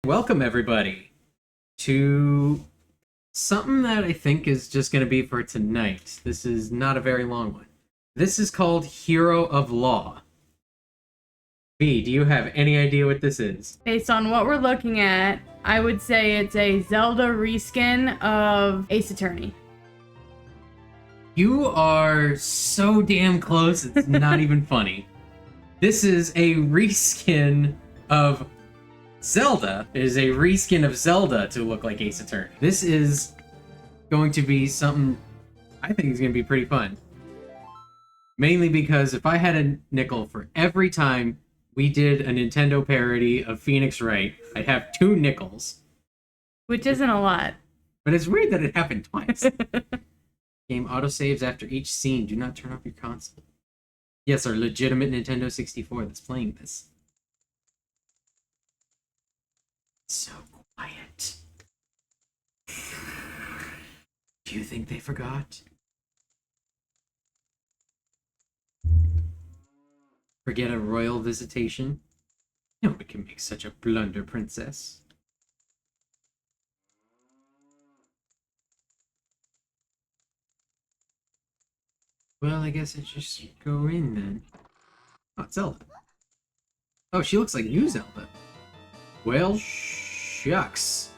Welcome, everybody, to something that I think is just going to be for tonight. This is not a very long one. This is called Hero of Law. B, do you have any idea what this is? Based on what we're looking at, I would say it's a Zelda reskin of Ace Attorney. You are so damn close, it's not even funny. This is a reskin of Zelda. It is a reskin of Zelda to look like Ace Attorney. This is going to be something I think is going to be pretty fun. Mainly because if I had a nickel for every time we did a Nintendo parody of Phoenix Wright, I'd have 2 nickels. Which isn't a lot. But it's weird that it happened twice. Game autosaves after each scene. Do not turn off your console. Yes, our legitimate Nintendo 64 that's playing this. So quiet. Do you think they forgot? Forget a royal visitation? No one can make such a blunder, princess. Well, I guess I just go in then. Oh, it's Zelda. Oh, she looks like new Zelda. Well, shucks.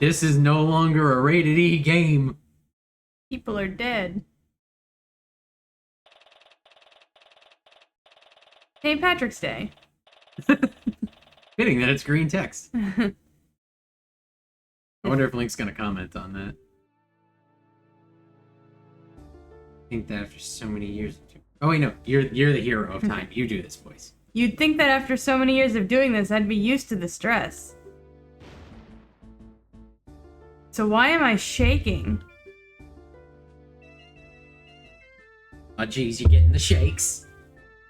This is no longer a rated E game. People are dead. St. Patrick's Day. Fitting that it's green text. I wonder if Link's gonna comment on that. I think that after so many years. Oh wait, no, you're the hero of time. You do this voice. You'd think that after so many years of doing this, I'd be used to the stress. So why am I shaking? Oh geez, you're getting the shakes.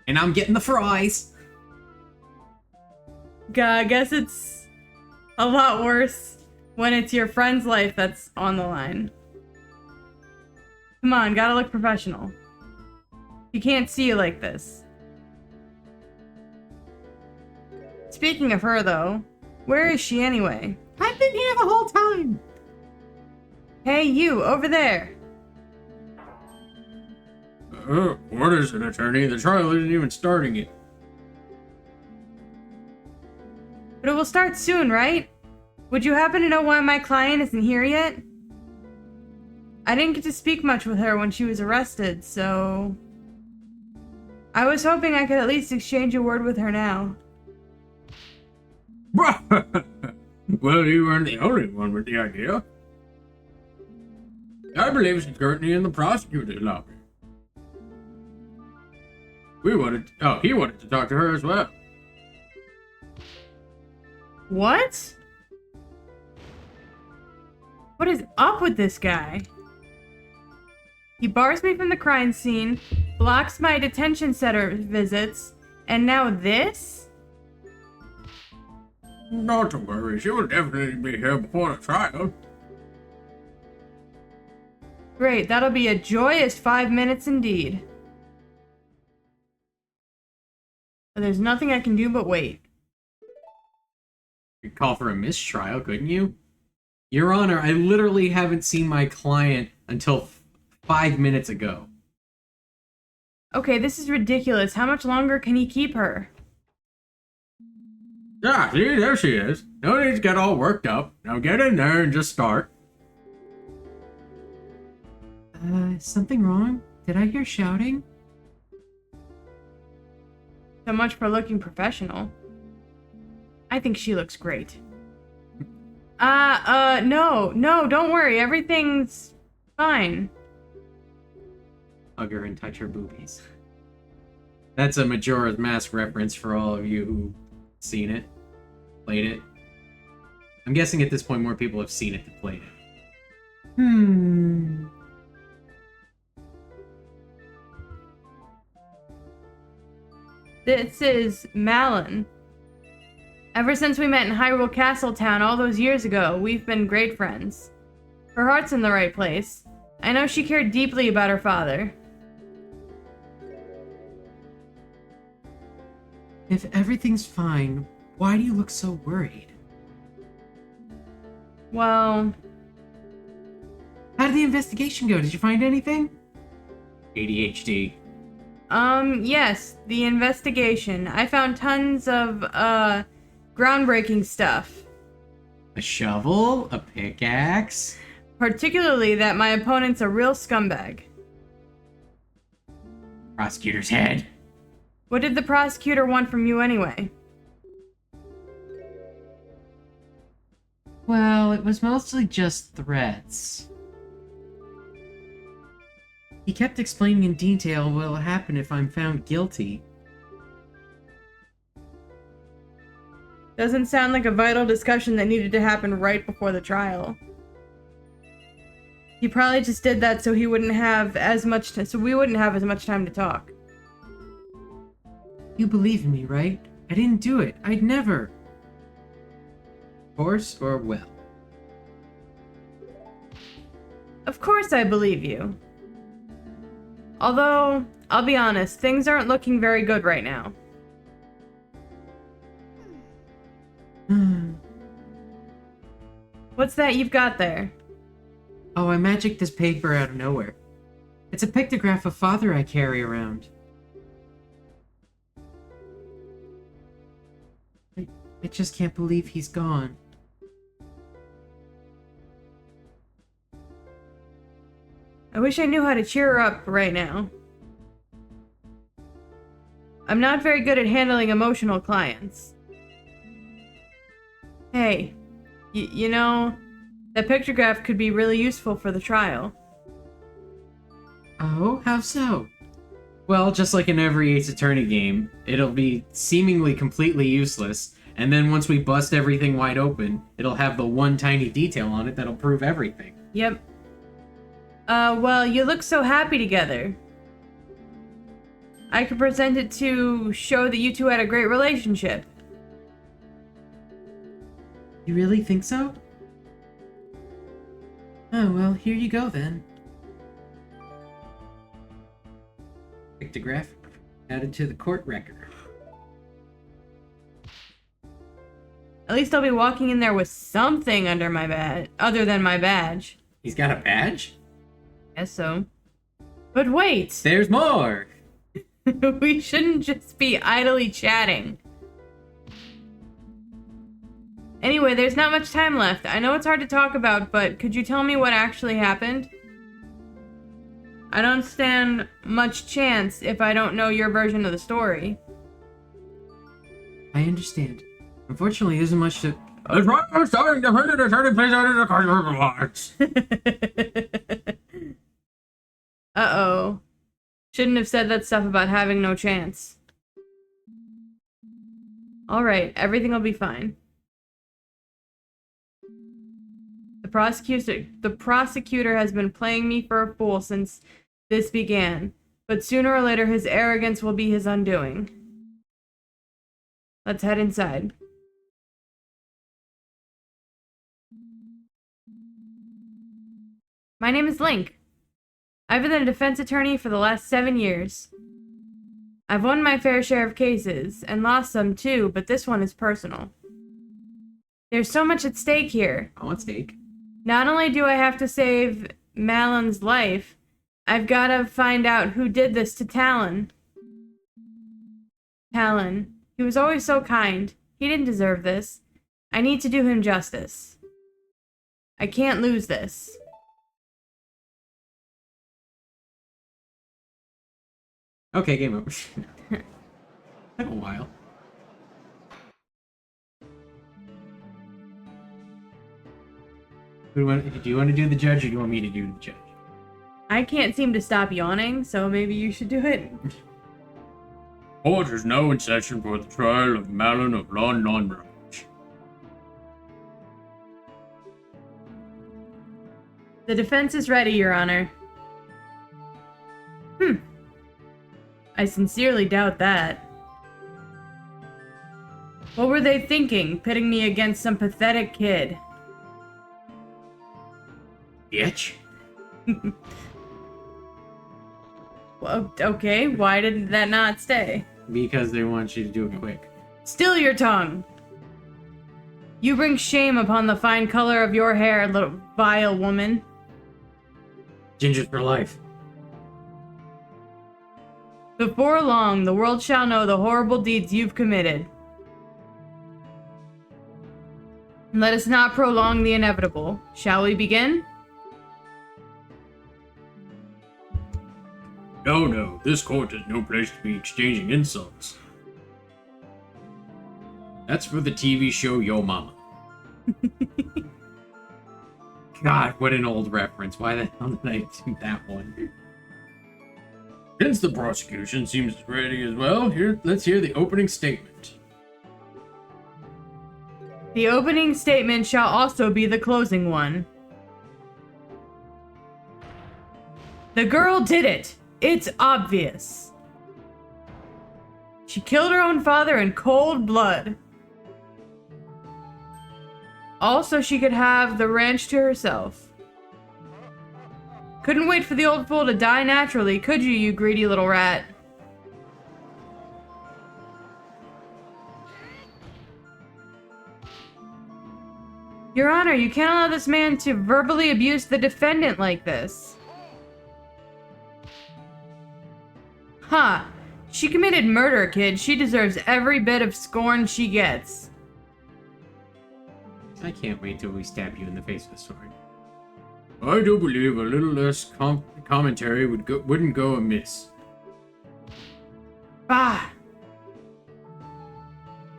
And I'm getting the fries. I guess it's a lot worse when it's your friend's life that's on the line. Come on, gotta look professional. You can't see you like this. Speaking of her, though, where is she anyway? I've been here the whole time. Hey, you, over there. What is it, attorney? The trial isn't even starting yet. But it will start soon, right? Would you happen to know why my client isn't here yet? I didn't get to speak much with her when she was arrested, so... I was hoping I could at least exchange a word with her now. Well, you weren't the only one with the idea. I believe she's currently in the prosecutor's lobby. He wanted to talk to her as well. What? What is up with this guy? He bars me from the crime scene, blocks my detention center visits, and now this? Not to worry, she will definitely be here before the trial. Great, that'll be a joyous 5 minutes indeed. But there's nothing I can do but wait. You could call for a mistrial, couldn't you? Your Honor, I literally haven't seen my client until 5 minutes ago. Okay, this is ridiculous. How much longer can he keep her? Yeah, see, there she is. No need to get all worked up. Now get in there and just start. Something wrong? Did I hear shouting? So much for looking professional. I think she looks great. No, don't worry. Everything's fine. Hug her and touch her boobies. That's a Majora's Mask reference for all of you who've seen it, played it. I'm guessing at this point more people have seen it than played it. This is Malin. Ever since we met in Hyrule Castle Town all those years ago, we've been great friends. Her heart's in the right place. I know she cared deeply about her father. If everything's fine, why do you look so worried? Well, How did the investigation go? Did you find anything? ADHD. yes, the investigation. I found tons of, groundbreaking stuff. A shovel? A pickaxe? Particularly that my opponent's a real scumbag. Prosecutor's head. What did the prosecutor want from you anyway? Well, it was mostly just threats. He kept explaining in detail what will happen if I'm found guilty. Doesn't sound like a vital discussion that needed to happen right before the trial. He probably just did that so he wouldn't have as much so we wouldn't have as much time to talk. You believe in me, right? I didn't do it. I'd never. Horse or well? Of course I believe you. Although, I'll be honest, things aren't looking very good right now. What's that you've got there? Oh, I magicked this paper out of nowhere. It's a pictograph of Father I carry around. I just can't believe he's gone. I wish I knew how to cheer her up right now. I'm not very good at handling emotional clients. Hey, you know, that pictograph could be really useful for the trial. Oh, how so? Well, just like in every Ace Attorney game, it'll be seemingly completely useless, and then once we bust everything wide open, it'll have the one tiny detail on it that'll prove everything. Yep. Well, you look so happy together. I could present it to show that you two had a great relationship. You really think so? Oh, well, here you go then. Pictograph added to the court record. At least I'll be walking in there with something under my badge, other than my badge. He's got a badge? Guess so. But wait! There's more! We shouldn't just be idly chatting. Anyway, there's not much time left. I know it's hard to talk about, but could you tell me what actually happened? I don't stand much chance if I don't know your version of the story. I understand. Unfortunately, there isn't much to... I'm starting to hurt it, starting to place out of the card. Uh-oh. Shouldn't have said that stuff about having no chance. Alright, everything will be fine. The prosecutor has been playing me for a fool since this began, but sooner or later his arrogance will be his undoing. Let's head inside. My name is Link. I've been a defense attorney for the last 7 years. I've won my fair share of cases, and lost some too, but this one is personal. There's so much at stake here. I want steak. Not only do I have to save Malon's life, I've got to find out who did this to Talon. Talon. He was always so kind. He didn't deserve this. I need to do him justice. I can't lose this. Okay, game over. Took a while. Do you want to do the judge, or do you want me to do the judge? I can't seem to stop yawning, so maybe you should do it. Court is now in session for the trial of Malon of Lon Branch. The defense is ready, Your Honor. I sincerely doubt that. What were they thinking, pitting me against some pathetic kid? Bitch. Well, okay, why did that not stay? because they want you to do it quick. Still your tongue. You bring shame upon the fine color of your hair, little vile woman. Gingers for life. Before long, the world shall know the horrible deeds you've committed. Let us not prolong the inevitable. Shall we begin? No, this court is no place to be exchanging insults. That's for the TV show Yo Mama. God, what an old reference. Why the hell did I do that one? Since the prosecution seems ready as well, let's hear the opening statement. The opening statement shall also be the closing one. The girl did it! It's obvious. She killed her own father in cold blood. Also, she could have the ranch to herself. Couldn't wait for the old fool to die naturally, could you, you greedy little rat? Your Honor, you can't allow this man to verbally abuse the defendant like this. Huh. She committed murder, kid. She deserves every bit of scorn she gets. I can't wait till we stab you in the face with a sword. I do believe a little less commentary wouldn't go amiss. Bah!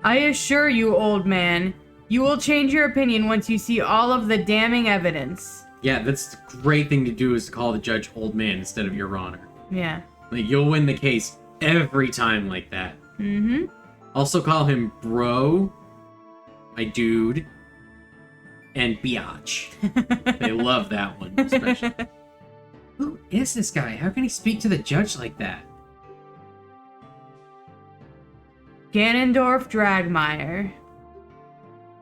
I assure you, old man, you will change your opinion once you see all of the damning evidence. Yeah, that's the great thing to do is to call the judge old man instead of your honor. Yeah. Like, you'll win the case every time like that. Mm-hmm. Also call him bro, my dude, and biatch. They love that one, especially. Who is this guy? How can he speak to the judge like that? Ganondorf Dragmire.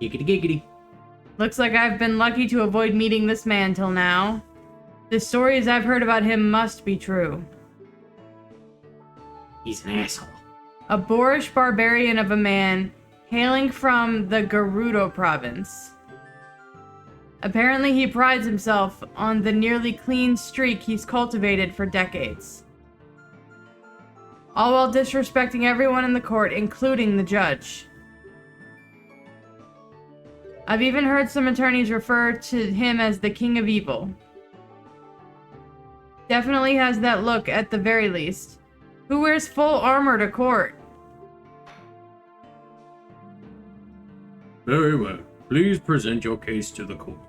Giggity giggity. Looks like I've been lucky to avoid meeting this man till now. The stories I've heard about him must be true. He's an asshole. A boorish barbarian of a man hailing from the Gerudo province. Apparently he prides himself on the nearly clean streak he's cultivated for decades. All while disrespecting everyone in the court, including the judge. I've even heard some attorneys refer to him as the King of Evil. Definitely has that look at the very least. Who wears full armor to court? Very well. Please present your case to the court.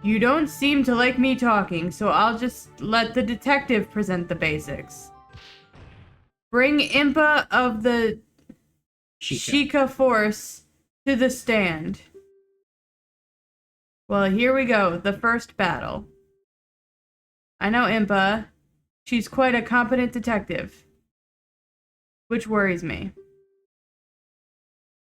You don't seem to like me talking, so I'll just let the detective present the basics. Bring Impa of the Sheikah force to the stand. Well, here we go. The first battle. I know Impa. She's quite a competent detective. Which worries me.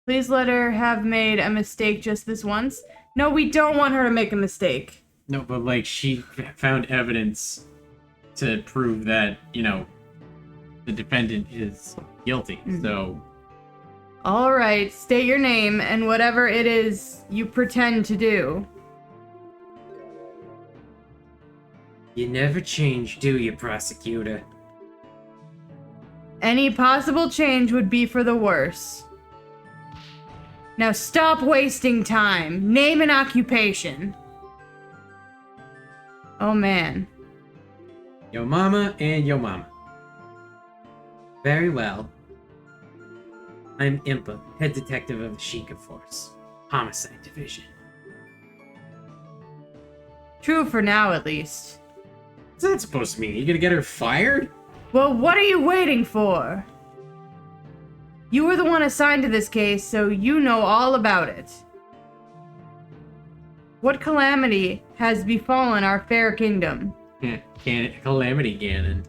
Please let her have made a mistake just this once. No, we don't want her to make a mistake. No, but like, she found evidence to prove that, you know, the defendant is guilty, so... Alright, state your name and whatever it is you pretend to do. You never change, do you, prosecutor? Any possible change would be for the worse. Now stop wasting time. Name an occupation. Oh man. Yo mama and yo mama. Very well. I'm Impa, head detective of the Sheikah Force, Homicide Division. True for now, at least. What's that supposed to mean? You gonna get her fired? Well, what are you waiting for? You were the one assigned to this case, so you know all about it. What calamity has befallen our fair kingdom? Calamity Ganon.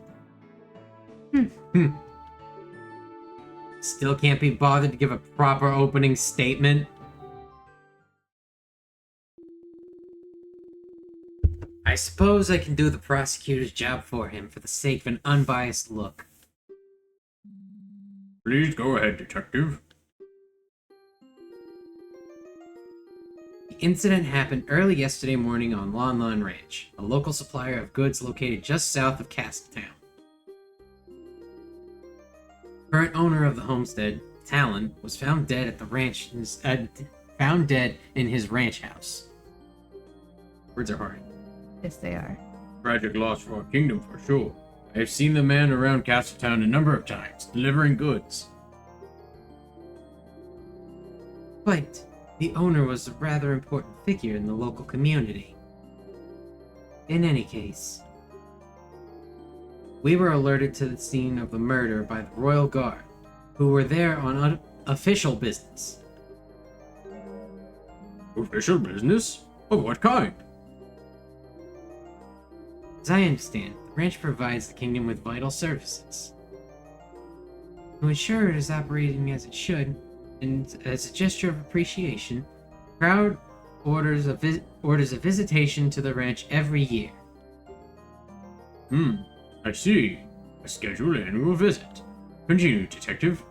Still can't be bothered to give a proper opening statement? I suppose I can do the prosecutor's job for him for the sake of an unbiased look. Please go ahead, Detective. The incident happened early yesterday morning on Lon Lon Ranch, a local supplier of goods located just south of Castletown. Current owner of the homestead, Talon, was found dead at the ranch. Found dead in his ranch house. Words are hard. Yes, they are. Tragic loss for our kingdom for sure. I have seen the man around Castletown a number of times, delivering goods. But the owner was a rather important figure in the local community. In any case, we were alerted to the scene of the murder by the Royal Guard, who were there on official business. Official business? Of what kind? As I understand, the ranch provides the kingdom with vital services. To ensure it is operating as it should, and as a gesture of appreciation, the crowd orders a visitation to the ranch every year. I see. A scheduled annual visit. Continue, Detective.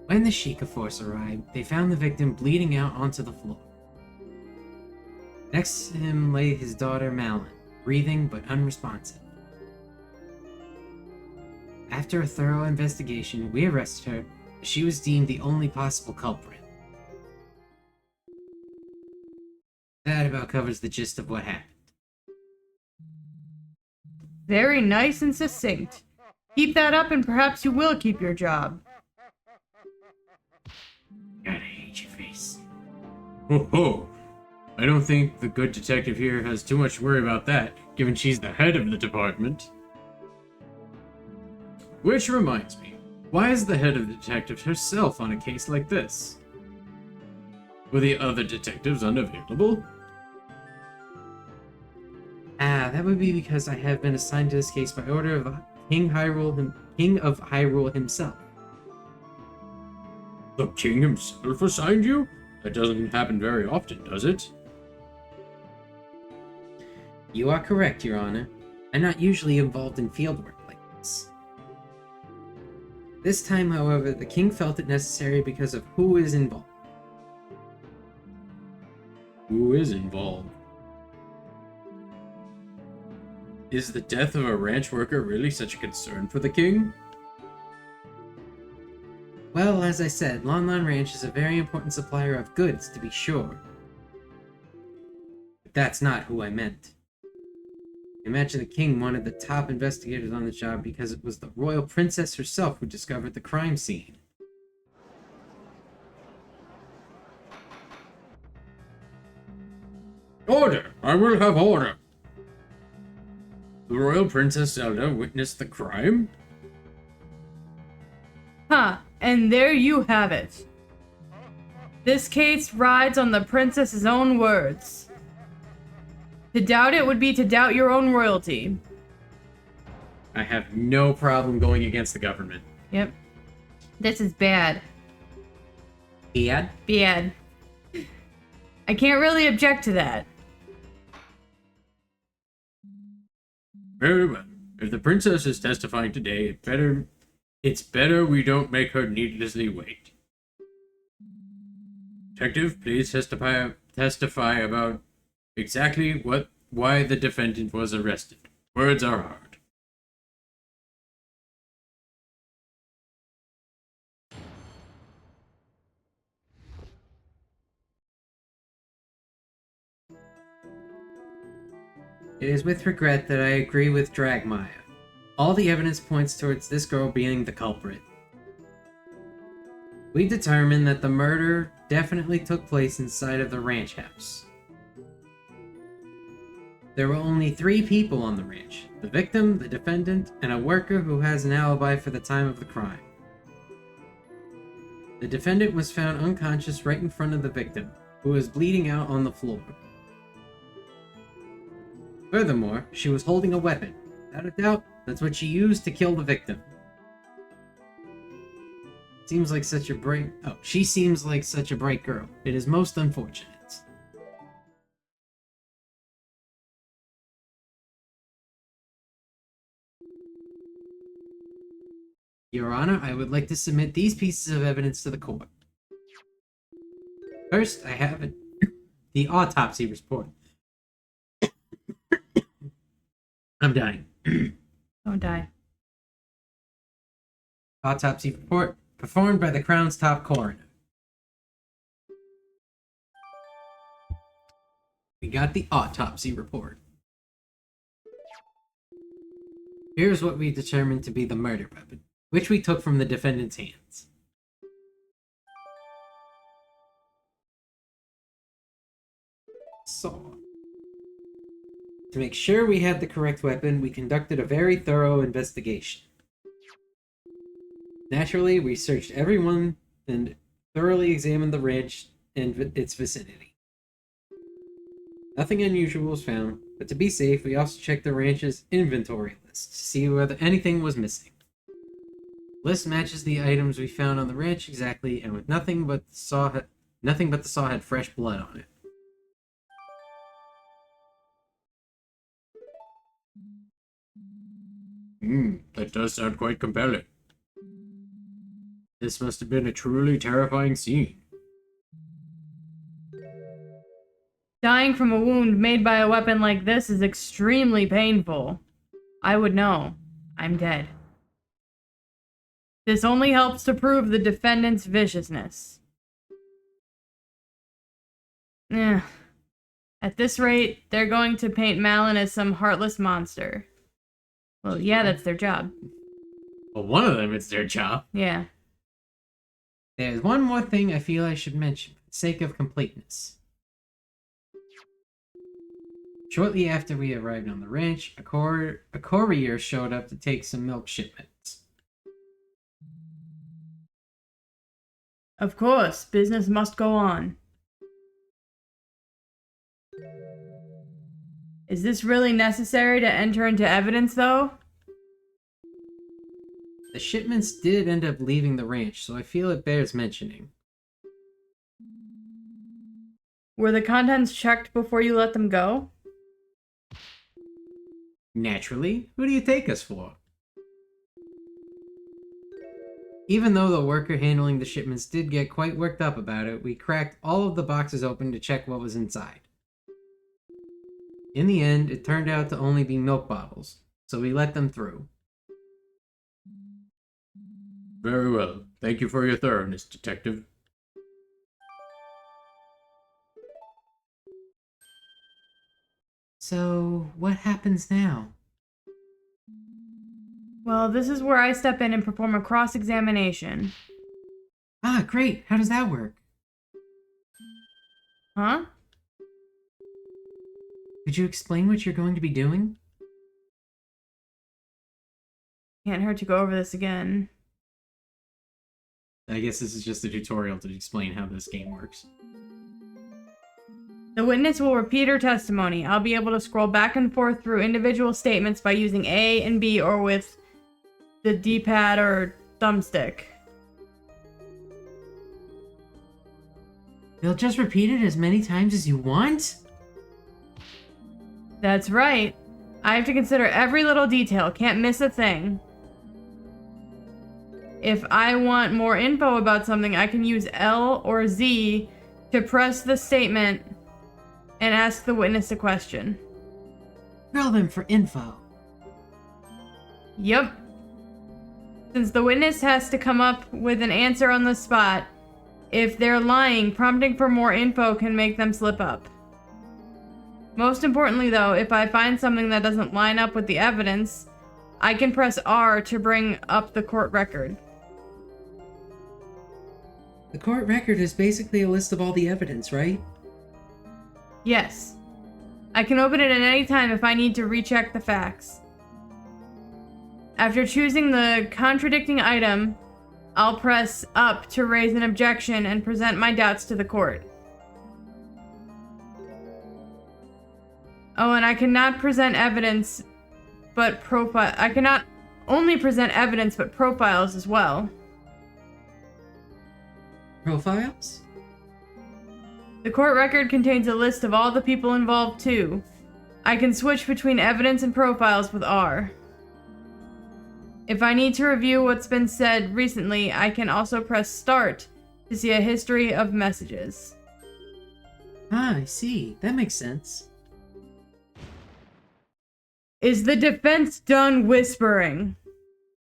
When the Sheikah force arrived, they found the victim bleeding out onto the floor. Next to him lay his daughter Malin, breathing but unresponsive. After a thorough investigation, we arrested her, but she was deemed the only possible culprit. That about covers the gist of what happened. Very nice and succinct. Keep that up and perhaps you will keep your job. God, I hate your face. Ho ho! I don't think the good detective here has too much to worry about that, given she's the head of the department. Which reminds me, why is the head of the detectives herself on a case like this? Were the other detectives unavailable? That would be because I have been assigned to this case by order of King of Hyrule himself. The king himself assigned you? That doesn't happen very often, does it? You are correct, Your Honor. I'm not usually involved in fieldwork like this. This time, however, the king felt it necessary because of who is involved. Who is involved? Is the death of a ranch worker really such a concern for the king? Well, as I said, Lon Lon Ranch is a very important supplier of goods, to be sure. But that's not who I meant. Imagine the king wanted the top investigators on the job because it was the royal princess herself who discovered the crime scene. Order! I will have order! The royal princess Zelda witnessed the crime? Huh, and there you have it. This case rides on the princess's own words. To doubt it would be to doubt your own royalty. I have no problem going against the government. Yep. This is bad. Bad? Bad. I can't really object to that. Very well. If the princess is testifying today, it's better we don't make her needlessly wait. Detective, please testify about exactly why the defendant was arrested. Words are hard. It is with regret that I agree with Dragmaya. All the evidence points towards this girl being the culprit. We determined that the murder definitely took place inside of the ranch house. There were only 3 people on the ranch: the victim, the defendant, and a worker who has an alibi for the time of the crime. The defendant was found unconscious right in front of the victim, who was bleeding out on the floor. Furthermore, she was holding a weapon. Without a doubt, that's what she used to kill the victim. Seems like such a bright... Oh, she seems like such a bright girl. It is most unfortunate. Your Honor, I would like to submit these pieces of evidence to the court. First, I have the autopsy report. I'm dying. Don't die. Autopsy report performed by the Crown's top coroner. We got the autopsy report. Here's what we determined to be the murder weapon, which we took from the defendant's hands. Saw. To make sure we had the correct weapon, we conducted a very thorough investigation. Naturally, we searched everyone and thoroughly examined the ranch and its vicinity. Nothing unusual was found, but to be safe, we also checked the ranch's inventory list to see whether anything was missing. The list matches the items we found on the ranch exactly, and with nothing but the saw had fresh blood on it. That does sound quite compelling. This must have been a truly terrifying scene. Dying from a wound made by a weapon like this is extremely painful. I would know. I'm dead. This only helps to prove the defendant's viciousness. At this rate, they're going to paint Malin as some heartless monster. Well, yeah, that's their job. Well, one of them, it's their job. Yeah. There's one more thing I feel I should mention for the sake of completeness. Shortly after we arrived on the ranch, a courier showed up to take some milk shipments. Of course, business must go on. Is this really necessary to enter into evidence, though? The shipments did end up leaving the ranch, so I feel it bears mentioning. Were the contents checked before you let them go? Naturally, who do you take us for? Even though the worker handling the shipments did get quite worked up about it, we cracked all of the boxes open to check what was inside. In the end, it turned out to only be milk bottles, so we let them through. Very well. Thank you for your thoroughness, Detective. So, what happens now? Well, this is where I step in and perform a cross-examination. Ah, great! How does that work? Huh? Could you explain what you're going to be doing? Can't hurt to go over this again. I guess this is just a tutorial to explain how this game works. The witness will repeat her testimony. I'll be able to scroll back and forth through individual statements by using A and B or with the D-pad or thumbstick. They'll just repeat it as many times as you want? That's right. I have to consider every little detail. Can't miss a thing. If I want more info about something, I can use L or Z to press the statement and ask the witness a question. Grill them for info. Yep. Since the witness has to come up with an answer on the spot, if they're lying, prompting for more info can make them slip up. Most importantly, though, if I find something that doesn't line up with the evidence, I can press R to bring up the court record. The court record is basically a list of all the evidence, right? Yes. I can open it at any time if I need to recheck the facts. After choosing the contradicting item, I'll press up to raise an objection and present my doubts to the court. Oh, and I cannot present evidence, but I cannot only present evidence, but profiles as well. Profiles? The court record contains a list of all the people involved, too. I can switch between evidence and profiles with R. If I need to review what's been said recently, I can also press start to see a history of messages. Ah, I see. That makes sense. Is the defense done whispering?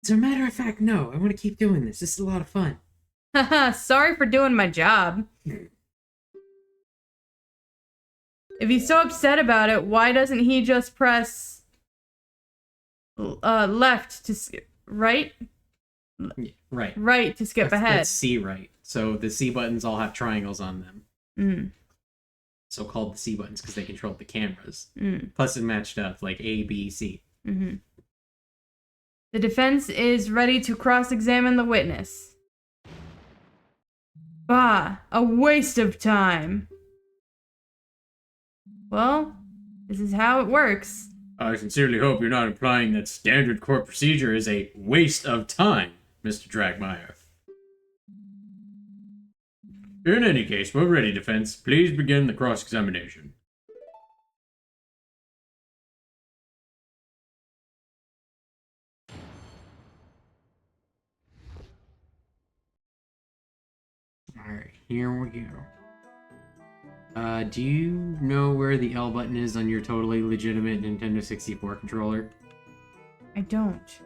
As a matter of fact, no. I want to keep doing this. This is a lot of fun. Haha, sorry for doing my job. If he's so upset about it, why doesn't he just press left to skip, right? Yeah, right. Right to skip ahead. That's C right. So the C buttons all have triangles on them. Mm. So called the C buttons because they control the cameras. Mm. Plus it matched up like A, B, C. Mm-hmm. The defense is ready to cross-examine the witness. Bah, a waste of time. Well, this is how it works. I sincerely hope you're not implying that standard court procedure is a waste of time, Mr. Dragmeyer. In any case, we're ready, defense. Please begin the cross-examination. Alright, here we go. Do you know where the L button is on your totally legitimate Nintendo 64 controller? I don't.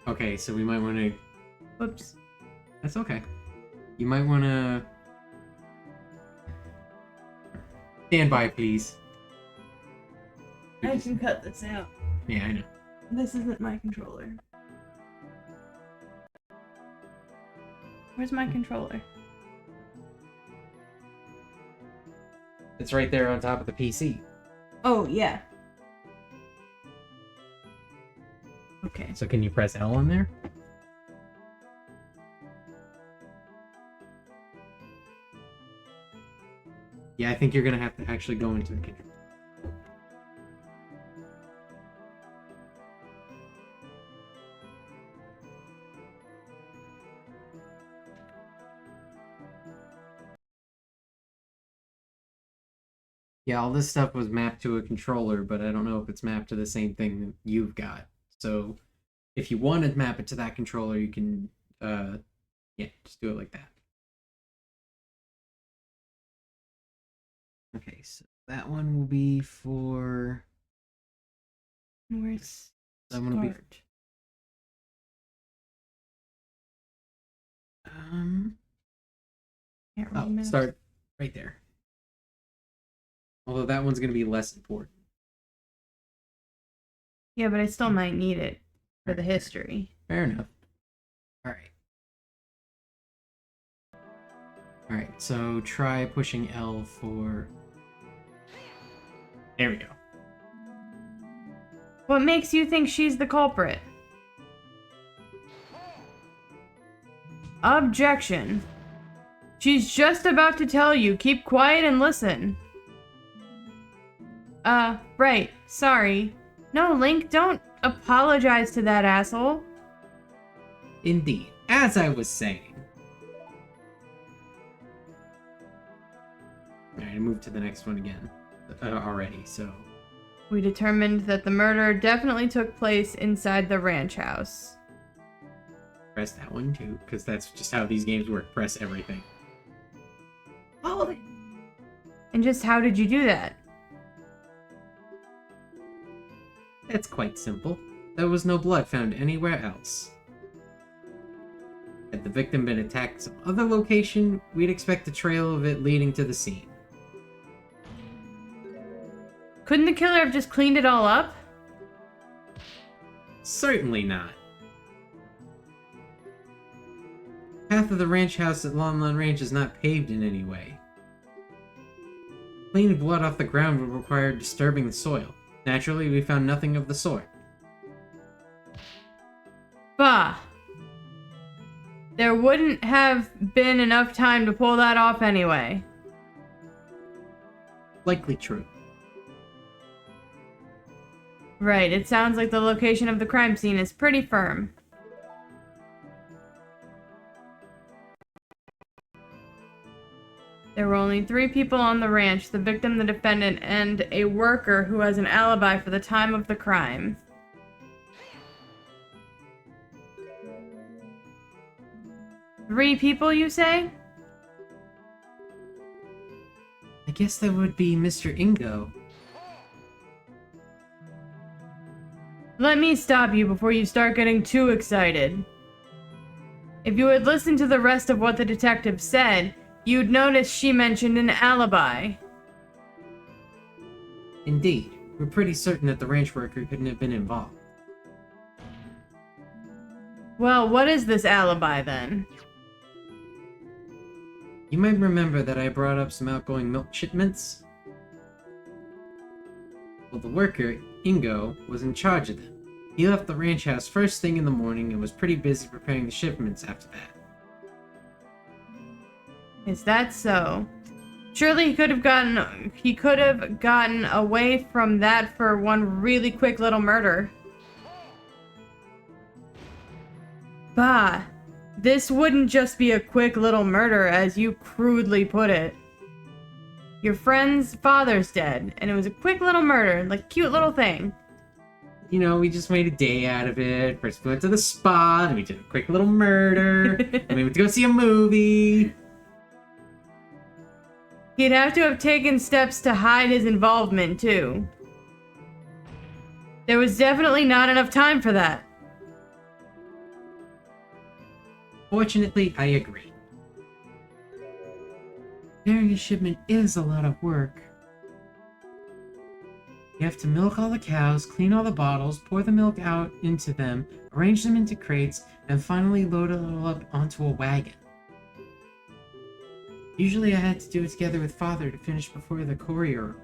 Okay, so we might want to... Whoops. That's okay. You might want to... Stand by, please. I can cut this out. Yeah, I know. This isn't my controller. Where's my controller? It's right there on top of the PC. Oh, yeah. Okay. So can you press L on there? Yeah, I think you're gonna have to actually go into the control. Yeah, all this stuff was mapped to a controller, but I don't know if it's mapped to the same thing that you've got. So if you want to map it to that controller, you can, yeah, just do it like that. Okay, so that one will be for... Where's That one will be... start? Can't really Oh, map. start right there. Although that one's going to be less important. Yeah, but I still might need it for the history. Fair enough. Alright. Alright, so try pushing L for... There we go. What makes you think she's the culprit? Objection. She's just about to tell you. Keep quiet and listen. Right. Sorry. No, Link, don't apologize to that asshole. Indeed. As I was saying. Alright, I moved to the next one again. Already, so... We determined that the murder definitely took place inside the ranch house. Press that one too, because that's just how these games work. Press everything. Hold it. And just how did you do that? That's quite simple. There was no blood found anywhere else. Had the victim been attacked at some other location, we'd expect a trail of it leading to the scene. Couldn't the killer have just cleaned it all up? Certainly not. Path of the ranch house at Lon Lon Ranch is not paved in any way. Cleaning blood off the ground would require disturbing the soil. Naturally, we found nothing of the sort. Bah. There wouldn't have been enough time to pull that off anyway. Likely true. Right, it sounds like the location of the crime scene is pretty firm. There were only 3 people on the ranch, the victim, the defendant, and a worker who has an alibi for the time of the crime. Three people, you say? I guess that would be Mr. Ingo. Let me stop you before you start getting too excited. If you had listened to the rest of what the detective said, you'd notice she mentioned an alibi. Indeed, we're pretty certain that the ranch worker couldn't have been involved. Well, what is this alibi then? You might remember that I brought up some outgoing milk shipments? Well, the worker, Ingo, was in charge of them. He left the ranch house first thing in the morning and was pretty busy preparing the shipments after that. Is that so? Surely he could have gotten away from that for one really quick little murder. Bah, this wouldn't just be a quick little murder as you crudely put it. Your friend's father's dead, and it was a quick little murder, like cute little thing. You know, we just made a day out of it. First we went to the spa, and we did a quick little murder, and we went to go see a movie. He'd have to have taken steps to hide his involvement, too. There was definitely not enough time for that. Fortunately, I agree. Preparing a shipment is a lot of work. You have to milk all the cows, clean all the bottles, pour the milk out into them, arrange them into crates, and finally load it all up onto a wagon. Usually I had to do it together with Father to finish before the courier.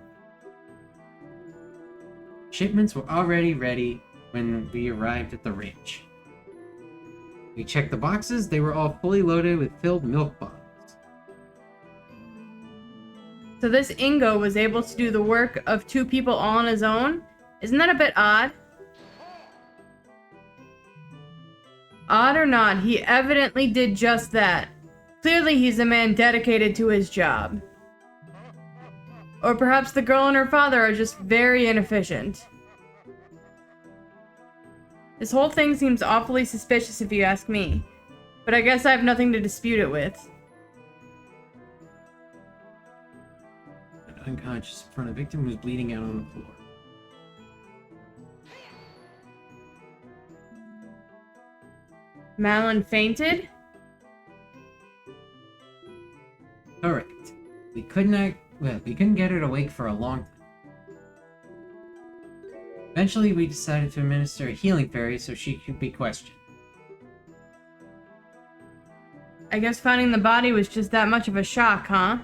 Shipments were already ready when we arrived at the ranch. We checked the boxes, they were all fully loaded with filled milk bottles. So this Ingo was able to do the work of 2 people all on his own? Isn't that a bit odd? Odd or not, he evidently did just that. Clearly he's a man dedicated to his job. Or perhaps the girl and her father are just very inefficient. This whole thing seems awfully suspicious if you ask me. But I guess I have nothing to dispute it with. Unconscious in front of the victim who was bleeding out on the floor. Malin fainted? Correct. We couldn't get her awake for a long time. Eventually, we decided to administer a healing fairy so she could be questioned. I guess finding the body was just that much of a shock, huh?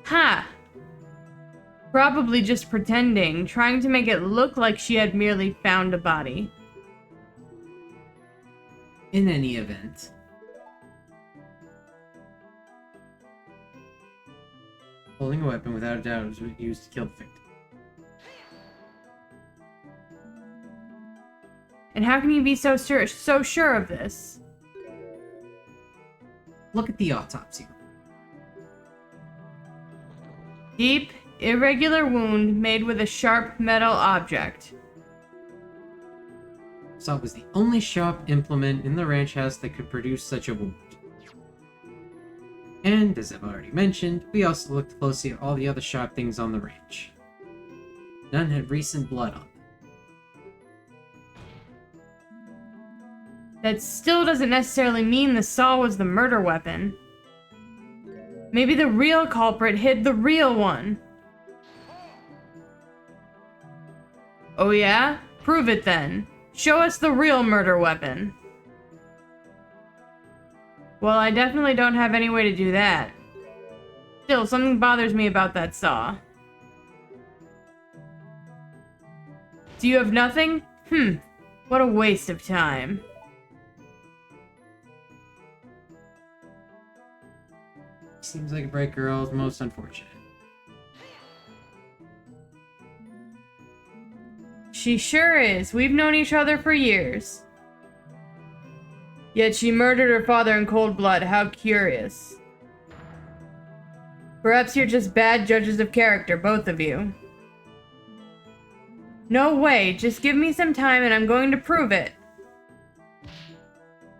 Ha! Probably just pretending, trying to make it look like she had merely found a body. In any event, holding a weapon without a doubt was used to kill the victim. And how can you be so sure of this? Look at the autopsy. Deep, irregular wound made with a sharp metal object. Saw was the only sharp implement in the ranch house that could produce such a wound. And, as I've already mentioned, we also looked closely at all the other sharp things on the ranch. None had recent blood on them. That still doesn't necessarily mean the saw was the murder weapon. Maybe the real culprit hid the real one. Oh yeah? Prove it then. Show us the real murder weapon. Well, I definitely don't have any way to do that. Still, something bothers me about that saw. Do you have nothing? What a waste of time. Seems like a bright girl is most unfortunate. She sure is. We've known each other for years. Yet she murdered her father in cold blood. How curious. Perhaps you're just bad judges of character, both of you. No way, just give me some time and I'm going to prove it.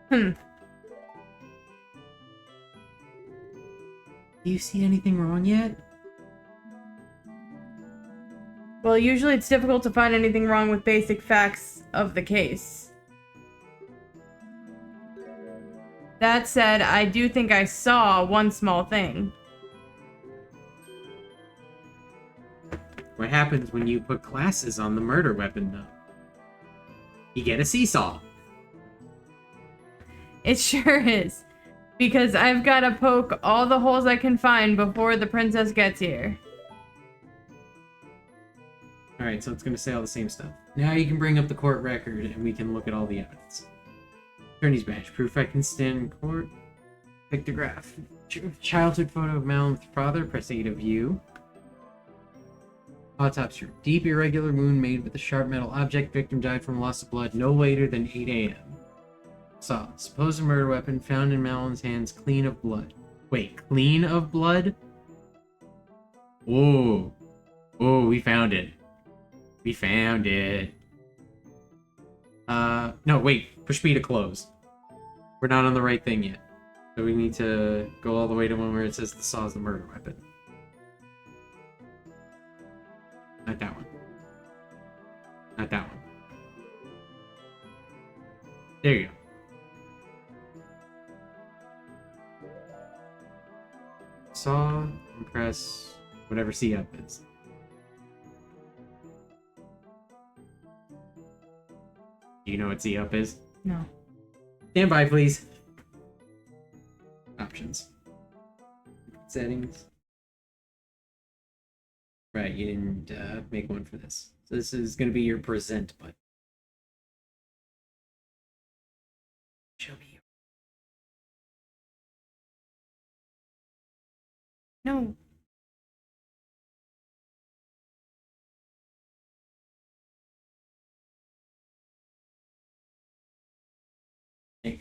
Do you see anything wrong yet? Well, usually it's difficult to find anything wrong with basic facts of the case. That said, I do think I saw one small thing. What happens when you put glasses on the murder weapon, though? You get a seesaw. It sure is. Because I've got to poke all the holes I can find before the princess gets here. Alright, so it's going to say all the same stuff. Now you can bring up the court record and we can look at all the evidence. Attorney's badge. Proof I can stand in court. Pictograph. Childhood photo of Malon's father. Press 8 of you. Autopsy. Deep irregular wound made with a sharp metal object. Victim died from loss of blood no later than 8 a.m. Saw. Supposed murder weapon found in Malon's hands clean of blood. Wait, clean of blood? Oh. Oh, we found it. We found it. No, wait. Push B to close. We're not on the right thing yet. So we need to go all the way to one where it says the saw is the murder weapon. Not that one. Not that one. There you go. Saw and press whatever C up is. Do you know what C up is? No. Stand by, please. Options. Settings. Right, you didn't make one for this. So this is going to be your present button. Show me. No. Hey.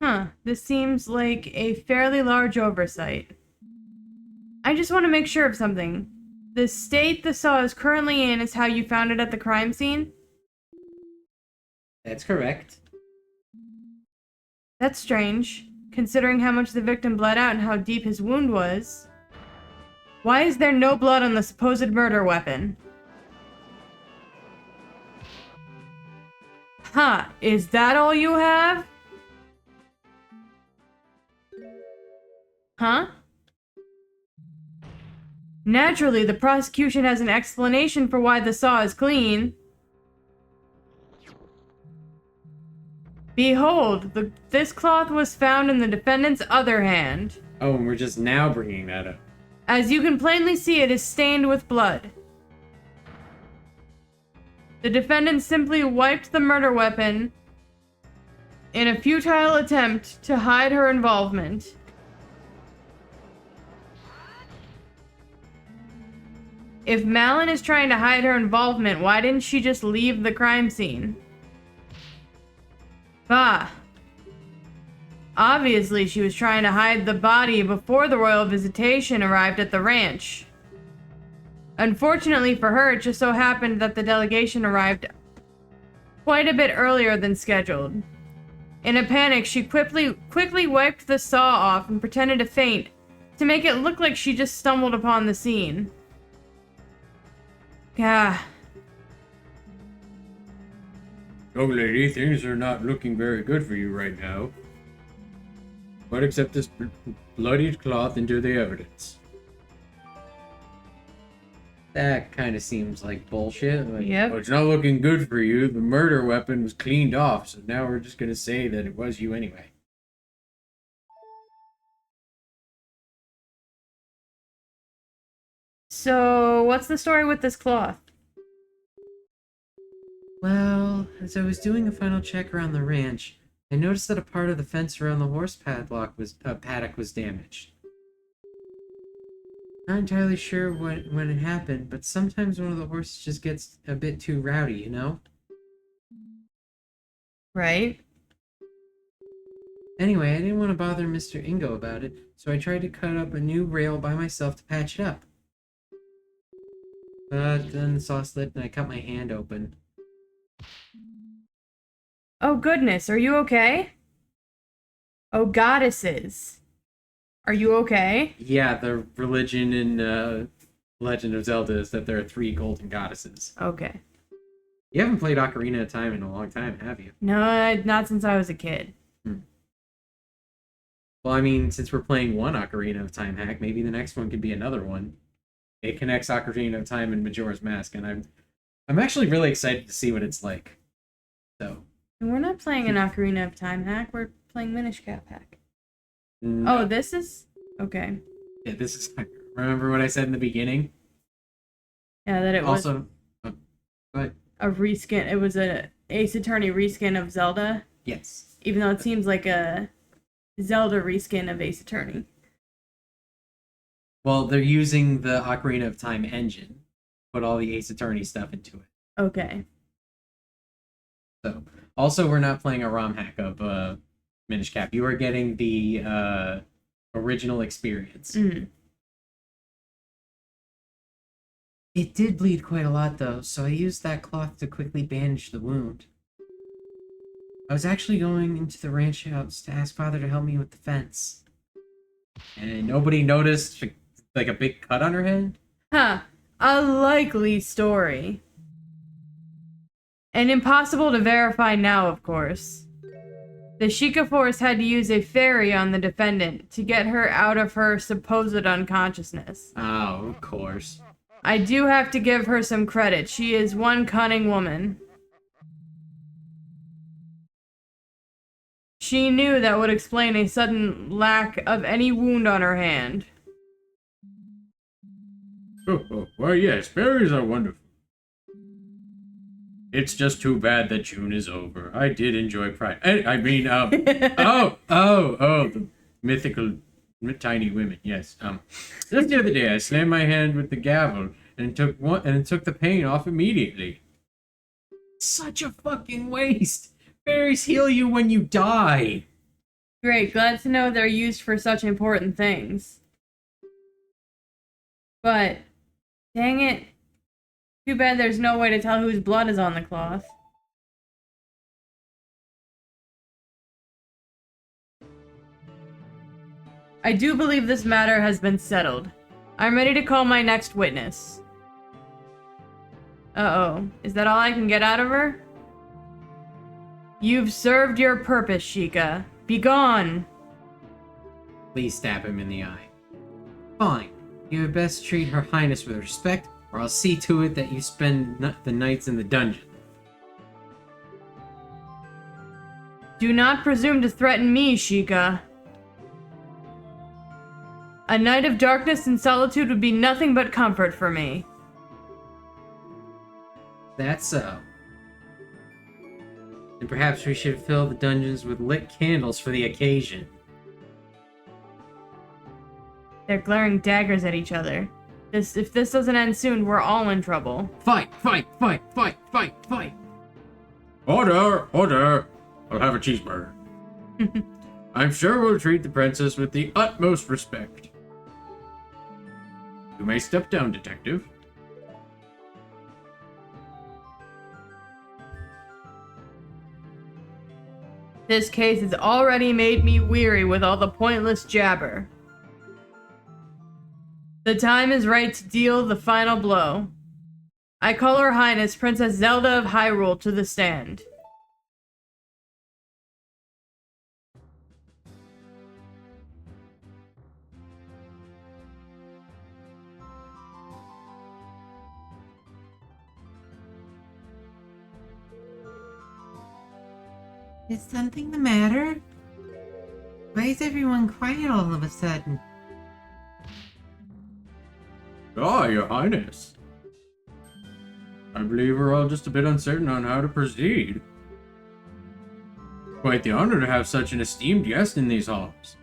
Huh, this seems like a fairly large oversight. I just want to make sure of something. The state the saw is currently in is how you found it at the crime scene? That's correct. That's strange, considering how much the victim bled out and how deep his wound was. Why is there no blood on the supposed murder weapon? Huh, is that all you have? Huh? Naturally, the prosecution has an explanation for why the saw is clean. Behold, this cloth was found in the defendant's other hand. Oh, and we're just now bringing that up. As you can plainly see, it is stained with blood. The defendant simply wiped the murder weapon in a futile attempt to hide her involvement. If Malin is trying to hide her involvement, why didn't she just leave the crime scene? Bah. Obviously, she was trying to hide the body before the royal visitation arrived at the ranch. Unfortunately for her, it just so happened that the delegation arrived quite a bit earlier than scheduled. In a panic, she quickly wiped the saw off and pretended to faint to make it look like she just stumbled upon the scene. Gah. Young lady, things are not looking very good for you right now. But accept this bloodied cloth into the evidence. That kind of seems like bullshit. Like, Yep. Well, it's not looking good for you. The murder weapon was cleaned off, so now we're just gonna say that it was you anyway. So, what's the story with this cloth? Well, as I was doing a final check around the ranch, I noticed that a part of the fence around the horse paddock was damaged. Not entirely sure when it happened, but sometimes one of the horses just gets a bit too rowdy, you know? Right? Anyway, I didn't want to bother Mr. Ingo about it, so I tried to cut up a new rail by myself to patch it up. But then the saw slipped and I cut my hand open. Oh goodness, are you okay? Oh goddesses. Are you okay? Yeah, the religion in Legend of Zelda is that there are 3 golden goddesses. Okay. You haven't played Ocarina of Time in a long time, have you? No, not since I was a kid. Well, I mean, since we're playing one Ocarina of Time hack, maybe the next one could be another one. It connects Ocarina of Time and Majora's Mask, and I'm actually really excited to see what it's like. So. And we're not playing an Ocarina of Time hack, we're playing Minish Cap hack. No. Oh, this is? Okay. Yeah, this is. Remember what I said in the beginning? Yeah, that it was Also, but a reskin. It was a Ace Attorney reskin of Zelda, yes. even though it seems like a Zelda reskin of Ace Attorney. Well, they're using the Ocarina of Time engine, put all the Ace Attorney stuff into it. Okay. So, also, we're not playing a ROM hack of Minish Cap. You are getting the original experience. It did bleed quite a lot, though, so I used that cloth to quickly bandage the wound. I was actually going into the ranch house to ask Father to help me with the fence. And nobody noticed, like, a big cut on her head? Huh. A likely story. And impossible to verify now, of course. The Sheikah Force had to use a fairy on the defendant to get her out of her supposed unconsciousness. Oh, of course. I do have to give her some credit. She is one cunning woman. She knew that would explain a sudden lack of any wound on her hand. Oh, well, yes, berries are wonderful. It's just too bad that June is over. I did enjoy Pride. The mythical tiny women. Yes. Just the other day, I slammed my hand with the gavel and took the pain off immediately. Such a fucking waste. Berries heal you when you die. Great, glad to know they're used for such important things. But, dang it. Too bad there's no way to tell whose blood is on the cloth. I do believe this matter has been settled. I'm ready to call my next witness. Uh-oh. Is that all I can get out of her? You've served your purpose, Sheikah. Be gone! Please stab him in the eye. Fine. You had best treat Her Highness with respect, or I'll see to it that you spend the nights in the dungeon. Do not presume to threaten me, Sheikah. A night of darkness and solitude would be nothing but comfort for me. That's so. And perhaps we should fill the dungeons with lit candles for the occasion. They're glaring daggers at each other. If this doesn't end soon, we're all in trouble. Fight! Fight! Fight! Fight! Fight! Fight! Order! Order! I'll have a cheeseburger. I'm sure we'll treat the princess with the utmost respect. You may step down, detective. This case has already made me weary with all the pointless jabber. The time is right to deal the final blow. I call Her Highness Princess Zelda of Hyrule to the stand. Is something the matter? Why is everyone quiet all of a sudden? Ah, your highness. I believe we're all just a bit uncertain on how to proceed. Quite the honor to have such an esteemed guest in these halls.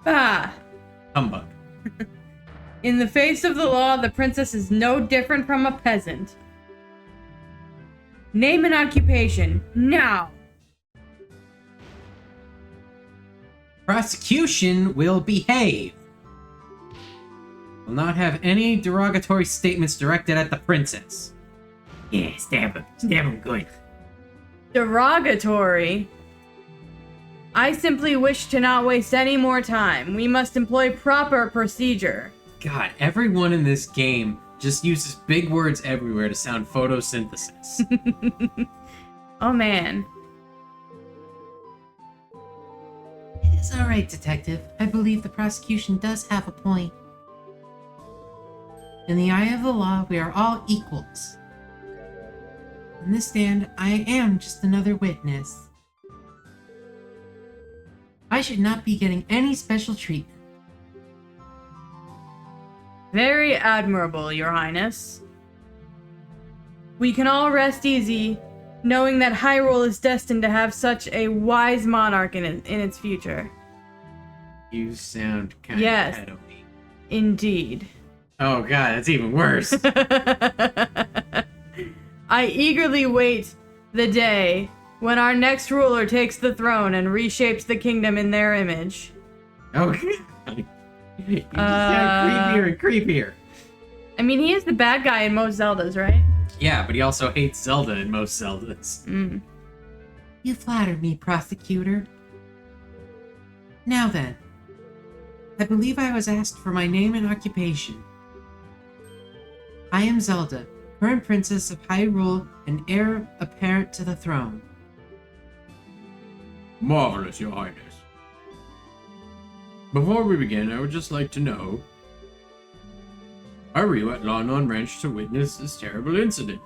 Ah, Humbug. In the face of the law, the princess is no different from a peasant. Name and occupation, now! Prosecution will behave. Will not have any derogatory statements directed at the princess. Yeah, stab him. Stab him good. Derogatory? I simply wish to not waste any more time. We must employ proper procedure. God, everyone in this game just uses big words everywhere to sound photosynthesis. Oh man. It is all right, Detective. I believe the prosecution does have a point. In the eye of the law, we are all equals. In this stand, I am just another witness. I should not be getting any special treatment. Very admirable, Your Highness. We can all rest easy, knowing that Hyrule is destined to have such a wise monarch in its future. You sound kind Yes. of pedo-y. Indeed. Oh god, that's even worse. I eagerly wait the day when our next ruler takes the throne and reshapes the kingdom in their image. Oh god. You just sound creepier and creepier. I mean, he is the bad guy in most Zeldas, right? Yeah, but he also hates Zelda in most Zeldas. Mm. You flatter me, prosecutor. Now then, I believe I was asked for my name and occupation. I am Zelda, current princess of Hyrule and heir apparent to the throne. Marvelous, Your Highness. Before we begin, I would just like to know, are you at Lon Ranch to witness this terrible incident?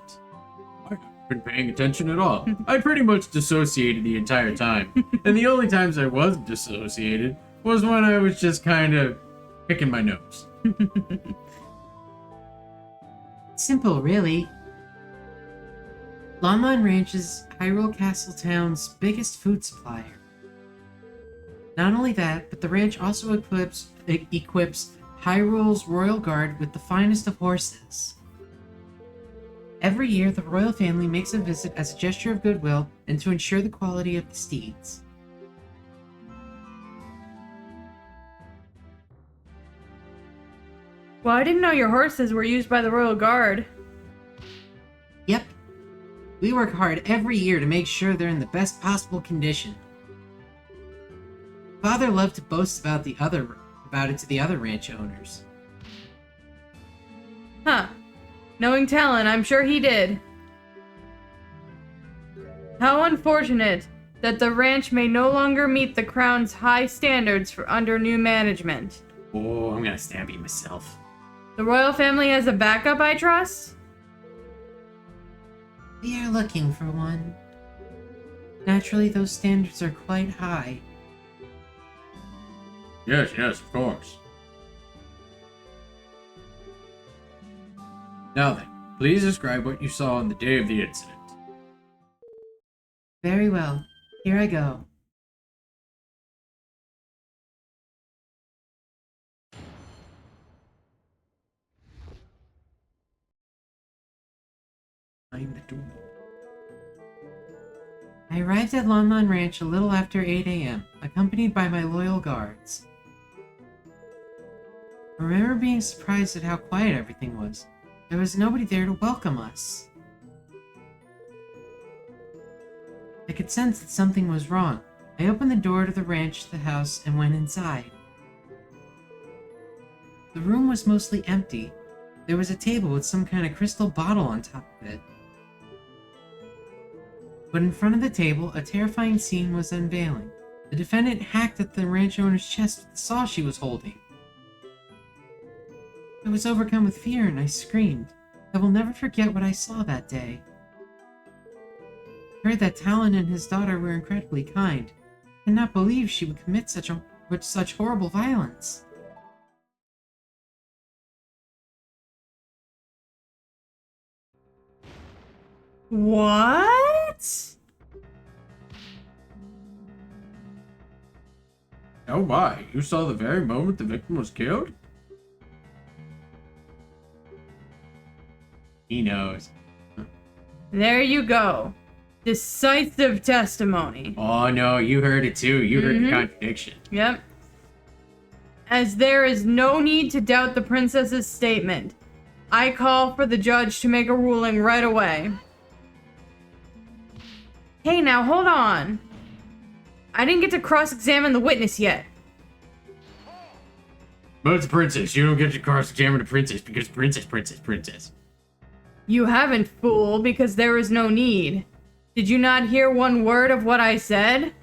I haven't been paying attention at all. I pretty much dissociated the entire time, and the only times I was dissociated was when I was just kind of picking my nose. Simple, really. Lon Ranch is Hyrule Castle Town's biggest food supplier. Not only that, but the ranch also equips Hyrule's Royal Guard with the finest of horses. Every year, the royal family makes a visit as a gesture of goodwill and to ensure the quality of the steeds. Well, I didn't know your horses were used by the Royal Guard. Yep. We work hard every year to make sure they're in the best possible condition. Father loved to boast about it to the other ranch owners. Huh. Knowing Talon, I'm sure he did. How unfortunate that the ranch may no longer meet the Crown's high standards for under new management. Oh, I'm gonna stab you myself. The royal family has a backup, I trust? We are looking for one. Naturally, those standards are quite high. Yes, of course. Now then, please describe what you saw on the day of the incident. Very well. Here I go. Behind the door. I arrived at Lon Ranch a little after 8 a.m., accompanied by my loyal guards. I remember being surprised at how quiet everything was. There was nobody there to welcome us. I could sense that something was wrong. I opened the door to the ranch, the house, and went inside. The room was mostly empty. There was a table with some kind of crystal bottle on top of it. But in front of the table, a terrifying scene was unveiling. The defendant hacked at the ranch owner's chest with the saw she was holding. I was overcome with fear and I screamed. I will never forget what I saw that day. I heard that Talon and his daughter were incredibly kind. I could not believe she would commit such horrible violence. What? Oh my, you saw the very moment the victim was killed? He knows. There you go. Decisive testimony. Oh no, you heard it too. You heard the contradiction. Yep. As there is no need to doubt the princess's statement, I call for the judge to make a ruling right away. Hey, now hold on. I didn't get to cross-examine the witness yet. But it's a princess. You don't get to cross-examine a princess because princess. You haven't, fool, because there is no need. Did you not hear one word of what I said?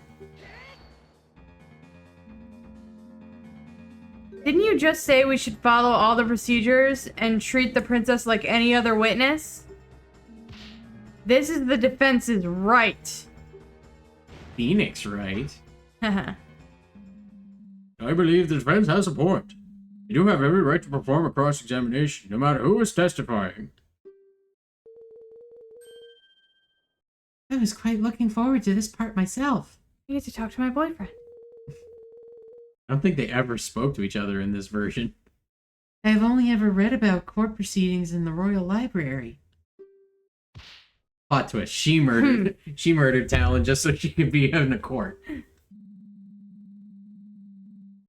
Didn't you just say we should follow all the procedures and treat the princess like any other witness? This is the defense's right. Phoenix, right? Haha. I believe the defense has a point. You do have every right to perform a cross-examination, no matter who is testifying. I was quite looking forward to this part myself. I get to talk to my boyfriend. I don't think they ever spoke to each other in this version. I have only ever read about court proceedings in the Royal Library. Plot twist. She murdered Talon just so she could be in a court.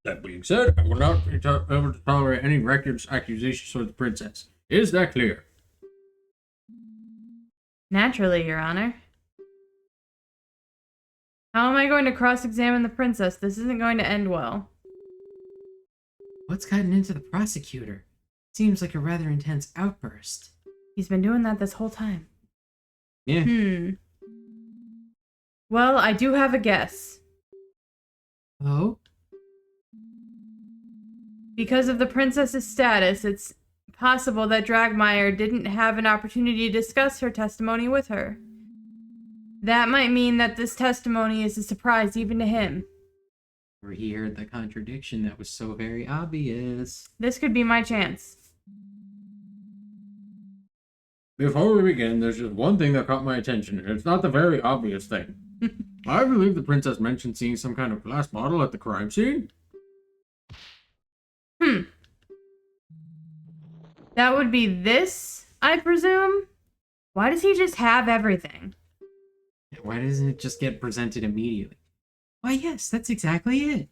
That being said, I will not be able to tolerate any reckless accusations towards the princess. Is that clear? Naturally, Your Honor. How am I going to cross-examine the princess? This isn't going to end well. What's gotten into the prosecutor? Seems like a rather intense outburst. He's been doing that this whole time. Yeah. Well, I do have a guess. Oh? Because of the princess's status, it's possible that Dragmire didn't have an opportunity to discuss her testimony with her. That might mean that this testimony is a surprise even to him. Or he heard the contradiction that was so very obvious. This could be my chance. Before we begin, there's just one thing that caught my attention, and it's not the very obvious thing. I believe the princess mentioned seeing some kind of glass bottle at the crime scene. That would be this, I presume? Why does he just have everything? Why doesn't it just get presented immediately? Why, yes, that's exactly it.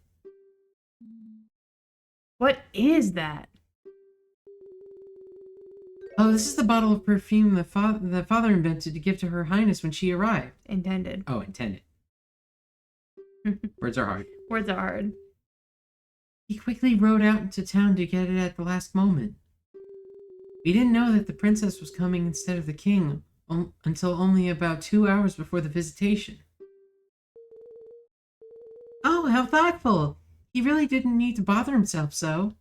What is that? Oh, this is the bottle of perfume the father invented to give to Her Highness when she arrived. Intended. Oh, intended. Words are hard. Words are hard. He quickly rode out into town to get it at the last moment. We didn't know that the princess was coming instead of the king until only about 2 hours before the visitation. Oh, how thoughtful! He really didn't need to bother himself so.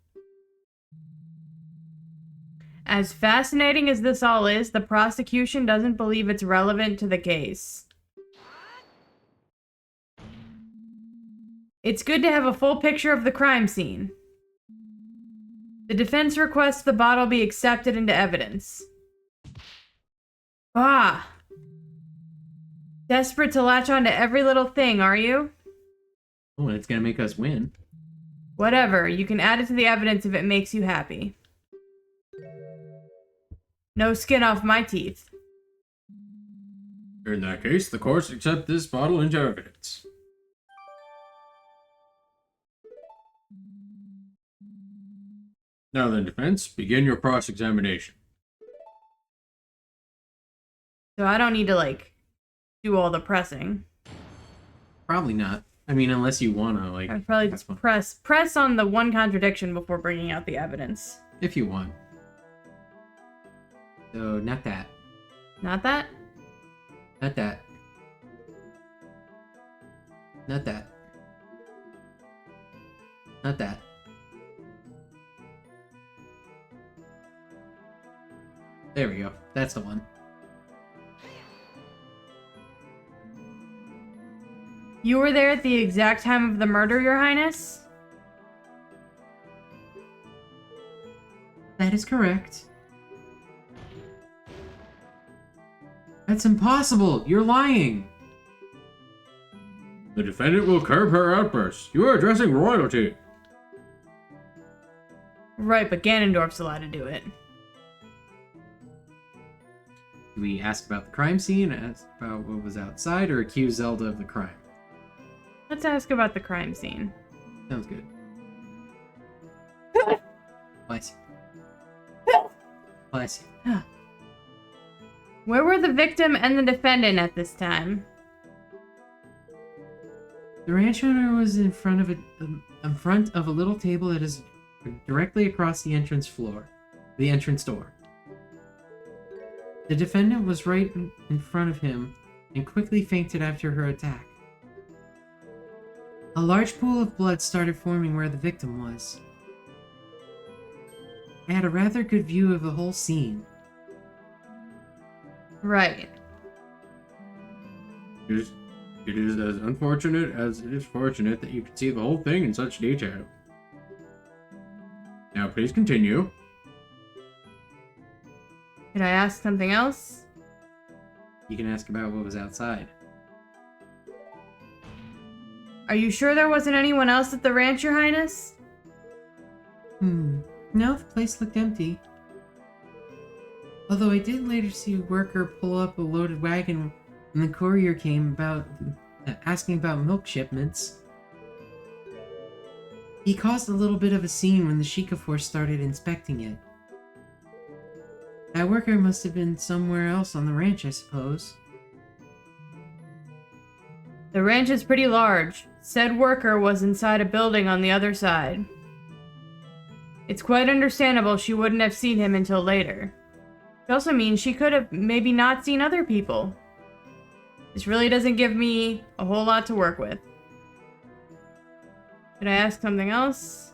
As fascinating as this all is, the prosecution doesn't believe it's relevant to the case. It's good to have a full picture of the crime scene. The defense requests the bottle be accepted into evidence. Ah! Desperate to latch onto every little thing, are you? Oh, it's gonna make us win. Whatever, you can add it to the evidence if it makes you happy. No skin off my teeth. In that case, the courts accept this bottle into evidence. Now then, defense, begin your cross-examination. So I don't need to, like, do all the pressing. Probably not. I mean, unless you wanna, like... I'd probably that's just fine. press on the one contradiction before bringing out the evidence. If you want. So, not that. Not that? Not that. Not that. Not that. There we go. That's the one. You were there at the exact time of the murder, Your Highness? That is correct. That's impossible! You're lying! The defendant will curb her outbursts. You are addressing royalty. Right, but Ganondorf's allowed to do it. Do we ask about the crime scene, ask about what was outside, or accuse Zelda of the crime? Let's ask about the crime scene. Sounds good. Bless you. Bless you. Where were the victim and the defendant at this time? The ranch owner was in front of a little table that is directly across the entrance door. The defendant was right in front of him and quickly fainted after her attack. A large pool of blood started forming where the victim was. I had a rather good view of the whole scene. Right. It is as unfortunate as it is fortunate that you can see the whole thing in such detail. Now, please continue. Could I ask something else? You can ask about what was outside. Are you sure there wasn't anyone else at the ranch, Your Highness? No, the place looked empty. Although I did later see a worker pull up a loaded wagon when the courier came asking about milk shipments. He caused a little bit of a scene when the Sheikah force started inspecting it. That worker must have been somewhere else on the ranch, I suppose. The ranch is pretty large. Said worker was inside a building on the other side. It's quite understandable she wouldn't have seen him until later. It also means she could have maybe not seen other people. This really doesn't give me a whole lot to work with. Could I ask something else?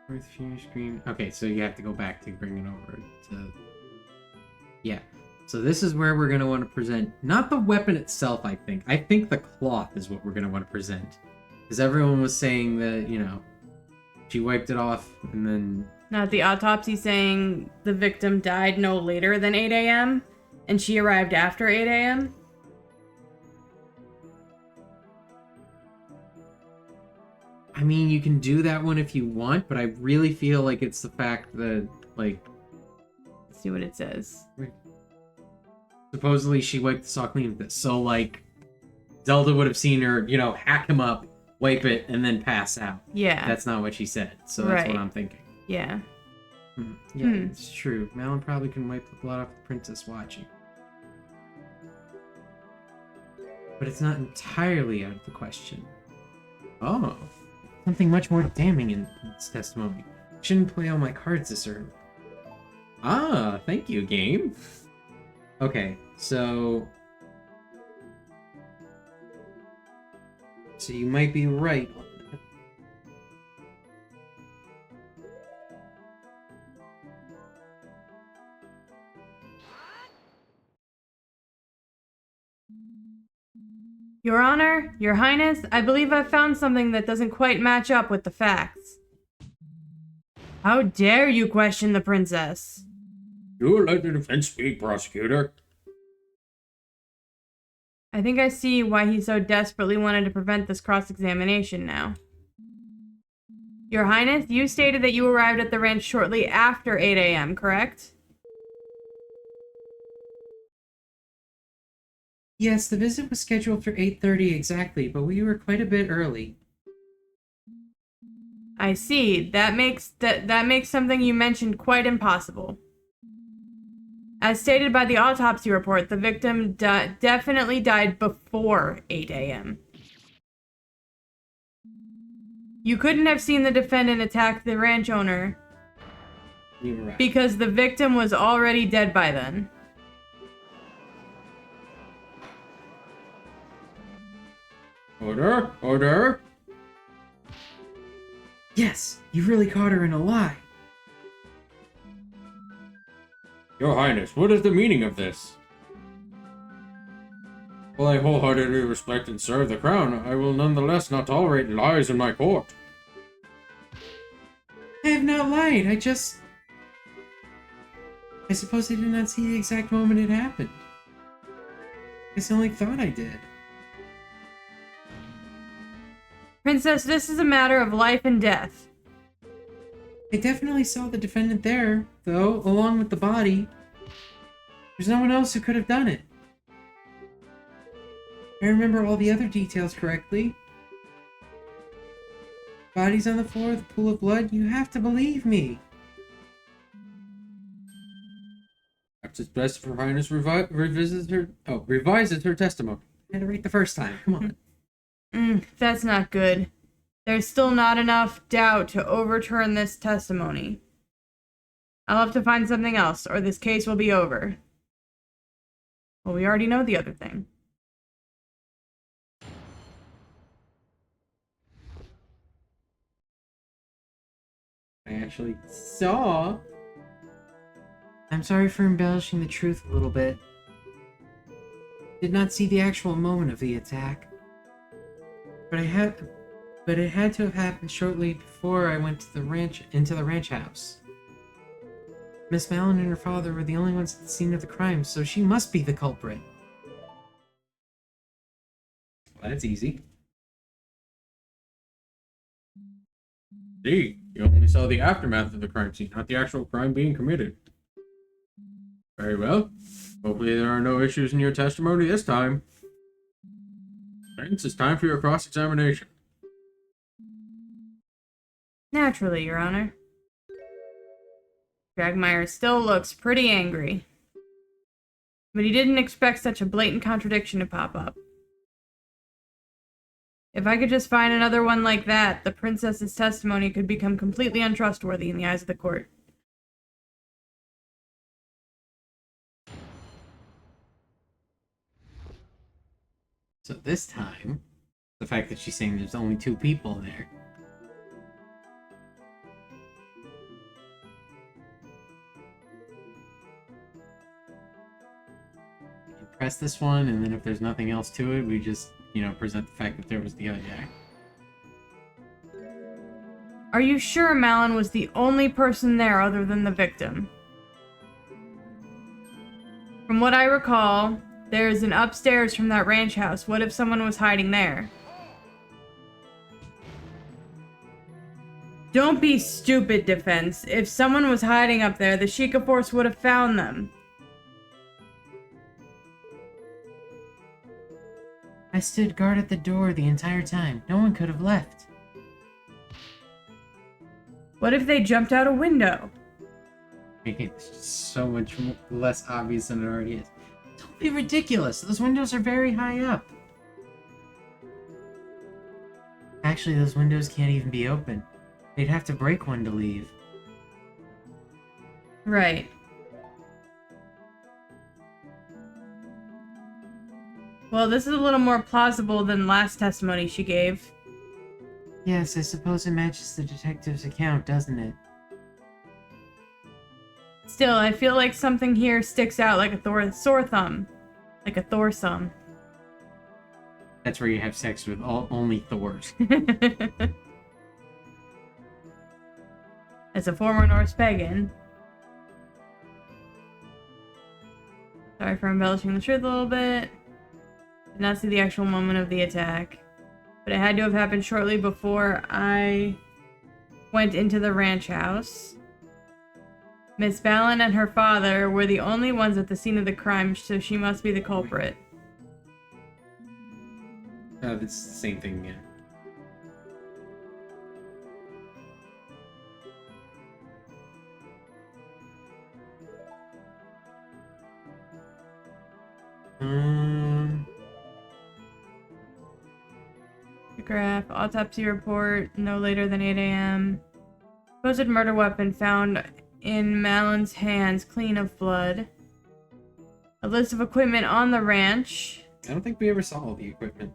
With fury screen. Okay, so you have to go back to bring it over to... Yeah. So this is where we're going to want to present, not the weapon itself, I think. I think the cloth is what we're going to want to present. Because everyone was saying that, you know, she wiped it off and then... Not the autopsy saying the victim died no later than 8 a.m. and she arrived after 8 a.m. I mean, you can do that one if you want, but I really feel like it's the fact that, like... Let's see what it says. Supposedly she wiped the saw clean with it. So, like, Zelda would have seen her, you know, hack him up, wipe it, and then pass out. Yeah. That's not what she said, so that's what I'm thinking. Yeah. Yeah, it's true. Malin probably can wipe the blood off the princess watching. But it's not entirely out of the question. Oh. Something much more damning in this testimony. Shouldn't play all my cards this early. Ah, thank you, game. Okay, so you might be right on that. Your Honor, Your Highness, I believe I've found something that doesn't quite match up with the facts. How dare you question the princess? You will let the defense speak, prosecutor. I think I see why he so desperately wanted to prevent this cross-examination now. Your Highness, you stated that you arrived at the ranch shortly after 8 a.m., correct? Yes, the visit was scheduled for 8:30 exactly, but we were quite a bit early. I see. That makes something you mentioned quite impossible. As stated by the autopsy report, the victim definitely died before 8 a.m. You couldn't have seen the defendant attack the ranch owner You were right. because the victim was already dead by then. Order! Order! Yes, you really caught her in a lie. Your Highness, what is the meaning of this? While I wholeheartedly respect and serve the crown, I will nonetheless not tolerate lies in my court. I have not lied, I suppose I did not see the exact moment it happened. I guess I only thought I did. Princess, this is a matter of life and death. I definitely saw the defendant there, though, along with the body. There's no one else who could have done it. I remember all the other details correctly. Bodies on the floor, the pool of blood, you have to believe me. Perhaps it's best if Her Highness revises her testimony. I had to read the first time, come on. That's not good. There's still not enough doubt to overturn this testimony. I'll have to find something else, or this case will be over. Well, we already know the other thing. I actually saw. I'm sorry for embellishing the truth a little bit. Did not see the actual moment of the attack. But it had to have happened shortly before I went into the ranch house. Miss Malin and her father were the only ones at the scene of the crime, so she must be the culprit. Well, that's easy. See, you only saw the aftermath of the crime scene, not the actual crime being committed. Very well. Hopefully there are no issues in your testimony this time. Prince, it's time for your cross-examination. Naturally, Your Honor. Dragmeyer still looks pretty angry. But he didn't expect such a blatant contradiction to pop up. If I could just find another one like that, the princess's testimony could become completely untrustworthy in the eyes of the court. So this time, the fact that she's saying there's only 2 people there. You press this one, and then if there's nothing else to it, we just, present the fact that there was the other guy. Are you sure Malin was the only person there other than the victim? From what I recall, there's an upstairs from that ranch house. What if someone was hiding there? Don't be stupid, Defense. If someone was hiding up there, the Sheikah Force would have found them. I stood guard at the door the entire time. No one could have left. What if they jumped out a window? It's just so much less obvious than it already is. Don't be ridiculous. Those windows are very high up. Actually, those windows can't even be open. They'd have to break one to leave. Right. Well, this is a little more plausible than last testimony she gave. Yes, I suppose it matches the detective's account, doesn't it? Still, I feel like something here sticks out like a sore thumb. Like a Thorsum. That's where you have sex with only Thors. As a former Norse pagan. Sorry for embellishing the truth a little bit. Did not see the actual moment of the attack. But it had to have happened shortly before I went into the ranch house. Miss Balin and her father were the only ones at the scene of the crime, so she must be the culprit. It's the same thing again. Graph, autopsy report, no later than 8 a.m. Supposed murder weapon found in Malin's hands, clean of blood. A list of equipment on the ranch. I don't think we ever saw all the equipment.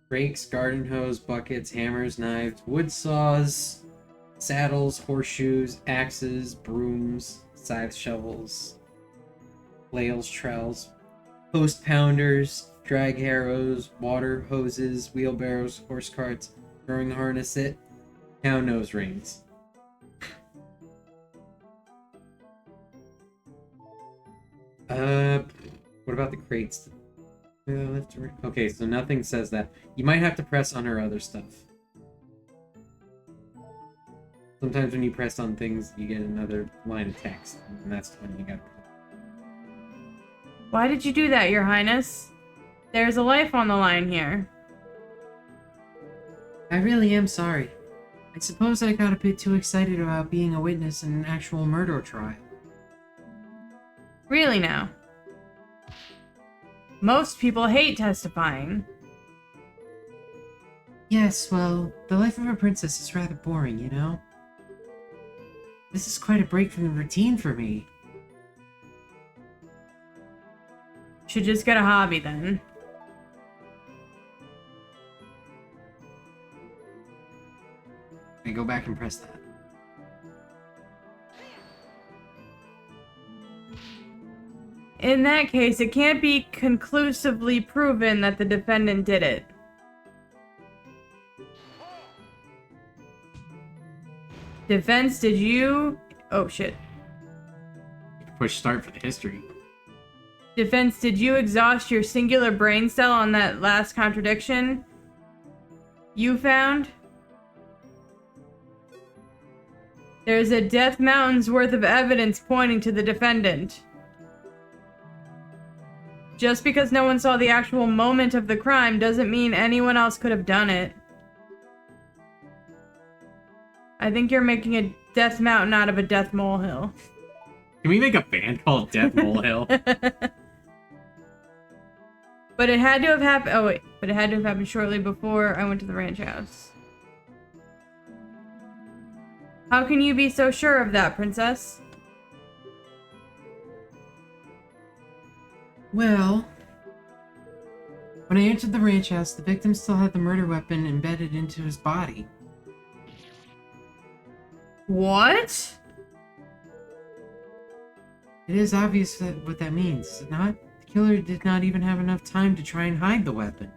Rakes, garden hose, buckets, hammers, knives, wood saws, saddles, horseshoes, axes, brooms, scythe shovels, flails, trowels, post pounders, drag harrows, water hoses, wheelbarrows, horse carts, throwing harness, cow nose rings. What about the crates? Left to right. Okay, so nothing says that. You might have to press on her other stuff. Sometimes when you press on things, you get another line of text, and that's when you gotta. Why did you do that, Your Highness? There's a life on the line here. I really am sorry. I suppose I got a bit too excited about being a witness in an actual murder trial. Really now? Most people hate testifying. Yes, well, the life of a princess is rather boring, you know? This is quite a break from the routine for me. Should just get a hobby then. I go back and press that. In that case, it can't be conclusively proven that the defendant did it. Defense, did you... Oh, shit. You can push start for the history. Defense, did you exhaust your singular brain cell on that last contradiction you found? There's a Death Mountain's worth of evidence pointing to the defendant. Just because no one saw the actual moment of the crime doesn't mean anyone else could have done it. I think you're making a Death Mountain out of a Death Molehill. Can we make a band called Death Molehill? But it had to have happened. Oh wait, but it had to have happened shortly before I went to the ranch house. How can you be so sure of that, Princess? Well, when I entered the ranch house, the victim still had the murder weapon embedded into his body. What? It is obvious what that means, is it not? The killer did not even have enough time to try and hide the weapon.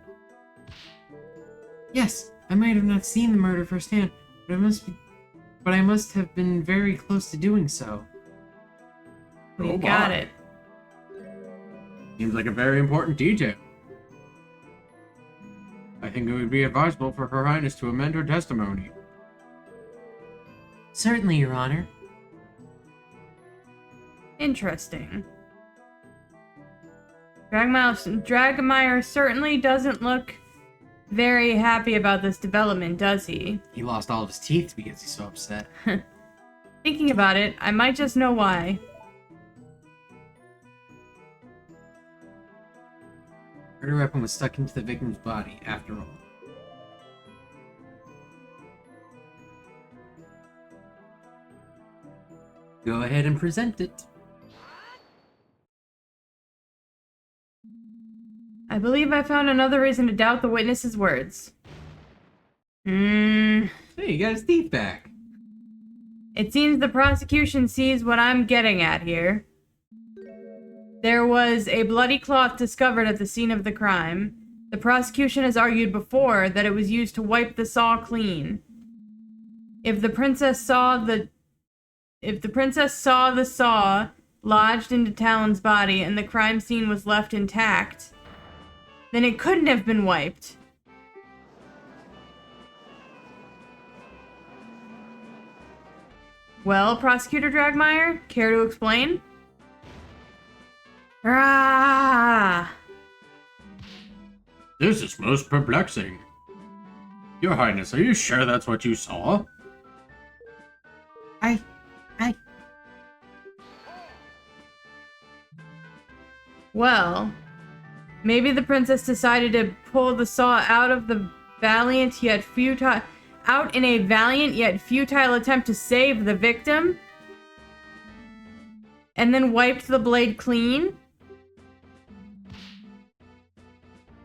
Yes, I might have not seen the murder firsthand, but I must have been very close to doing so. We got it. Seems like a very important detail. I think it would be advisable for Her Highness to amend her testimony. Certainly, Your Honor. Interesting. Dragmeyer certainly doesn't look very happy about this development, does he? He lost all of his teeth because he's so upset. Thinking about it, I might just know why. Murder weapon was stuck into the victim's body, after all. Go ahead and present it. I believe I found another reason to doubt the witness's words. Hey, you got his teeth back. It seems the prosecution sees what I'm getting at here. There was a bloody cloth discovered at the scene of the crime. The prosecution has argued before that it was used to wipe the saw clean. If the princess saw the saw lodged into Talon's body and the crime scene was left intact, then it couldn't have been wiped. Well, Prosecutor Dragmeyer, care to explain? Ah! This is most perplexing. Your Highness, are you sure that's what you saw? Well, maybe the princess decided to pull the saw out of the valiant yet futile... out in a valiant yet futile attempt to save the victim? And then wiped the blade clean?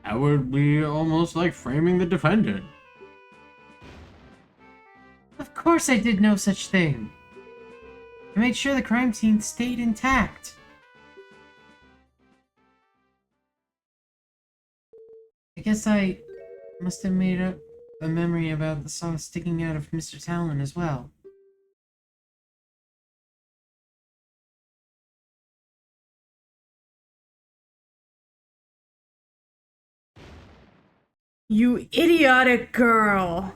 That would be almost like framing the defendant. Of course I did no such thing. I made sure the crime scene stayed intact. I guess I must have made up a memory about the saw sticking out of Mr. Talon as well. You idiotic girl.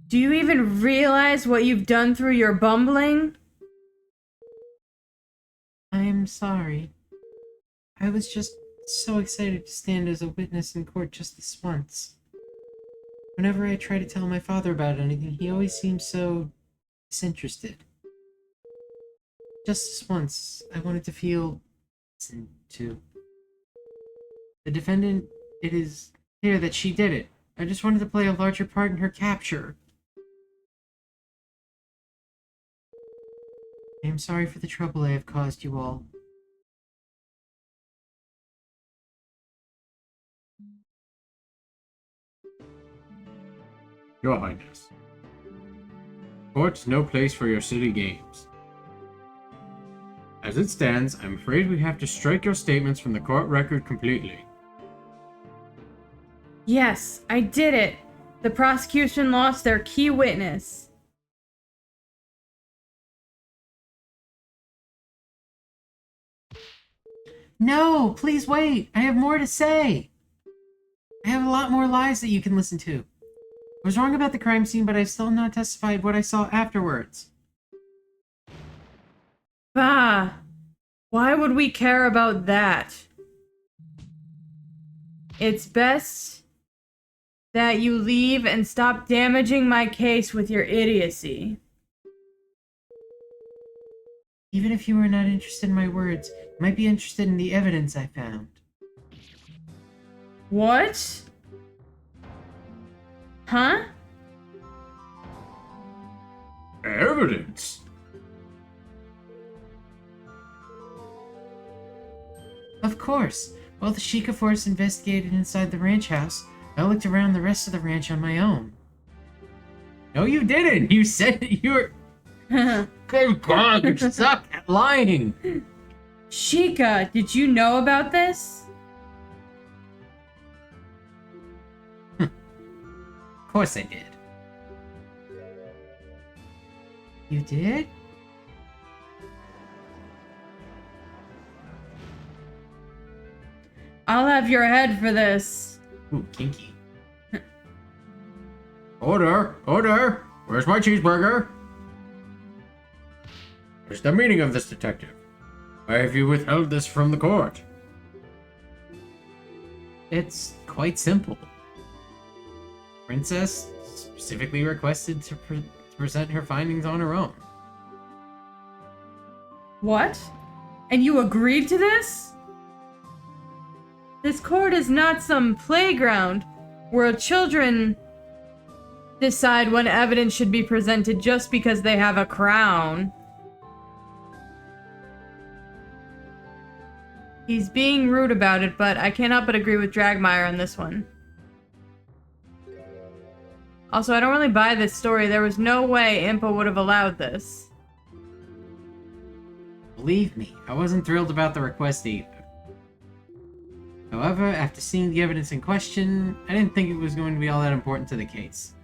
Do you even realize what you've done through your bumbling? I'm sorry. I was just so excited to stand as a witness in court just this once. Whenever I try to tell my father about anything, he always seems so disinterested. Just this once, I wanted to feel listened to. The defendant, it is clear that she did it. I just wanted to play a larger part in her capture. I am sorry for the trouble I have caused you all. Your Highness. Court's no place for your silly games. As it stands, I'm afraid we have to strike your statements from the court record completely. Yes, I did it. The prosecution lost their key witness. No, please wait. I have more to say. I have a lot more lies that you can listen to. I was wrong about the crime scene, but I still have not testified what I saw afterwards. Bah! Why would we care about that? It's best that you leave and stop damaging my case with your idiocy. Even if you were not interested in my words, you might be interested in the evidence I found. What? Huh? Evidence? Of course. While the Sheikah force investigated inside the ranch house, I looked around the rest of the ranch on my own. No, you didn't! You said that you were... Good God, you suck at lying! Sheikah, did you know about this? Of course I did. You did? I'll have your head for this. Ooh, kinky. Order! Order! Where's my cheeseburger? What's the meaning of this, detective? Why have you withheld this from the court? It's quite simple. Princess specifically requested to present her findings on her own. What? And you agreed to this? This court is not some playground where children decide when evidence should be presented just because they have a crown. He's being rude about it, but I cannot but agree with Dragmire on this one. Also, I don't really buy this story. There was no way Impa would have allowed this. Believe me, I wasn't thrilled about the request either. However, after seeing the evidence in question, I didn't think it was going to be all that important to the case.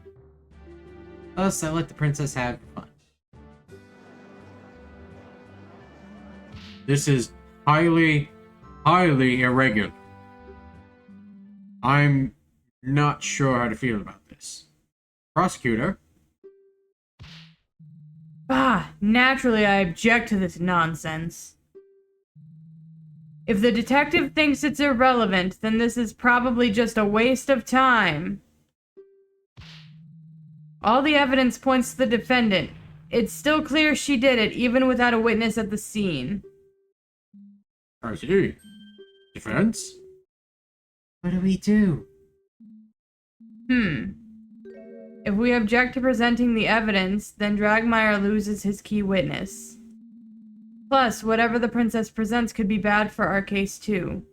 Thus, I let the princess have fun. This is highly irregular. I'm not sure how to feel about this. Prosecutor? Bah, naturally I object to this nonsense. If the detective thinks it's irrelevant, then this is probably just a waste of time. All the evidence points to the defendant. It's still clear she did it, even without a witness at the scene. I see. Defense? What do we do? If we object to presenting the evidence, then Dragmire loses his key witness. Plus, whatever the princess presents could be bad for our case too.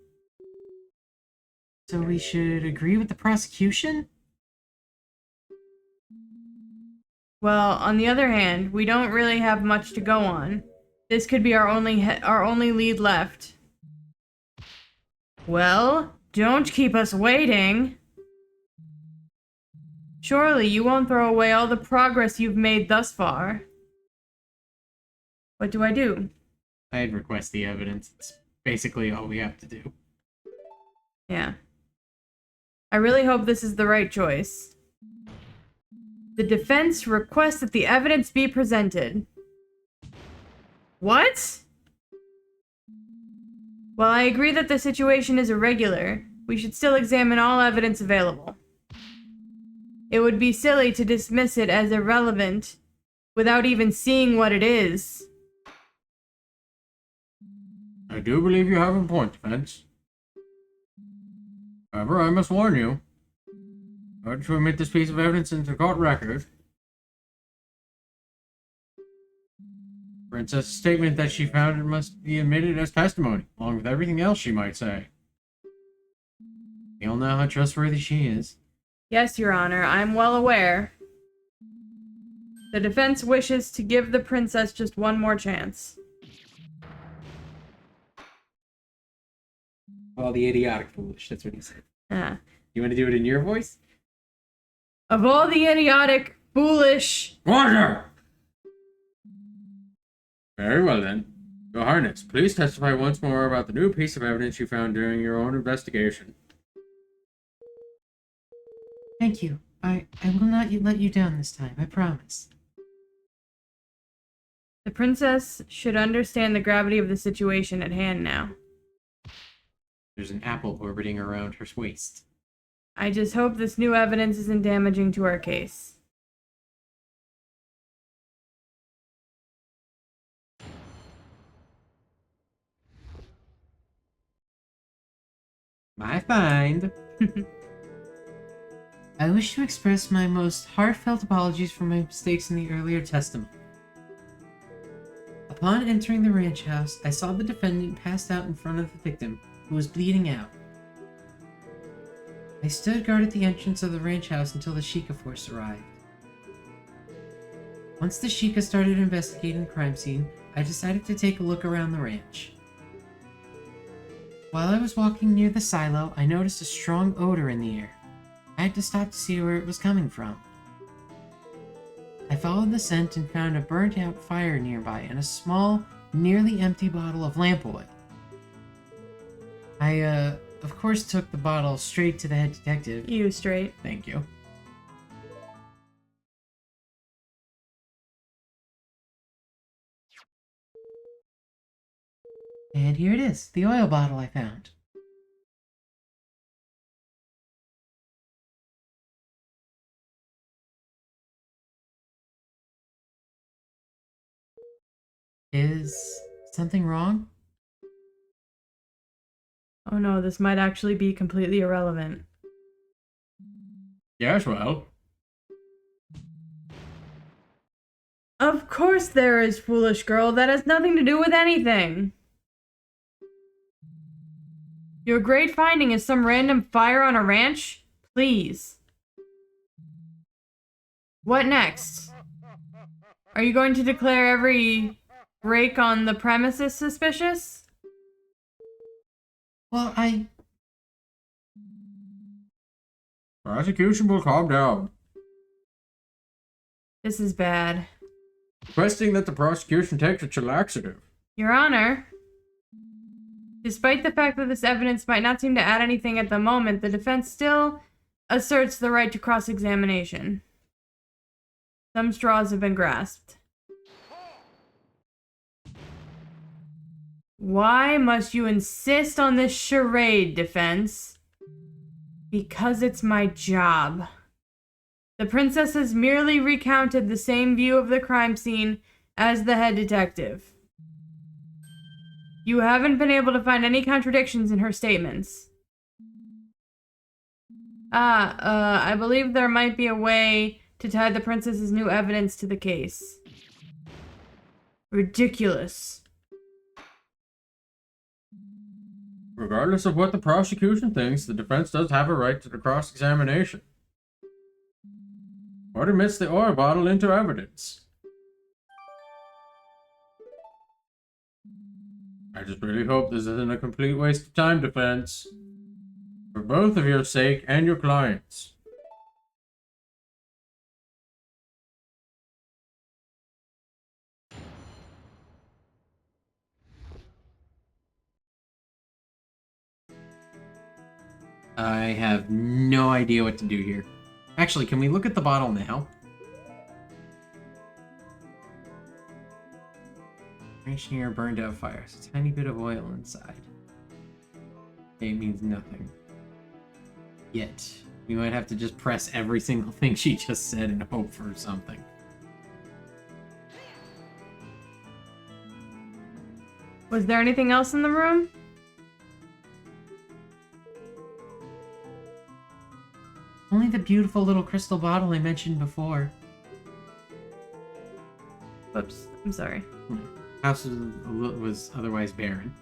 So we should agree with the prosecution? Well, on the other hand, we don't really have much to go on. This could be our only lead left. Well, don't keep us waiting. Surely you won't throw away all the progress you've made thus far. What do I do? I'd request the evidence. It's basically all we have to do. Yeah. I really hope this is the right choice. The defense requests that the evidence be presented. What? While I agree that the situation is irregular, we should still examine all evidence available. It would be silly to dismiss it as irrelevant without even seeing what it is. I do believe you have a point, defense. However, I must warn you. In order to admit this piece of evidence into the court record, Princess's statement that she found it must be admitted as testimony, along with everything else she might say. We all know how trustworthy she is. Yes, Your Honor, I'm well aware. The defense wishes to give the princess just one more chance. All the idiotic foolish, that's what he said. Ah. You want to do it in your voice? Of all the idiotic, foolish... Order! Very well then. Your Highness, please testify once more about the new piece of evidence you found during your own investigation. Thank you. I will not let you down this time, I promise. The princess should understand the gravity of the situation at hand now. There's an apple orbiting around her waist. I just hope this new evidence isn't damaging to our case. My find. I wish to express my most heartfelt apologies for my mistakes in the earlier testimony. Upon entering the ranch house, I saw the defendant passed out in front of the victim, who was bleeding out. I stood guard at the entrance of the ranch house until the Sheikah force arrived. Once the Sheikah started investigating the crime scene, I decided to take a look around the ranch. While I was walking near the silo, I noticed a strong odor in the air. I had to stop to see where it was coming from. I followed the scent and found a burnt-out fire nearby and a small, nearly empty bottle of lamp oil. I, of course, took the bottle straight to the head detective. You straight. Thank you. And here it is, the oil bottle I found. Is something wrong? Oh no, this might actually be completely irrelevant. Yes, well. Of course there is, foolish girl. That has nothing to do with anything. Your great finding is some random fire on a ranch? Please. What next? Are you going to declare every break on the premises suspicious? Well, Prosecution will calm down. This is bad. Requesting that the prosecution take its laxative. Your Honor, despite the fact that this evidence might not seem to add anything at the moment, the defense still asserts the right to cross-examination. Some straws have been grasped. Why must you insist on this charade, defense? Because it's my job. The princess has merely recounted the same view of the crime scene as the head detective. You haven't been able to find any contradictions in her statements. I believe there might be a way to tie the princess's new evidence to the case. Ridiculous. Regardless of what the prosecution thinks, the defense does have a right to the cross-examination. What admits the oil bottle into evidence? I just really hope this isn't a complete waste of time, defense. For both of your sake and your clients. I have no idea what to do here. Actually, can we look at the bottle now? Ranch near burned out fire. It's a tiny bit of oil inside. It means nothing. Yet. We might have to just press every single thing she just said and hope for something. Was there anything else in the room? Only the beautiful little crystal bottle I mentioned before. Whoops, I'm sorry. House was otherwise barren.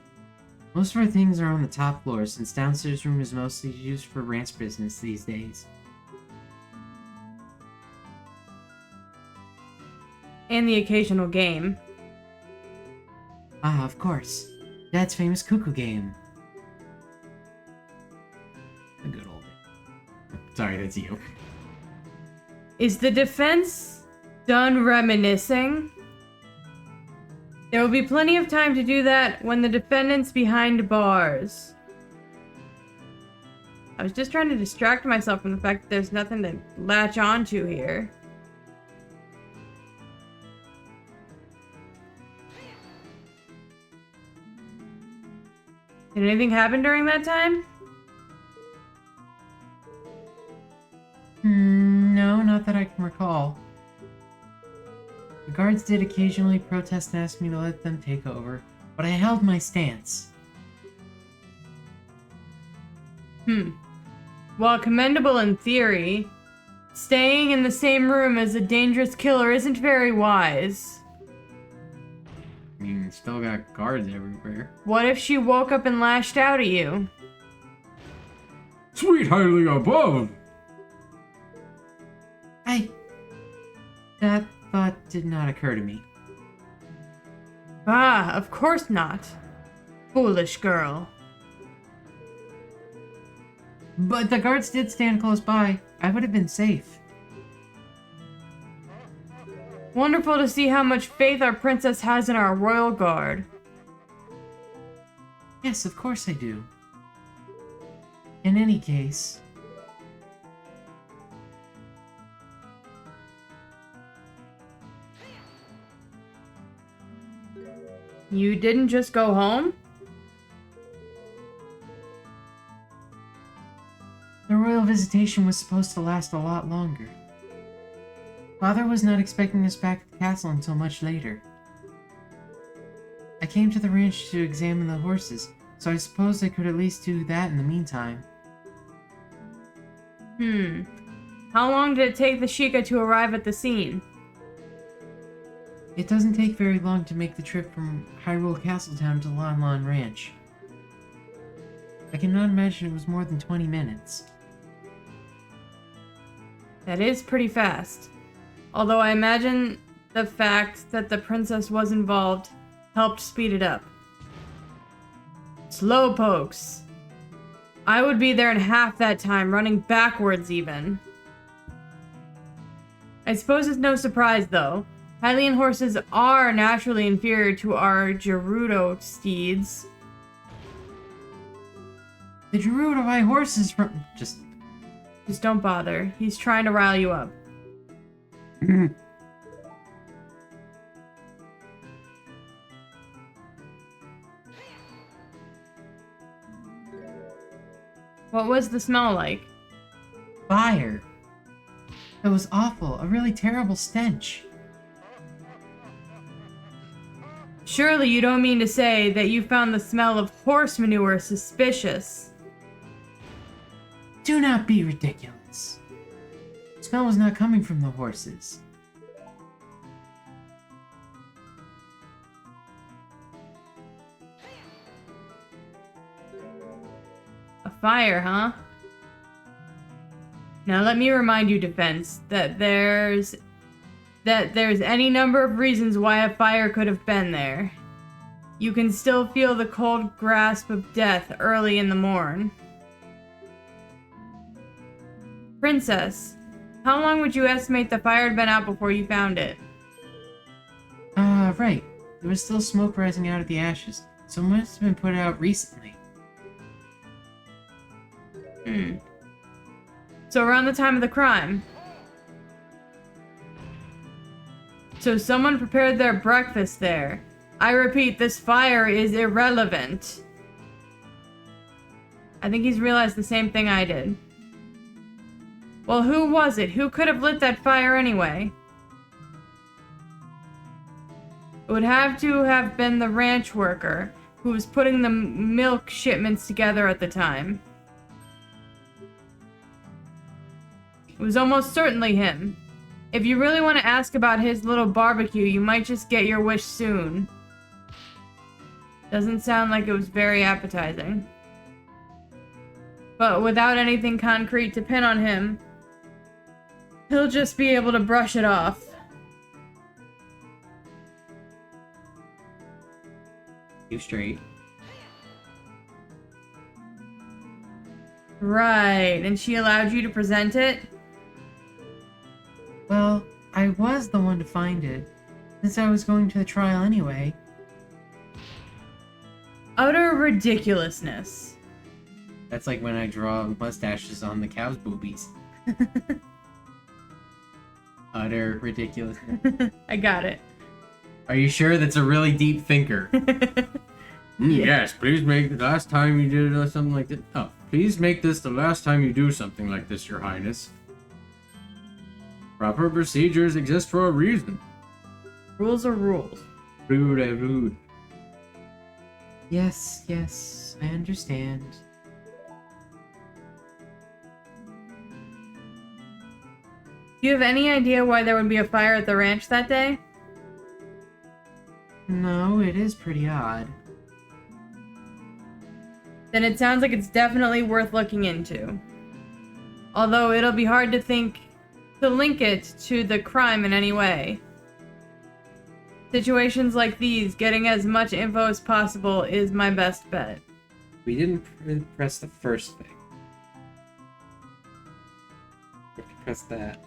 Most of our things are on the top floor, since downstairs room is mostly used for ranch business these days. And the occasional game. Ah, of course. Dad's famous cuckoo game. A good old day. Sorry, that's you. Is the defense done reminiscing? There will be plenty of time to do that when the defendant's behind bars. I was just trying to distract myself from the fact that there's nothing to latch onto here. Did anything happen during that time? No, not that I can recall. The guards did occasionally protest and ask me to let them take over, but I held my stance. While commendable in theory, staying in the same room as a dangerous killer isn't very wise. I mean, still got guards everywhere. What if she woke up and lashed out at you? Sweet highly above! That thought did not occur to me. Ah, of course not. Foolish girl. But the guards did stand close by. I would have been safe. Wonderful to see how much faith our princess has in our royal guard. Yes, of course I do. In any case... You didn't just go home? The royal visitation was supposed to last a lot longer. Father was not expecting us back at the castle until much later. I came to the ranch to examine the horses, so I suppose I could at least do that in the meantime. How long did it take the Sheikah to arrive at the scene? It doesn't take very long to make the trip from Hyrule Castletown to Lon Lon Ranch. I cannot imagine it was more than 20 minutes. That is pretty fast. Although I imagine the fact that the princess was involved helped speed it up. Slowpokes. I would be there in half that time, running backwards even. I suppose it's no surprise though. Hylian horses are naturally inferior to our Gerudo steeds. The Gerudo buy horses from... Just don't bother. He's trying to rile you up. What was the smell like? Fire. It was awful. A really terrible stench. Surely you don't mean to say that you found the smell of horse manure suspicious. Do not be ridiculous. The smell was not coming from the horses. A fire, huh? Now let me remind you, Defense, that there's any number of reasons why a fire could have been there. You can still feel the cold grasp of death early in the morn. Princess, how long would you estimate the fire had been out before you found it? Right. There was still smoke rising out of the ashes, so it must have been put out recently. So around the time of the crime. So someone prepared their breakfast there. I repeat, this fire is irrelevant. I think he's realized the same thing I did. Well, who was it? Who could have lit that fire anyway? It would have to have been the ranch worker who was putting the milk shipments together at the time. It was almost certainly him. If you really want to ask about his little barbecue, you might just get your wish soon. Doesn't sound like it was very appetizing. But without anything concrete to pin on him, he'll just be able to brush it off. You straight. Right, and she allowed you to present it? Well, I was the one to find it, since I was going to the trial anyway. Utter ridiculousness. That's like when I draw mustaches on the cow's boobies. Utter ridiculous. I got it. Are you sure that's a really deep thinker? Yes, please make the last time you did something like this. Oh, please make this the last time you do something like this, Your Highness. Proper procedures exist for a reason. Rules are rules. Rude and rude. Yes, yes, I understand. Do you have any idea why there would be a fire at the ranch that day? No, it is pretty odd. Then it sounds like it's definitely worth looking into. Although it'll be hard to link it to the crime in any way. Situations like these, getting as much info as possible is my best bet. We didn't press the first thing. We have to press that.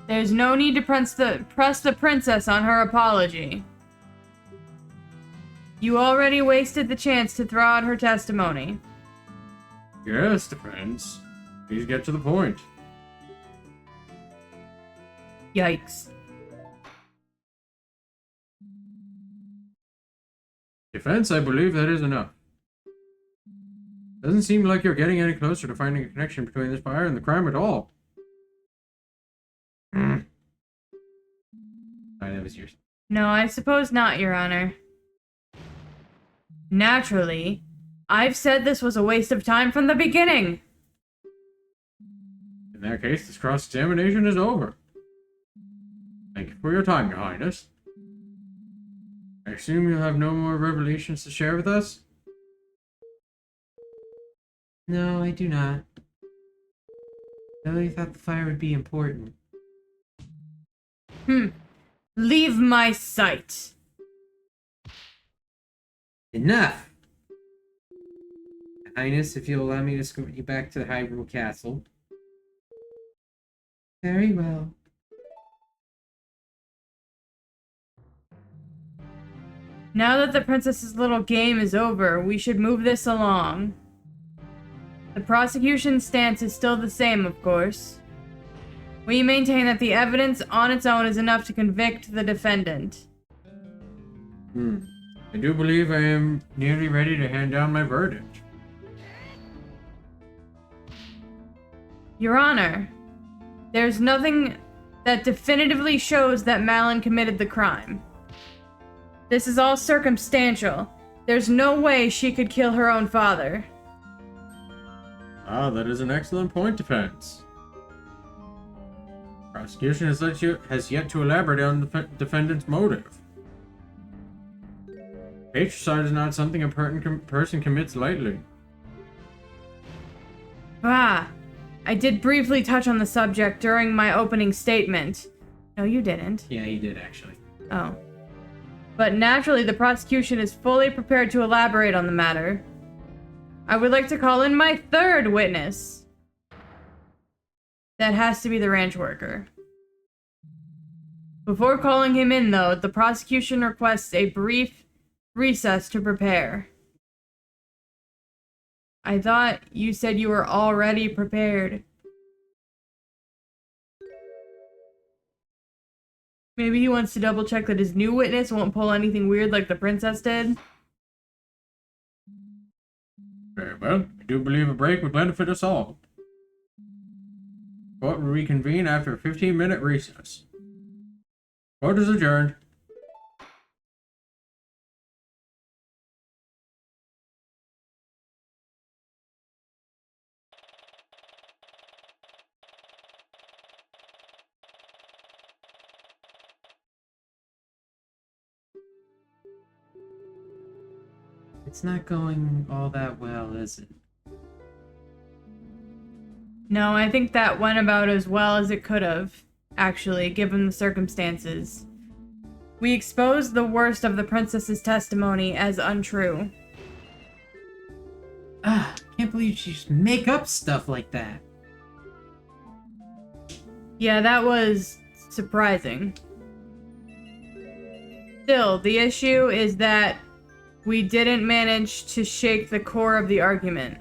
There's no need to press the princess on her apology. You already wasted the chance to throw out her testimony. Yes, defense. Please get to the point. Yikes. Defense, I believe that is enough. Doesn't seem like you're getting any closer to finding a connection between this fire and the crime at all. Sorry, that was yours. No, I suppose not, Your Honor. Naturally, I've said this was a waste of time from the beginning. In that case, this cross-examination is over. Thank you for your time, Your Highness. I assume you'll have no more revelations to share with us? No, I do not. I really thought the fire would be important. Leave my sight. Enough! Highness, if you'll allow me to escort you back to the Hyrule Castle. Very well. Now that the princess's little game is over, we should move this along. The prosecution's stance is still the same, of course. We maintain that the evidence on its own is enough to convict the defendant. I do believe I am nearly ready to hand down my verdict. Your Honor, there's nothing that definitively shows that Malin committed the crime. This is all circumstantial. There's no way she could kill her own father. Ah, that is an excellent point, defense. Prosecution has yet to elaborate on the defendant's motive. Patricide is not something a person commits lightly. I did briefly touch on the subject during my opening statement. No, you didn't. Yeah, you did actually. Oh. But naturally, the prosecution is fully prepared to elaborate on the matter. I would like to call in my third witness. That has to be the ranch worker. Before calling him in, though, the prosecution requests a brief recess to prepare. I thought you said you were already prepared. Maybe he wants to double check that his new witness won't pull anything weird like the princess did. Very well. I do believe a break would benefit us all. Court will reconvene after a 15-minute recess. Court is adjourned. It's not going all that well, is it? No, I think that went about as well as it could have, actually, given the circumstances. We exposed the worst of the princess's testimony as untrue. Can't believe she just make up stuff like that. Yeah, that was surprising. Still, the issue is that we didn't manage to shake the core of the argument.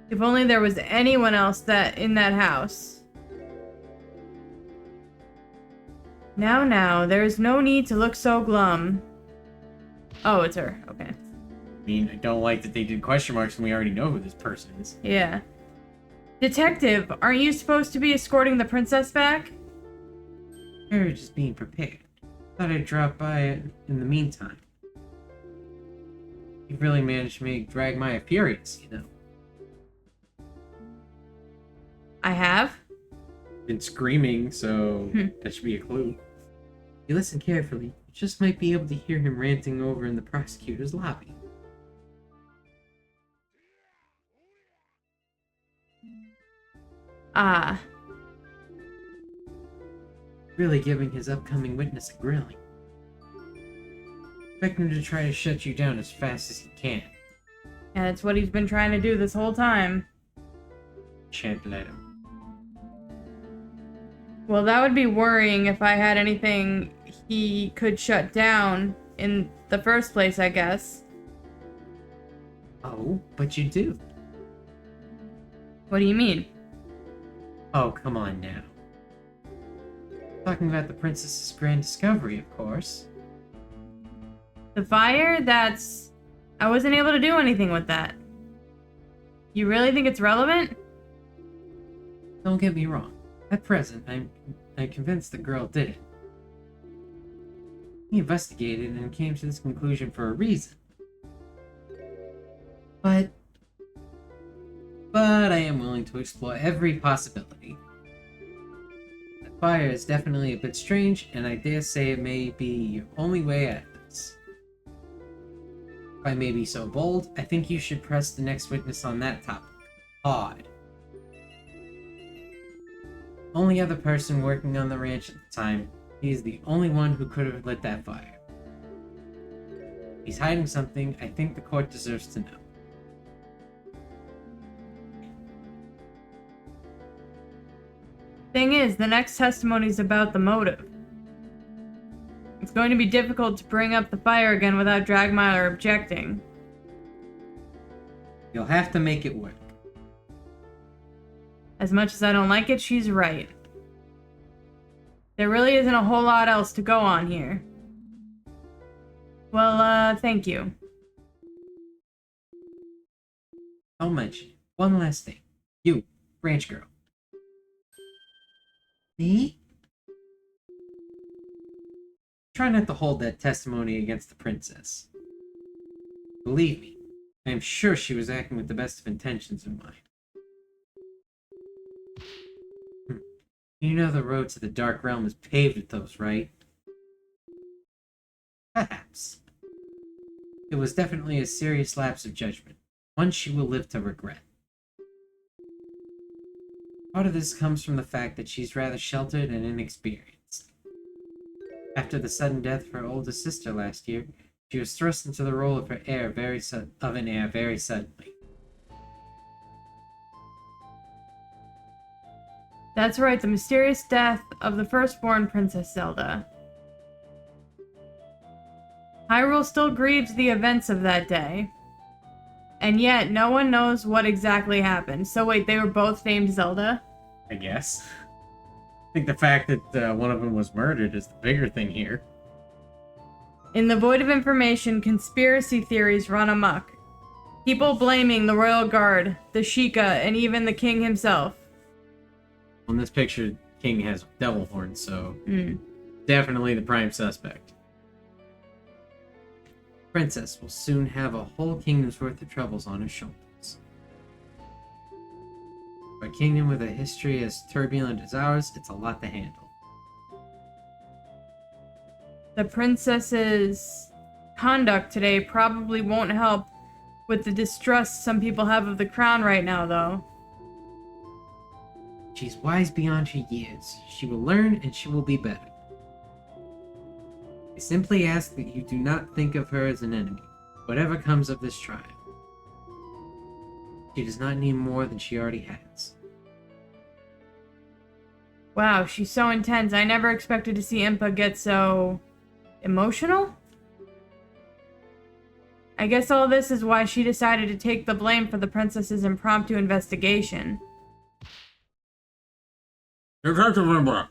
If only there was anyone else in that house. Now, there's no need to look so glum. Oh, it's her. Okay. I mean, I don't like that they did question marks when we already know who this person is. Yeah. Detective, aren't you supposed to be escorting the princess back? Or just being prepared. Thought I'd drop by it in the meantime. You've really managed to make drag Maya furious, you know. I have? Been screaming, so that should be a clue. If you listen carefully, you just might be able to hear him ranting over in the prosecutor's lobby. Ah. Really giving his upcoming witness a grilling. Expect him to try to shut you down as fast as he can. And it's what he's been trying to do this whole time. Shan't let him. Well, that would be worrying if I had anything he could shut down in the first place, I guess. Oh, but you do. What do you mean? Oh, come on now. Talking about the princess's grand discovery, of course. The fire? I wasn't able to do anything with that. You really think it's relevant? Don't get me wrong. At present, I'm convinced the girl did it. He investigated and came to this conclusion for a reason. But I am willing to explore every possibility. The fire is definitely a bit strange, and I dare say it may be your only way out of this. If I may be so bold, I think you should press the next witness on that topic. Hard. Only other person working on the ranch at the time, he is the only one who could have lit that fire. If he's hiding something I think the court deserves to know. Thing is, the next testimony is about the motive. It's going to be difficult to bring up the fire again without Dragmire objecting. You'll have to make it work. As much as I don't like it, she's right. There really isn't a whole lot else to go on here. Well, thank you. I'll mention one last thing. You, ranch girl. Me? Try not to hold that testimony against the princess. Believe me, I am sure she was acting with the best of intentions in mind. You know the road to the Dark Realm is paved with those, right? Perhaps. It was definitely a serious lapse of judgment, one she will live to regret. Part of this comes from the fact that she's rather sheltered and inexperienced. After the sudden death of her oldest sister last year, she was thrust into the role of an heir very suddenly. That's right, the mysterious death of the firstborn Princess Zelda. Hyrule still grieves the events of that day. And yet, no one knows what exactly happened. So wait, they were both named Zelda? I guess. I think the fact that one of them was murdered is the bigger thing here. In the void of information, conspiracy theories run amok. People blaming the Royal Guard, the Sheikah, and even the king himself. On this picture, King has devil horns, so Hmm. definitely the prime suspect. Princess will soon have a whole kingdom's worth of troubles on his shoulders. For a kingdom with a history as turbulent as ours, it's a lot to handle. The princess's conduct today probably won't help with the distrust some people have of the crown right now, though. She's wise beyond her years. She will learn and she will be better. I simply ask that you do not think of her as an enemy, whatever comes of this trial. She does not need more than she already has. Wow, she's so intense. I never expected to see Impa get so emotional? I guess all this is why she decided to take the blame for the princess's impromptu investigation. Detective member.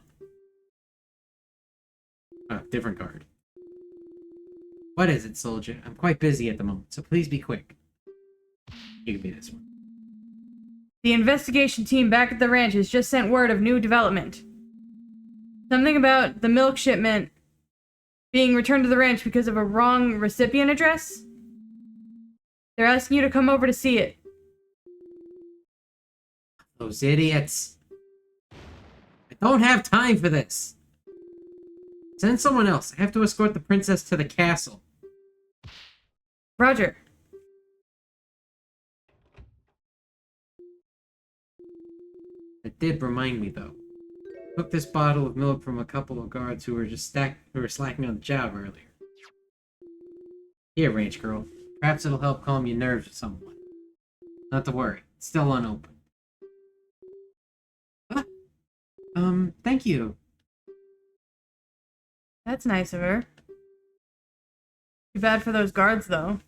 Different card. What is it, soldier? I'm quite busy at the moment, so please be quick. You can be this one. The investigation team back at the ranch has just sent word of new development. Something about the milk shipment being returned to the ranch because of a wrong recipient address. They're asking you to come over to see it. Those idiots. I don't have time for this. Send someone else. I have to escort the princess to the castle. Roger. It did remind me, though. Took this bottle of milk from a couple of guards who were slacking on the job earlier. Here, ranch girl. Perhaps it'll help calm your nerves with someone. Not to worry. It's still unopened. Ah, thank you. That's nice of her. Too bad for those guards, though.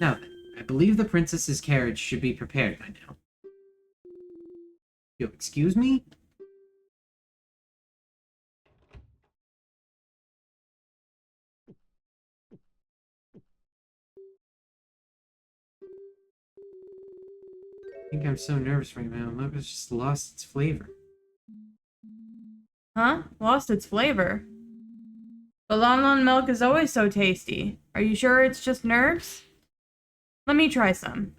Now then, I believe the princess's carriage should be prepared by now. You'll excuse me? I think I'm so nervous right now. Milk has just lost its flavor. Huh? Lost its flavor. But Lon Lon milk is always so tasty. Are you sure it's just nerves? Let me try some.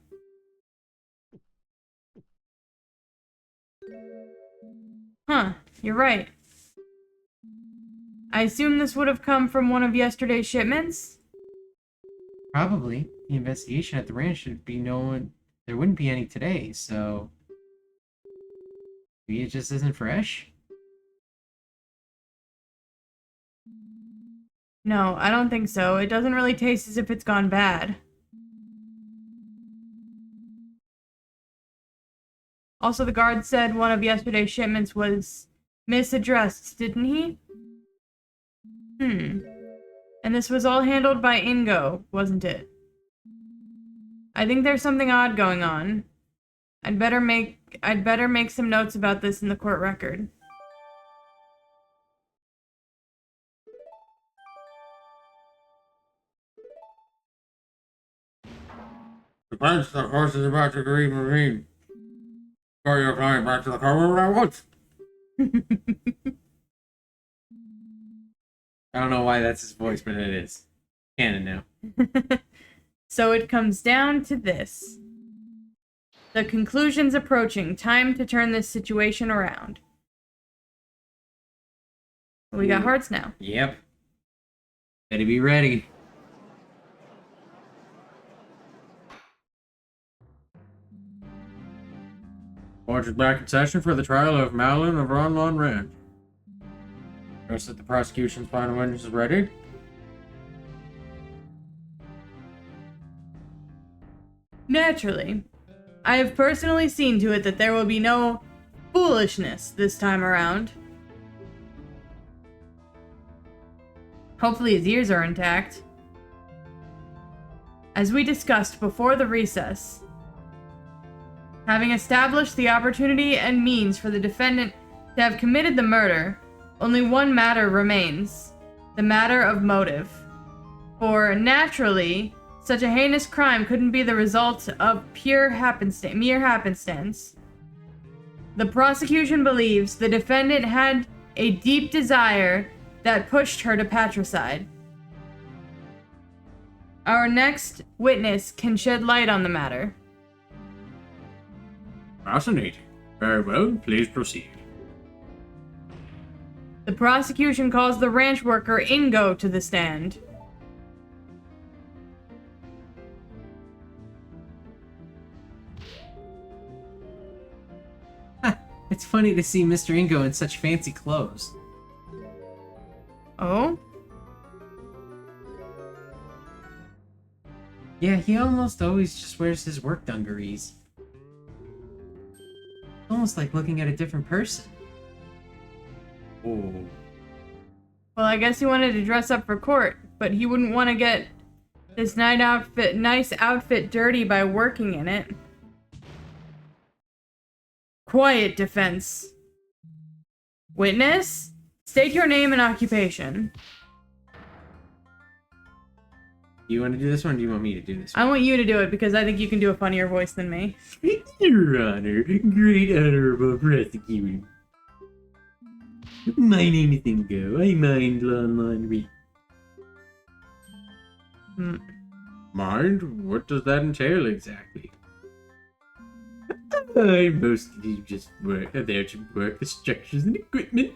Huh, you're right. I assume this would have come from one of yesterday's shipments? Probably. The investigation at the ranch should be known. There wouldn't be any today, so maybe it just isn't fresh? No, I don't think so. It doesn't really taste as if it's gone bad. Also, the guard said one of yesterday's shipments was misaddressed, didn't he? And this was all handled by Ingo, wasn't it? I think there's something odd going on. I'd better make some notes about this in the court record. Depends. The horse is about to grieve ravine. Carry your client back to the car where I was. I don't know why that's his voice, but it is. Canon now. So it comes down to this. The conclusion's approaching. Time to turn this situation around. We got hearts now. Yep. Better be ready. Court is back in session for the trial of Malin of Ronlon Ranch. Trust that the prosecution's final witness is ready. Naturally. I have personally seen to it that there will be no foolishness this time around. Hopefully his ears are intact. As we discussed before the recess, having established the opportunity and means for the defendant to have committed the murder, only one matter remains, the matter of motive. For, naturally, such a heinous crime couldn't be the result of mere happenstance. The prosecution believes the defendant had a deep desire that pushed her to patricide. Our next witness can shed light on the matter. Fascinating. Very well, please proceed. The prosecution calls the ranch worker Ingo to the stand. It's funny to see Mr. Ingo in such fancy clothes. Oh? Yeah, he almost always just wears his work dungarees. Almost like looking at a different person. Oh. Well, I guess he wanted to dress up for court, but he wouldn't want to get this nice outfit dirty by working in it. Quiet, defense. Witness, state your name and occupation. Do you want to do this one, or do you want me to do this one? I want you to do it because I think you can do a funnier voice than me. Your Honor, great honorable prosecutor. My name is Ingo. I mind laundry. Mind? What does that entail exactly? I mostly just work there to work the structures and equipment.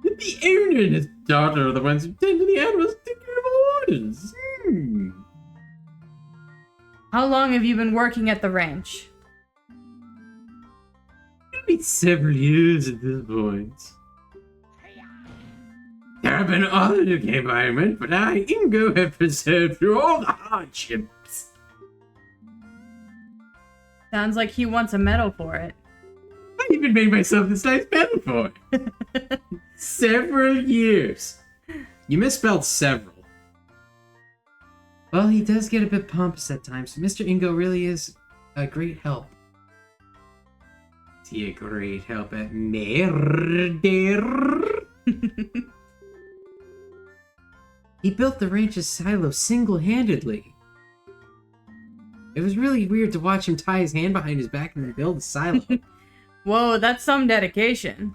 The owner and his daughter are the ones who tend to the animals to give orders. How long have you been working at the ranch? It'll be several years at this point. There have been others who came by and went, but I, Ingo, have persevered through all the hardships. Sounds like he wants a medal for it. I even made myself this nice medal for it. Several years. You misspelled several. Well, he does get a bit pompous at times, so Mr. Ingo really is a great help. Is he a great help at murder? He built the ranch's silo single-handedly. It was really weird to watch him tie his hand behind his back and build a silo. Whoa, that's some dedication.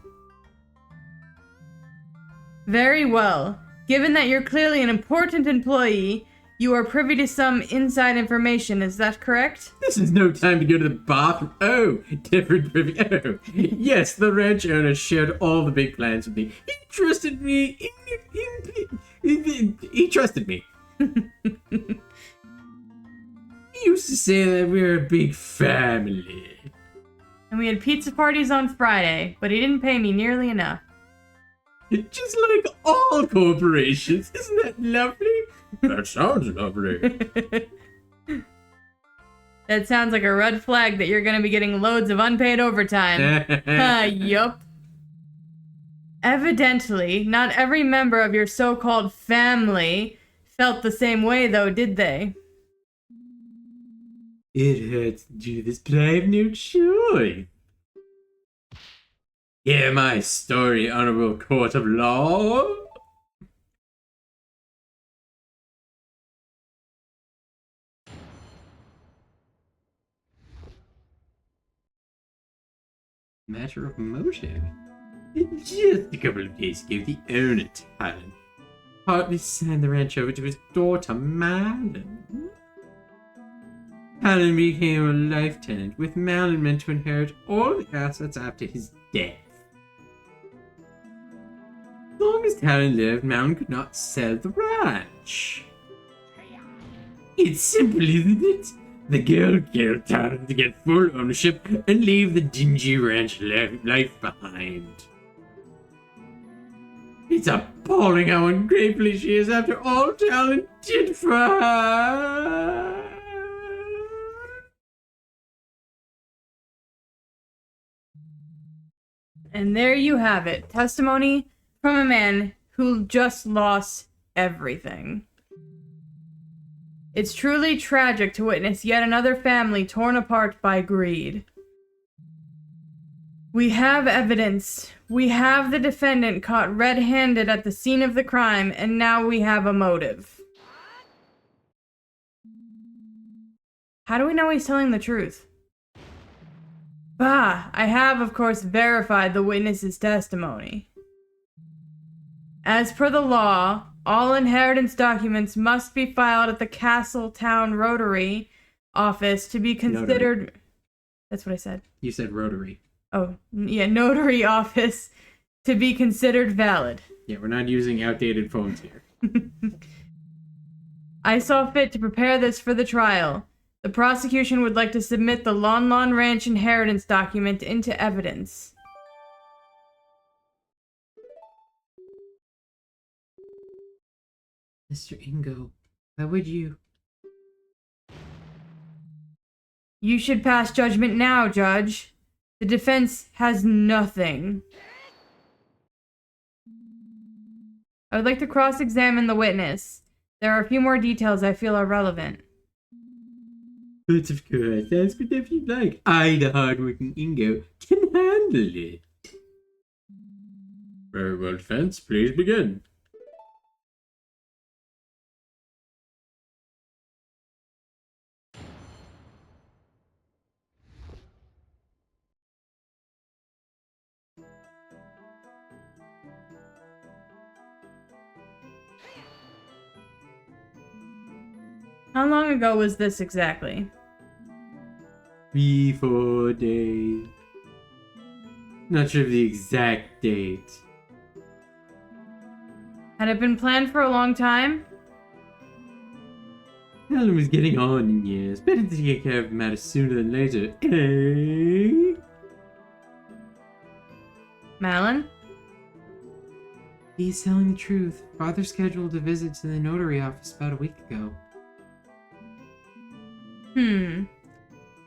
Very well. Given that you're clearly an important employee, you are privy to some inside information, is that correct? This is no time to go to the bathroom. Oh, different privy. Oh, yes, the ranch owner shared all the big plans with me. He trusted me. He trusted me. He used to say that we're a big family. And we had pizza parties on Friday, but he didn't pay me nearly enough. Just like all corporations. Isn't that lovely? That sounds lovely. That sounds like a red flag that you're going to be getting loads of unpaid overtime. Yup. Evidently, not every member of your so-called family felt the same way, though, did they? It hurts to do this, but I have no choice. Hear my story, honorable court of law. Matter of motive. Just a couple of days ago, the owner, Talon, partly signed the ranch over to his daughter, Malin. Talon became a life tenant, with Malin meant to inherit all the assets after his death. As long as Talon lived, Malin could not sell the ranch. It's simple, isn't it? The girl killed Talon to get full ownership and leave the dingy ranch life behind. It's appalling how ungrateful she is after all Talon did for her. And there you have it. Testimony from a man who just lost everything. It's truly tragic to witness yet another family torn apart by greed. We have evidence. We have the defendant caught red-handed at the scene of the crime, and now we have a motive. How do we know he's telling the truth? Bah, I have, of course, verified the witness's testimony. As per the law, all inheritance documents must be filed at the Castle Town Rotary office to be considered... Notary. That's what I said. You said rotary. Oh, yeah, notary office to be considered valid. Yeah, we're not using outdated phones here. I saw fit to prepare this for the trial. The prosecution would like to submit the Lon Lon Ranch inheritance document into evidence. Mr. Ingo, how would you... You should pass judgment now, Judge. The defense has nothing. I would like to cross-examine the witness. There are a few more details I feel are relevant. But of course, ask whatever you'd like. I, the hard-working Ingo, can handle it. Very well, defense. Please begin. How long ago was this exactly? 3-4 days. Not sure of the exact date. Had it been planned for a long time? Helen was getting on in years. Better to take care of the matter sooner than later. Eh? Malin? He's telling the truth. Father scheduled a visit to the notary office about a week ago.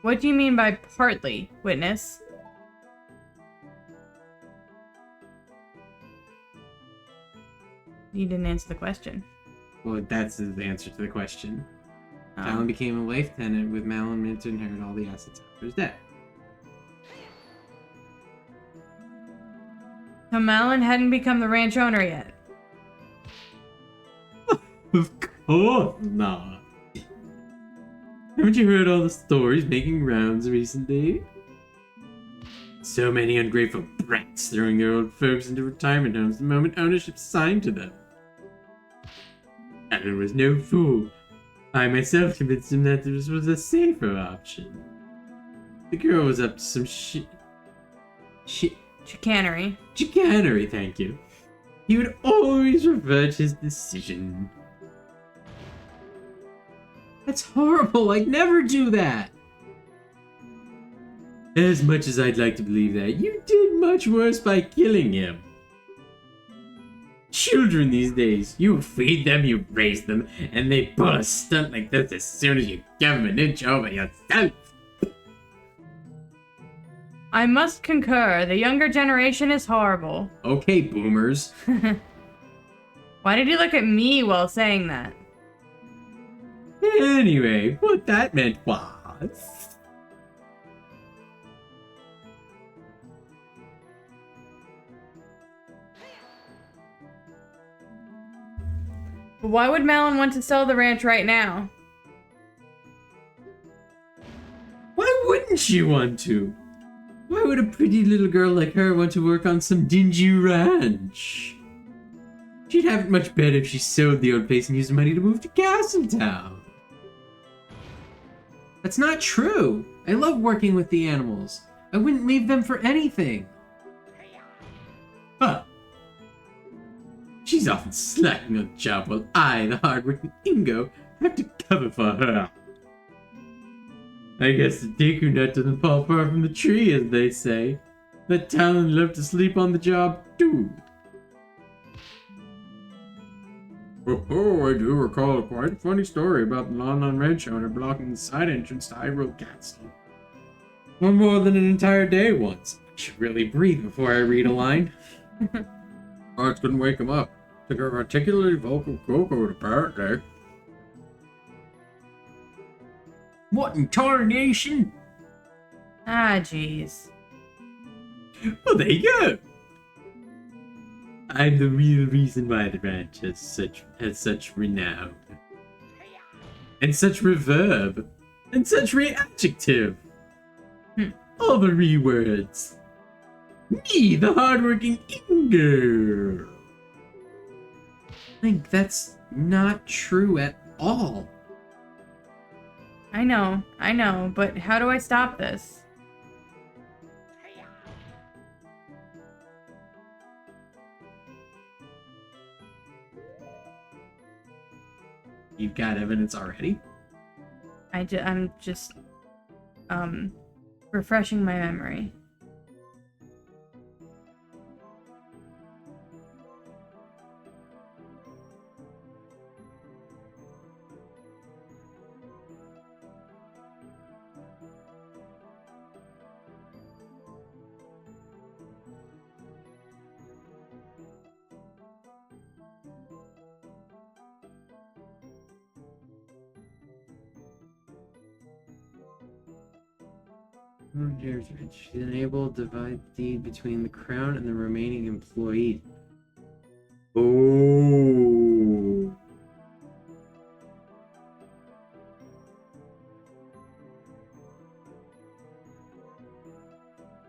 What do you mean by partly, witness? You didn't answer the question. Well, that's the answer to the question. Oh. Alan became a life tenant with Malin meant to inherit all the assets after his death. So Malin hadn't become the ranch owner yet. Of course not. Haven't you heard all the stories making rounds recently? So many ungrateful brats throwing their old folks into retirement homes the moment ownership's assigned to them. Alan was no fool. I myself convinced him that this was a safer option. The girl was up to some Chicanery. chicanery, thank you. He would always revert his decision. That's horrible. I'd never do that. As much as I'd like to believe that, you did much worse by killing him. Children these days, you feed them, you raise them, and they pull a stunt like this as soon as you give them an inch over yourself. I must concur. The younger generation is horrible. Okay, boomers. Why did you look at me while saying that? Anyway, what that meant was... But why would Malin want to sell the ranch right now? Why wouldn't you want to? Why would a pretty little girl like her want to work on some dingy ranch? She'd have it much better if she sold the old place and used the money to move to Castletown. That's not true. I love working with the animals. I wouldn't leave them for anything. Huh. She's often slacking on the job while I, the hard-working Ingo, have to cover for her. I guess the Deku nut doesn't fall far from the tree, as they say. Let Talon love to sleep on the job, too. Oh, I do recall a quite funny story about the Lon Lon Ranch owner blocking the side entrance to Hyrule Castle. One more than an entire day once. I should really breathe before I read a line. Hearts couldn't wake him up. Took a particularly vocal Coco apparently. What in tarnation? Ah, jeez. Well, there you go. I'm the real reason why the ranch has such renown. And such reverb. And such re-adjective. All the re-words. Me, the hardworking Inger. Link, that's not true at all. I know, but how do I stop this? You've got evidence already? I'm just, refreshing my memory. She's unable to divide the deed between the crown and the remaining employees. Oh.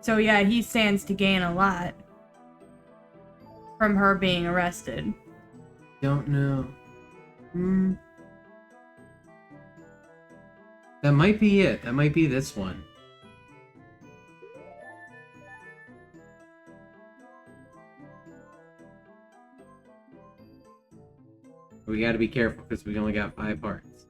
So yeah, he stands to gain a lot from her being arrested. Don't know. That might be it. That might be this one. We gotta be careful because we only got 5 parts.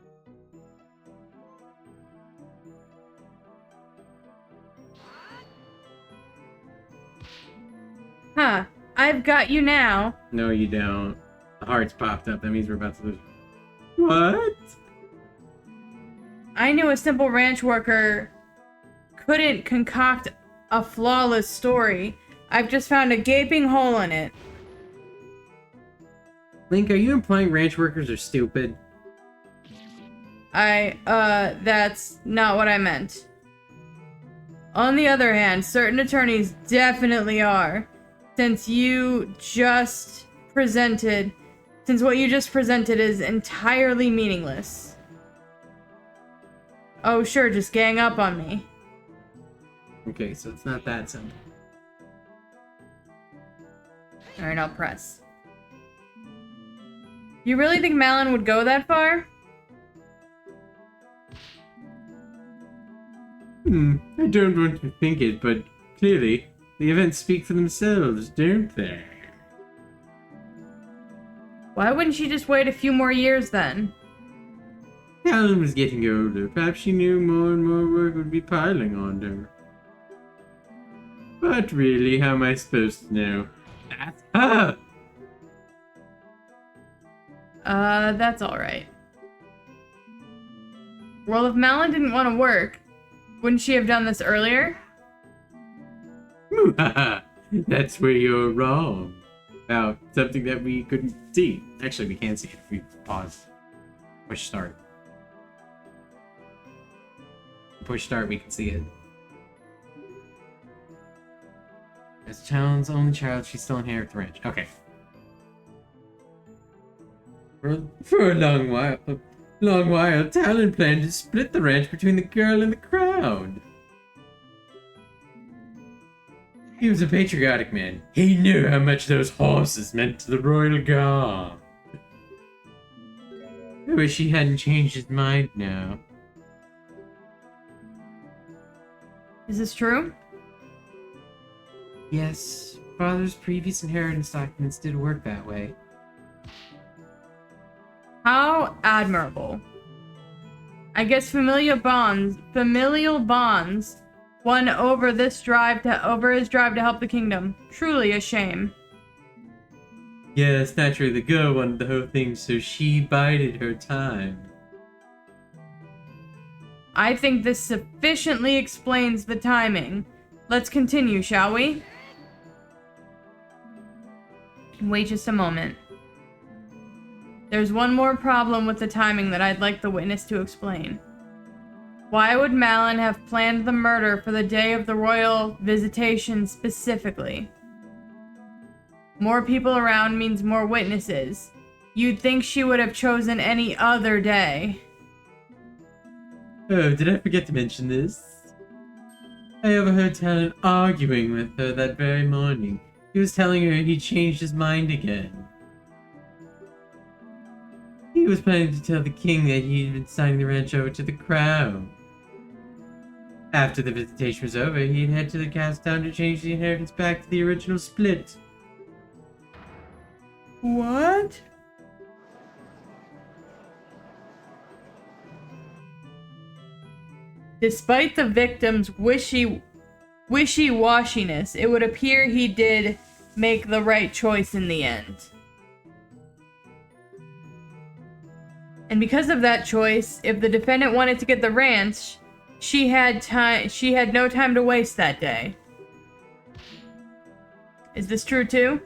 Huh. I've got you now. No, you don't. The heart's popped up. That means we're about to lose. What? I knew a simple ranch worker couldn't concoct a flawless story. I've just found a gaping hole in it. Link, are you implying ranch workers are stupid? That's not what I meant. On the other hand, certain attorneys definitely are. Since what you just presented is entirely meaningless. Oh, sure, just gang up on me. Okay, so it's not that simple. Alright, I'll press. You really think Malin would go that far? I don't want to think it, but clearly, the events speak for themselves, don't they? Why wouldn't she just wait a few more years then? Helen was getting older. Perhaps she knew more and more work would be piling on her. But really, how am I supposed to know? That's her! That's alright. Well, if Malin didn't want to work, wouldn't she have done this earlier? That's where you're wrong. About something that we couldn't see. Actually, we can see it if we pause. Push start. Push start, we can see it. As Talon's only child, she still inherits the ranch. Okay. For a long while, Talon planned to split the ranch between the girl and the crowd. He was a patriotic man. He knew how much those horses meant to the royal guard. I wish he hadn't changed his mind now. Is this true? Yes, father's previous inheritance documents did work that way. How admirable. I guess familial bonds won over his drive to help the kingdom. Truly a shame. Yes, naturally, the girl wanted the whole thing, so she bided her time. I think this sufficiently explains the timing. Let's continue, shall we? Wait just a moment. There's one more problem with the timing that I'd like the witness to explain. Why would Malin have planned the murder for the day of the royal visitation specifically? More people around means more witnesses. You'd think she would have chosen any other day. Oh, did I forget to mention this? I overheard Talon arguing with her that very morning. He was telling her he changed his mind again. He was planning to tell the king that he'd been signing the ranch over to the crown. After the visitation was over, he'd head to the castle town to change the inheritance back to the original split. What? Despite the victim's wishy-washiness, it would appear he did make the right choice in the end. And because of that choice, if the defendant wanted to get the ranch, she had no time to waste that day. Is this true too?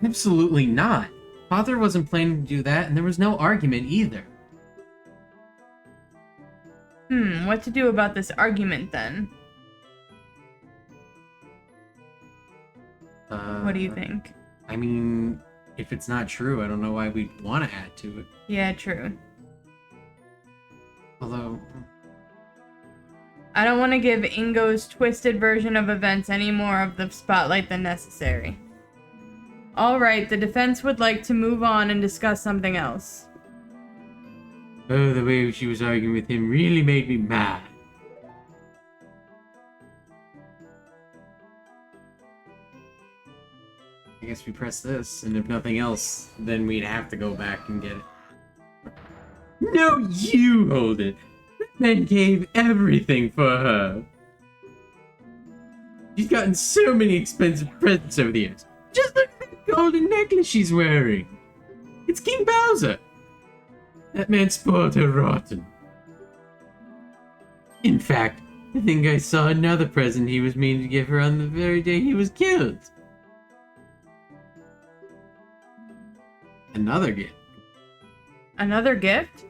Absolutely not. Father wasn't planning to do that, and there was no argument either. What to do about this argument then? What do you think? I mean, if it's not true, I don't know why we'd want to add to it. Yeah, true. Although, I don't want to give Ingo's twisted version of events any more of the spotlight than necessary. Alright, the defense would like to move on and discuss something else. Oh, the way she was arguing with him really made me mad. I guess we press this. And if nothing else, then we'd have to go back and get it. No, you hold it. That man gave everything for her. She's gotten so many expensive presents over the years. Just look at that golden necklace she's wearing. It's King Bowser. That man spoiled her rotten. In fact, I think I saw another present he was meaning to give her on the very day he was killed. Another gift. Another gift?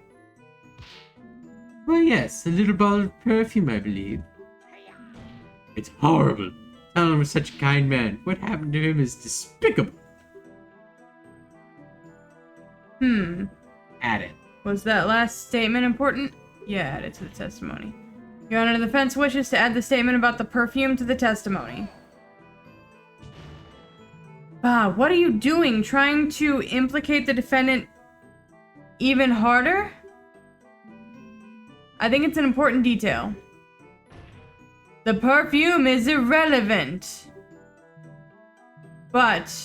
Well, yes, a little bottle of perfume, I believe. It's horrible. Talon was such a kind man. What happened to him is despicable. Add it. Was that last statement important? Yeah, add it to the testimony. Your Honor, the defense wishes to add the statement about the perfume to the testimony. What are you doing? Trying to implicate the defendant even harder? I think it's an important detail. The perfume is irrelevant. But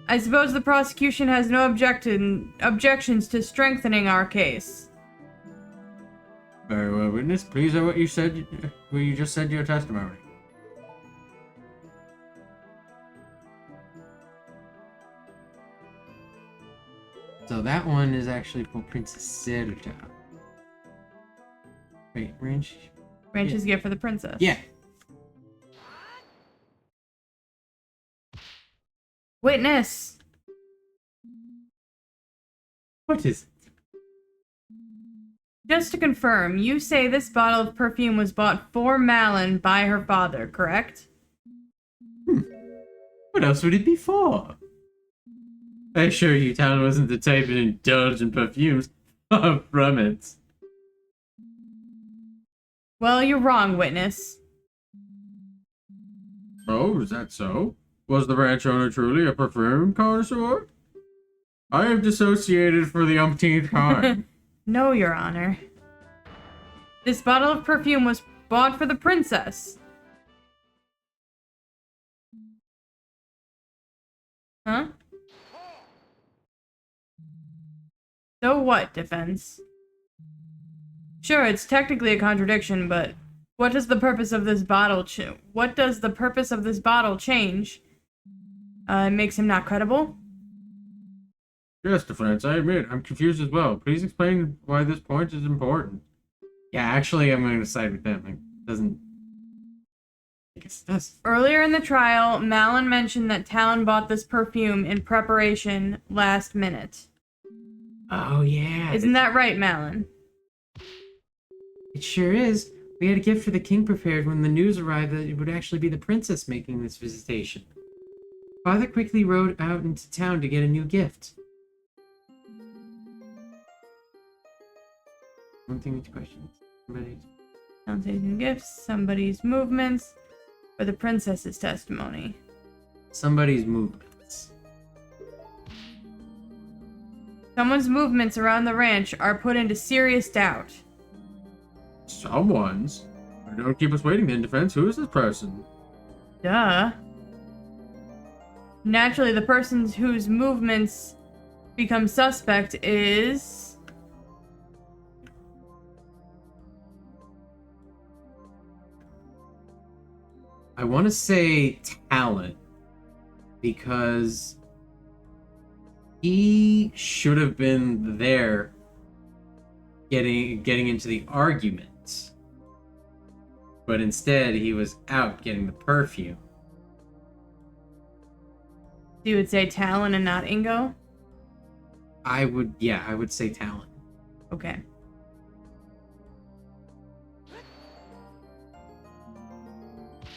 I suppose the prosecution has no objections to strengthening our case. Very well, witness. Please are what you said. What you just said in your testimony. So that one is actually for Princess Zelda. Wait, ranch? Ranch's gift for the princess. Yeah. Witness! What is it? Just to confirm, you say this bottle of perfume was bought for Malin by her father, correct? What else would it be for? I assure you, Talon wasn't the type to indulge in perfumes. Far from it. Well, you're wrong, witness. Oh, is that so? Was the ranch owner truly a perfume connoisseur? I have dissociated for the umpteenth time. No, Your Honor. This bottle of perfume was bought for the princess. Huh? So what, defense? Sure, it's technically a contradiction, but what does the purpose of this bottle change? It makes him not credible? Yes, defense, I admit, I'm confused as well. Please explain why this point is important. Yeah, actually, I'm going to side with them. It doesn't... I guess it does. Earlier in the trial, Malin mentioned that Talon bought this perfume in preparation last minute. Oh, yeah. Isn't that right, Malin? It sure is. We had a gift for the king prepared when the news arrived that it would actually be the princess making this visitation. Father quickly rode out into town to get a new gift. One thing each question. Don't take new gifts, somebody's movements, or the princess's testimony. Somebody's movements. Someone's movements around the ranch are put into serious doubt. Someone's? Don't keep us waiting then, Defense. Who is this person? Duh. Naturally, the person whose movements become suspect is... I want to say Talon, because he should have been there getting into the argument, but instead he was out getting the perfume. You would say Talon and not Ingo? I would say Talon. Okay.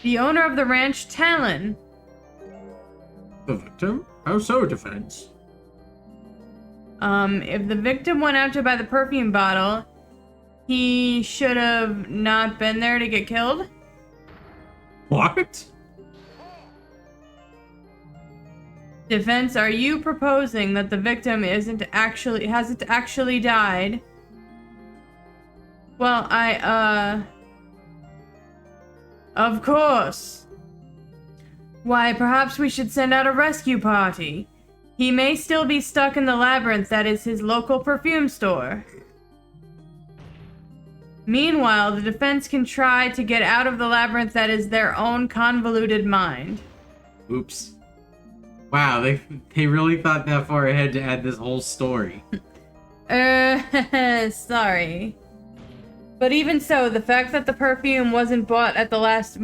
The owner of the ranch, Talon. The victim? How so, Defense? If the victim went out to buy the perfume bottle, he should have not been there to get killed? What? Defense, are you proposing that the victim hasn't actually died? Well, of course. Why, perhaps we should send out a rescue party. He may still be stuck in the labyrinth that is his local perfume store. Meanwhile, the defense can try to get out of the labyrinth that is their own convoluted mind. Oops. Wow, they really thought that far ahead to add this whole story. Sorry. But even so, the fact that the perfume was bought at the last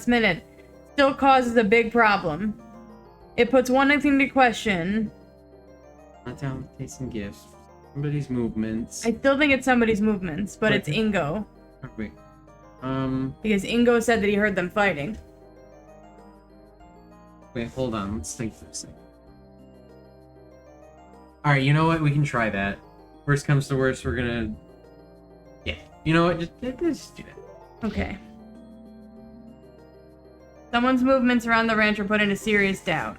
minute still causes a big problem. It puts one thing to question. Not down tasting gifts. Somebody's movements. I still think it's somebody's movements, but it's Ingo. Oh, wait. Because Ingo said that he heard them fighting. Wait, hold on. Let's think for a second. Alright, you know what? We can try that. Worst comes to worst, we're gonna... Yeah. You know what? Just do that. Okay. Someone's movements around the ranch are put into serious doubt.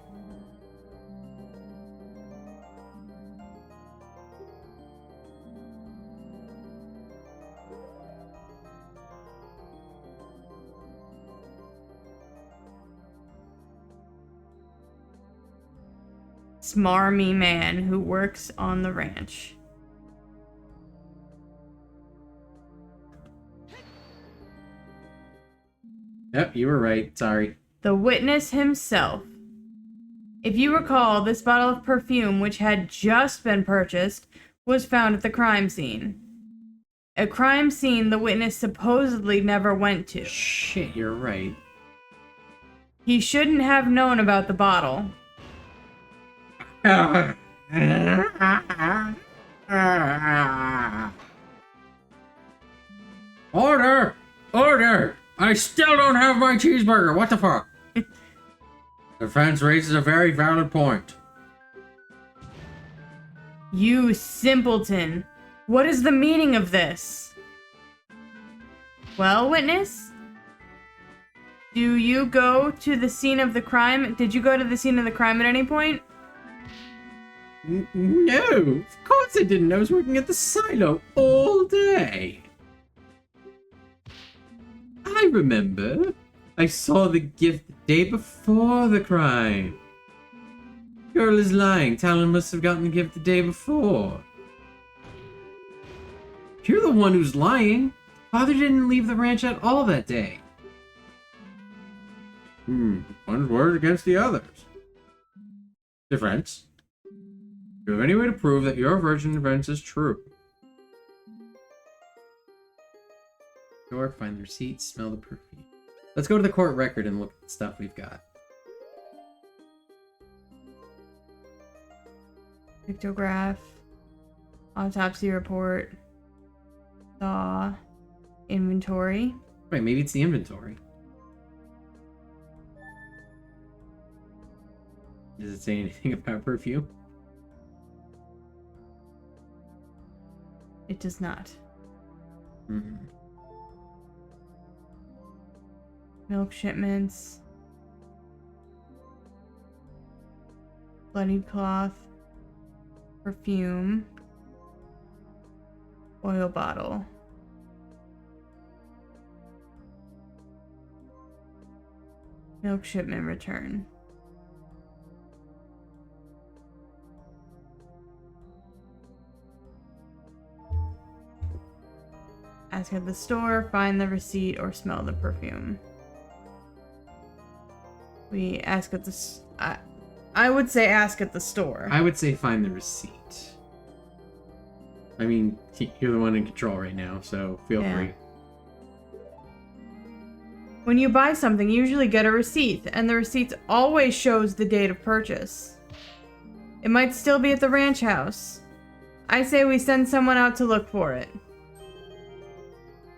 Smarmy man who works on the ranch. Yep, you were right. Sorry. The witness himself. If you recall, this bottle of perfume, which had just been purchased, was found at the crime scene. A crime scene the witness supposedly never went to. Shit, you're right. He shouldn't have known about the bottle. Order! Order! I still don't have my cheeseburger. What the fuck? Defense raises a very valid point. You simpleton. What is the meaning of this? Well, witness? Do you go to the scene of the crime? Did you go to the scene of the crime at any point? No, of course I didn't. I was working at the silo all day. I remember. I saw the gift the day before the crime. Girl is lying. Talon must have gotten the gift the day before. You're the one who's lying. Father didn't leave the ranch at all that day. One's word against the others. Defense. Do you have any way to prove that your version of events is true? Door, find the receipt, smell the perfume. Let's go to the court record and look at the stuff we've got. Pictograph. Autopsy report. Saw. Inventory. Wait, maybe it's the inventory. Does it say anything about perfume? It does not. Hmm. Milk shipments. Bloodied cloth. Perfume. Oil bottle. Milk shipment return. Ask at the store, find the receipt, or smell the perfume. We ask at the... I would say ask at the store. I would say find the receipt. I mean, you're the one in control right now, so feel free. When you buy something, you usually get a receipt, and the receipt always shows the date of purchase. It might still be at the ranch house. I say we send someone out to look for it.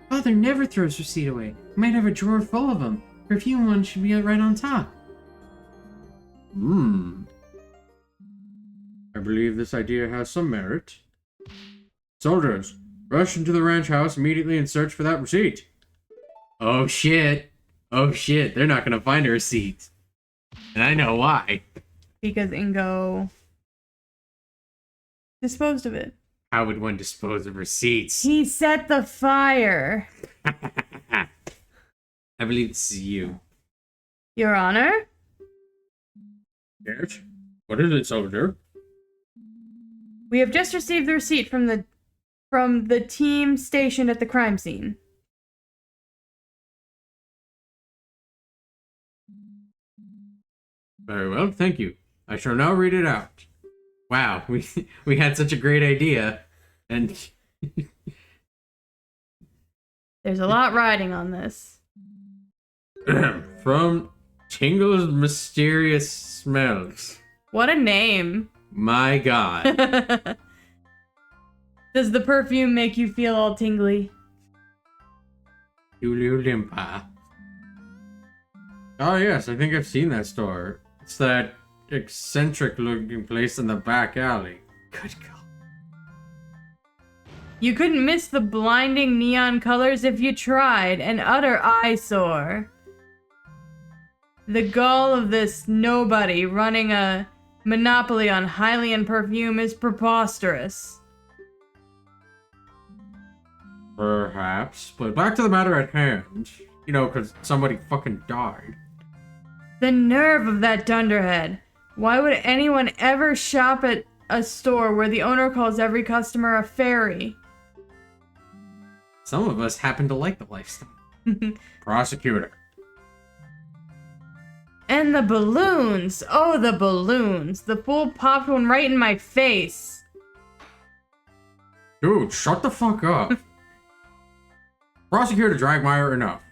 Father never throws receipt away. We might have a drawer full of them. Perfume one should be right on top. I believe this idea has some merit. Soldiers, rush into the ranch house immediately and search for that receipt. Oh shit. Oh shit, they're not gonna find a receipt. And I know why. Because Ingo disposed of it. How would one dispose of receipts? He set the fire. I believe this is you. Your Honor? Yes? What is it, soldier? We have just received the receipt from the team stationed at the crime scene. Very well, thank you. I shall now read it out. Wow, we had such a great idea, and There's a lot riding on this. From Tingle's Mysterious Smells. What a name. my god. Does the perfume make you feel all tingly? Ulu Limpa. Oh yes, I think I've seen that store. It's that eccentric looking place in the back alley. Good god. You couldn't miss the blinding neon colors if you tried. An utter eyesore. The gall of this nobody running a monopoly on Hylian perfume is preposterous. Perhaps, but back to the matter at hand. You know, because somebody fucking died. The nerve of that dunderhead. Why would anyone ever shop at a store where the owner calls every customer a fairy? Some of us happen to like the lifestyle. Prosecutor. And the balloons! Oh, the balloons! The fool popped one right in my face. Dude, shut the fuck up. Prosecutor Dragmire, enough.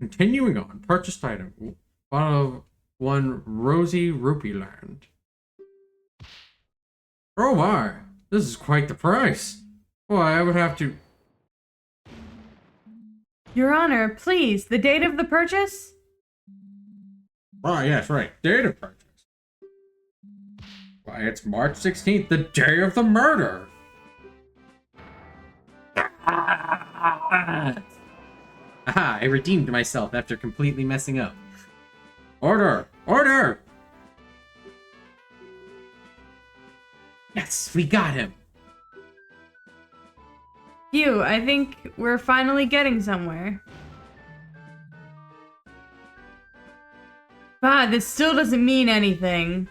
Continuing on, purchased item. Bottle of one Rosy Rupee Land. Oh my, this is quite the price. Why, I would have to... Your Honor, please, the date of the purchase? Ah, yes, right. Date of purchase. Why, it's March 16th, the day of the murder. Aha, I redeemed myself after completely messing up. Order! Order! Yes, we got him. Phew, I think we're finally getting somewhere. Bah, this still doesn't mean anything.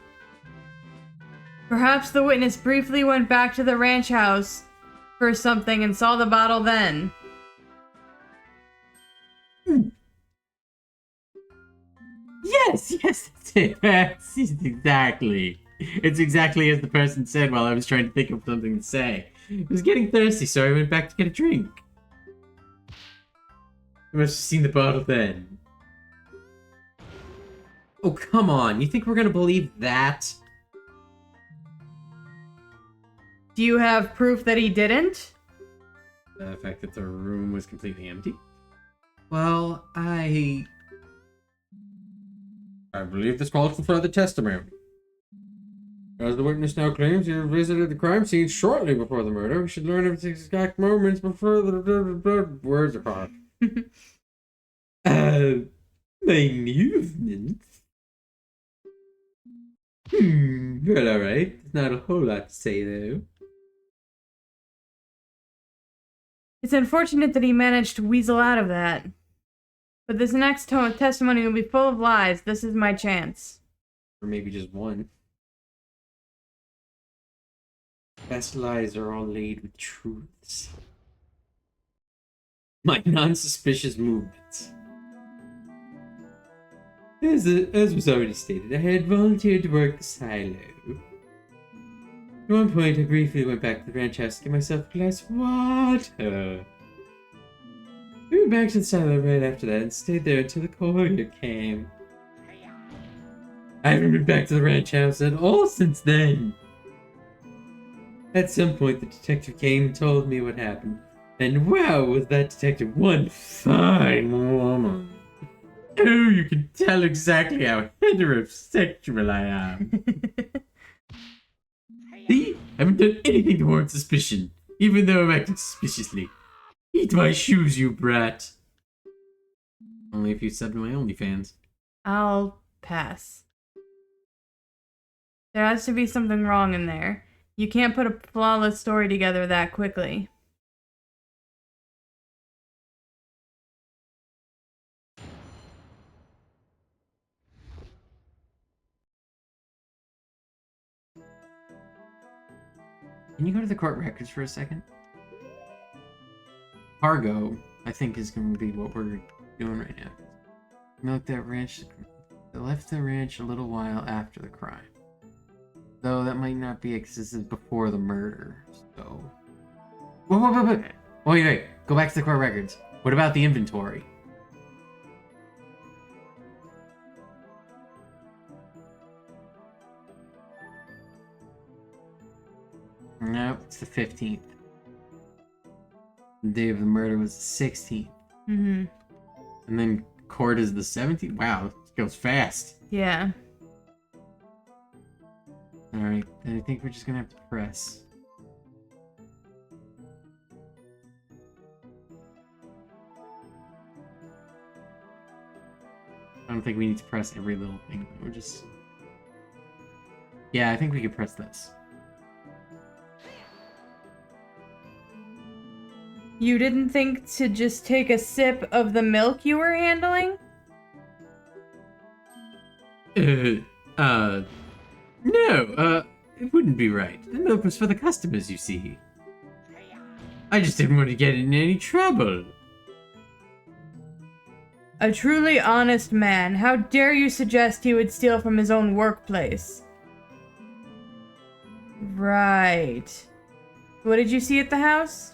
Perhaps the witness briefly went back to the ranch house for something and saw the bottle then. Yes, that's it. That's exactly. It's exactly as the person said while I was trying to think of something to say. I was getting thirsty, so I went back to get a drink. I must have seen the bottle then. Oh, come on. You think we're gonna believe that? Do you have proof that he didn't? The fact that the room was completely empty. Well, I believe this calls for further testimony. As the witness now claims he visited the crime scene shortly before the murder, we should learn of its exact moments before the words are hard. My movements? Well, alright. There's not a whole lot to say, though. It's unfortunate that he managed to weasel out of that. But this next testimony will be full of lies. This is my chance. Or maybe just one. Best lies are all laid with truths. My non-suspicious movements. As was already stated, I had volunteered to work the silo. At one point, I briefly went back to the ranch house to get myself a glass of water. We went back to the silo right after that and stayed there until the courier came. I haven't been back to the ranch house at all since then. At some point, the detective came and told me what happened. And wow, was that detective one fine woman. Oh, you can tell exactly how heterosexual I am. See? I haven't done anything to warrant suspicion, even though I'm acting suspiciously. Eat my shoes, you brat. Only if you sub to my OnlyFans. I'll pass. There has to be something wrong in there. You can't put a flawless story together that quickly. Can you go to the court records for a second? Cargo, I think, is going to be what we're doing right now. Milk that ranch. They left the ranch a little while after the crime. Though that might not be because this is before the murder, so... Wait. Go back to the court records. What about the inventory? No, it's the 15th. The day of the murder was the 16th. Mm-hmm. And then court is the 17th? Wow, it goes fast. Yeah. Alright, then I think we're just gonna have to press. I don't think we need to press every little thing. We're just... Yeah, I think we could press this. You didn't think to just take a sip of the milk you were handling? No, it wouldn't be right. The milk was for the customers, you see. I just didn't want to get in any trouble. A truly honest man. How dare you suggest he would steal from his own workplace? Right. What did you see at the house?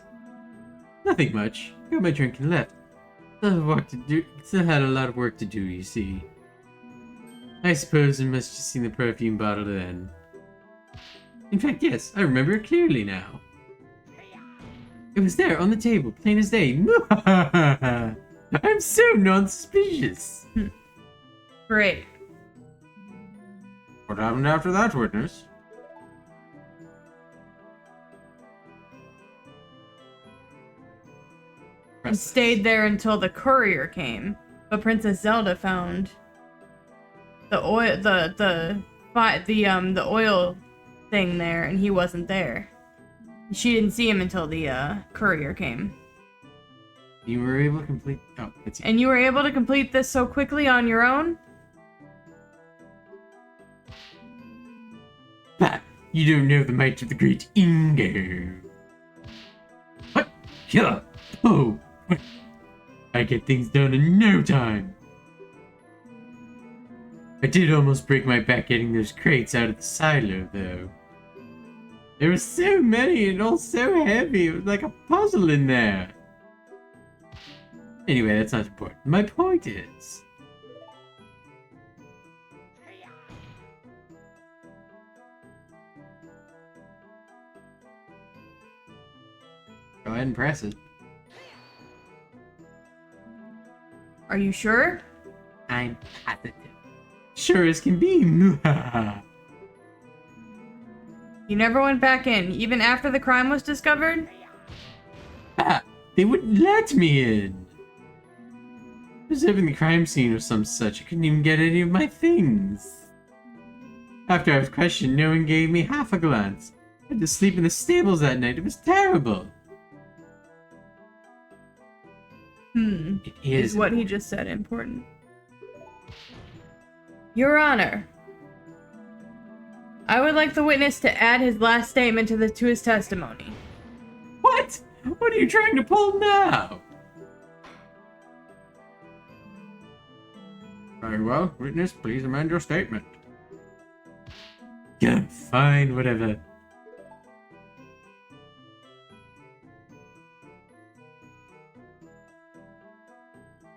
Nothing much. Got my drink and left. Still had a lot of work to do, you see. I suppose I must have seen the perfume bottle then. In fact, yes, I remember it clearly now. It was there on the table, plain as day. I'm so non-suspicious. Great. What happened after that, witness? And stayed there until the courier came. But Princess Zelda found the oil thing there, and he wasn't there. She didn't see him until the courier came. You were able to complete... Oh, it's... And you were able to complete this so quickly on your own? Bah, you don't know the might of the great Ingo. What? Yeah. Oh. What? I get things done in no time. I did almost break my back getting those crates out of the silo, though. There were so many and all so heavy, it was like a puzzle in there. Anyway, that's not important. My point is... Go ahead and press it. Are you sure? I'm positive. Sure as can be. You never went back in, even after the crime was discovered? Ah, they wouldn't let me in. I was having the crime scene or some such. I couldn't even get any of my things. After I was questioned, no one gave me half a glance. I had to sleep in the stables that night. It was terrible. It Is what he just said important? Your Honor, I would like the witness to add his last statement to his testimony. What? What are you trying to pull now? Very well. Witness, please amend your statement. Yeah, fine, whatever.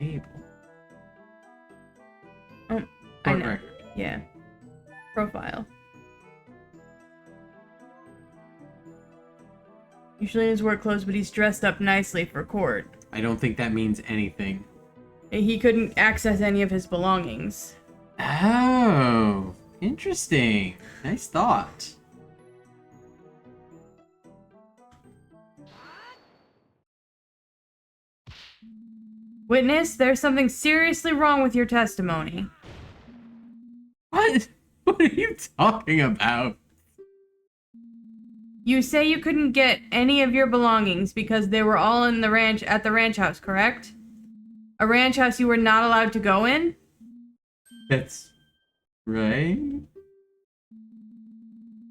Table. I Court know. record. Yeah. Profile. Usually in his work clothes, but he's dressed up nicely for court. I don't think that means anything. He couldn't access any of his belongings. Oh, interesting. Nice thought. Witness, there's something seriously wrong with your testimony. What? What are you talking about? You say you couldn't get any of your belongings because they were all in the ranch at the ranch house, correct? A ranch house you were not allowed to go in? That's right.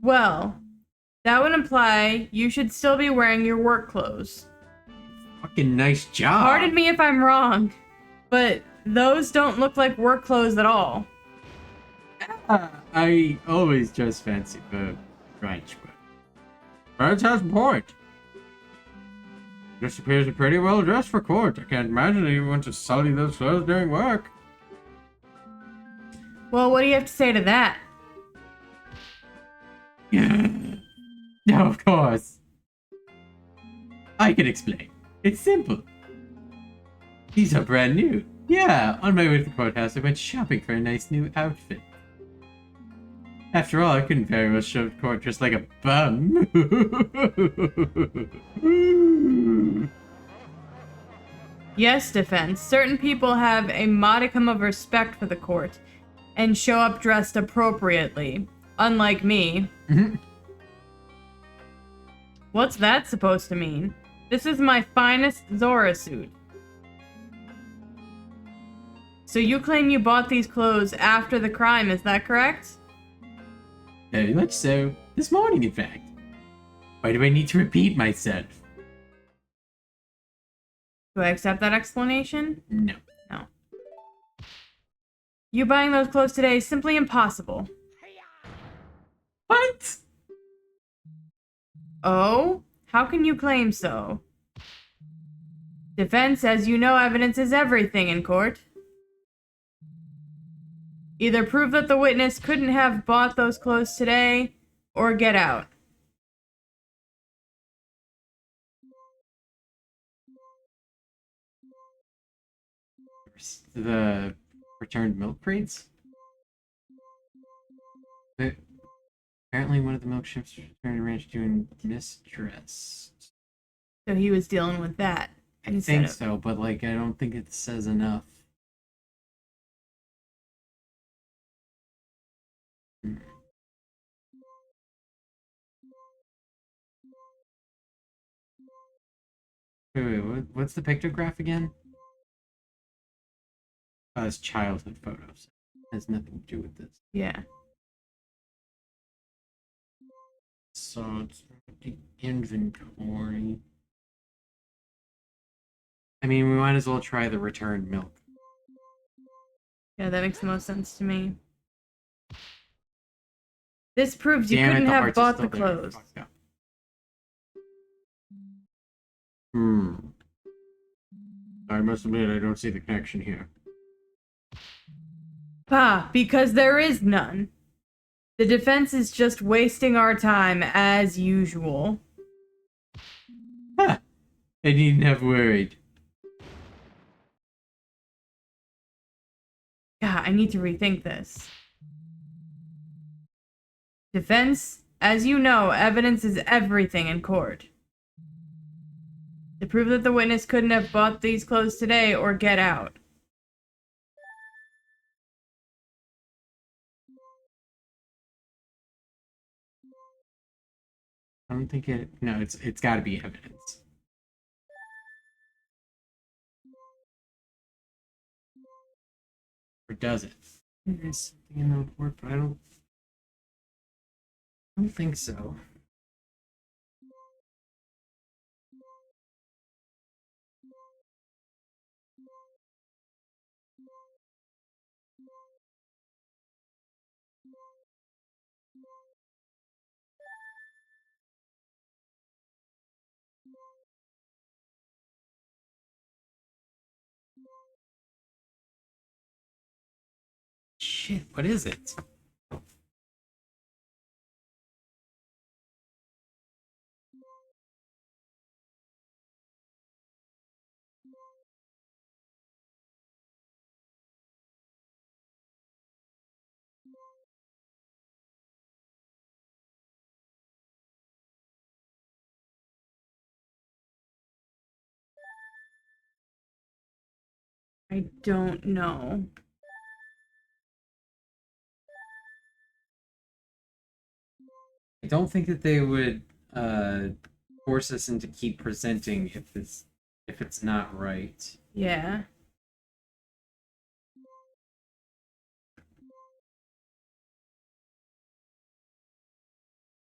Well, that would imply you should still be wearing your work clothes. Fucking nice job. Pardon me if I'm wrong, but those don't look like work clothes at all. I always dress fancy for ranch, but Friends has a point. This appears to be pretty well dressed for court. I can't imagine anyone wants to sully those clothes during work. Well, what do you have to say to that? no, of course. I can explain. It's simple. These are brand new. Yeah, on my way to the courthouse, I went shopping for a nice new outfit. After all, I couldn't very well show up to court just like a bum. Yes, defense. Certain people have a modicum of respect for the court and show up dressed appropriately, unlike me. What's that supposed to mean? This is my finest Zora suit. So you claim you bought these clothes after the crime, is that correct? Very much so. This morning, in fact. Why do I need to repeat myself? Do I accept that explanation? No. No. You buying those clothes today is simply impossible. What? Oh? How can you claim so? Defense says you know evidence is everything in court. Either prove that the witness couldn't have bought those clothes today, or get out. The returned milk crates? But apparently one of the milk ships returned to ranch doing misdressed. So he was dealing with that. I think so, but like I don't think it says enough. Wait, what's the pictograph again? Oh, it's childhood photos. Has nothing to do with this. Yeah. So it's the inventory. I mean, we might as well try the returned milk. Yeah, that makes the most sense to me. This proves you Damn it, couldn't the have hearts are bought still the there. clothes. Fucked up. I must admit, I don't see the connection here. Because there is none. The defense is just wasting our time, as usual. Ha! I needn't have worried. I need to rethink this. Defense, as you know, evidence is everything in court. To prove that the witness couldn't have bought these clothes today or get out. I don't think it. No, it's got to be evidence. Or does it? There's something in the report, but I don't think so. Shit, what is it? I don't know. I don't think that they would force us into keep presenting if it's not right. Yeah.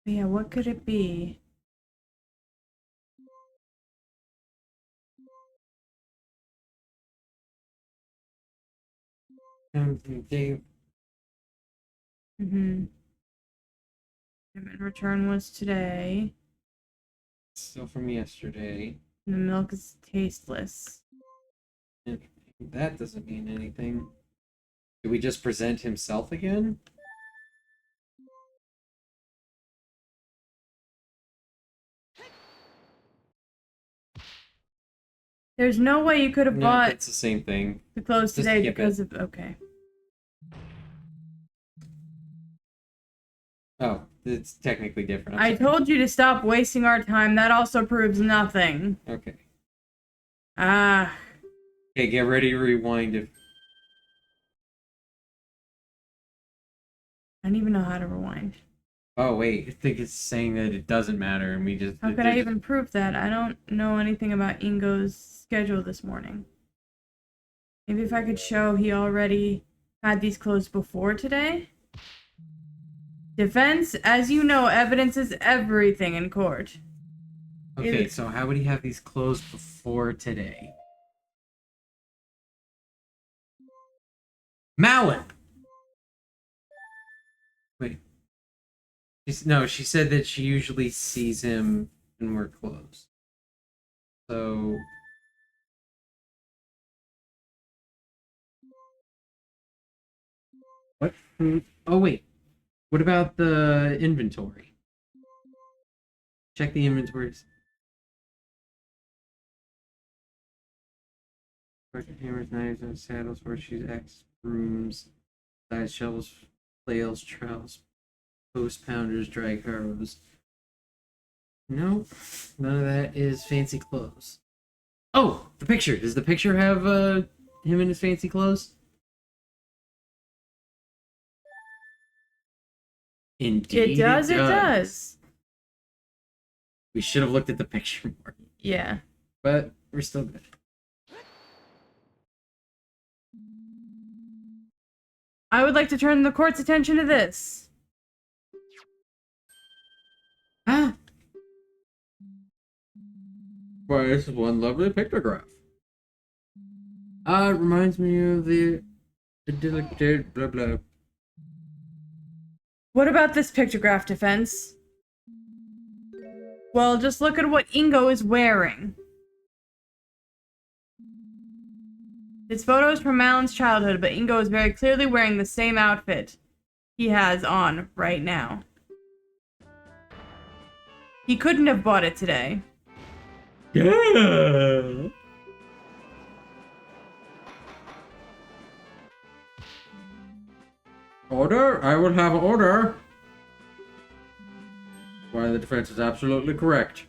But yeah, what could it be? They Mm-hmm. Payment return was today. still from yesterday. And the milk is tasteless. That doesn't mean anything. Do we just present himself again? There's no way you could have No, bought it's the same thing. the clothes Just today skip because it. of... Okay. Oh, it's technically different. I'm I sorry. told you to stop wasting our time. That also proves nothing. Okay. Ah. Okay, get ready to rewind if I don't even know how to rewind. oh wait, I think it's saying that it doesn't matter and we just How could I even prove that? I don't know anything about Ingo's schedule this morning. Maybe if I could show he already had these clothes before today? Defense, as you know, evidence is everything in court. Okay, so how would he have these clothes before today? Malin! Wait. No, she said that she usually sees him when we're closed. So... What food? Oh, wait. What about the inventory? Check the inventories. Bucket hammers, knives, and saddles, horseshoes, axes, brooms, side shovels, flails, trowels, post pounders, drag harrows. No, none of that is fancy clothes. Oh, the picture. Does the picture have him in his fancy clothes? Indeed, It does. We should have looked at the picture more, Yeah. but we're still good. I would like to turn the court's attention to this. Ah. Why, this is one lovely pictograph. It reminds me of the idyllic blah blah. What about this pictograph, Defense? Well, just look at what Ingo is wearing. This photo is from Malin's childhood, but Ingo is very clearly wearing the same outfit he has on right now. He couldn't have bought it today. Yeah. Order? I will have order. Why, the defense is absolutely correct.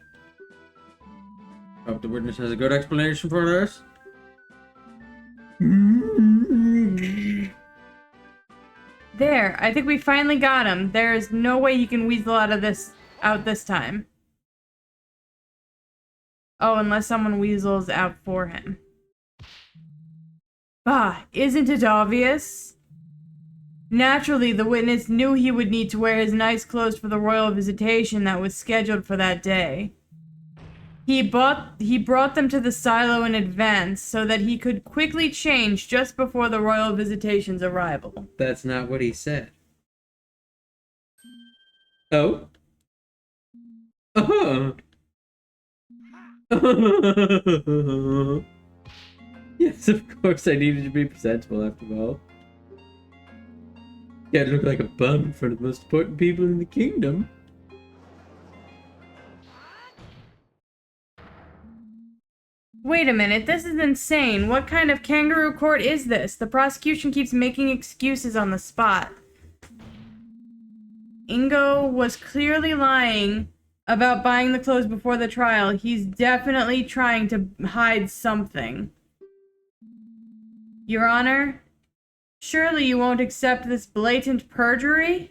Hope the witness has a good explanation for this. There, I think we finally got him. There is no way he can weasel out this time. Oh, unless someone weasels out for him. Bah, isn't it obvious? Naturally, the witness knew he would need to wear his nice clothes for the royal visitation that was scheduled for that day. He brought them to the silo in advance so that he could quickly change just before the royal visitation's arrival. That's not what he said. Oh? Yes, of course I needed to be presentable after all. You had to look like a bum in front of the most important people in the kingdom. Wait a minute, this is insane. What kind of kangaroo court is this? The prosecution keeps making excuses on the spot. Ingo was clearly lying about buying the clothes before the trial. He's definitely trying to hide something. Your Honor, surely you won't accept this blatant perjury?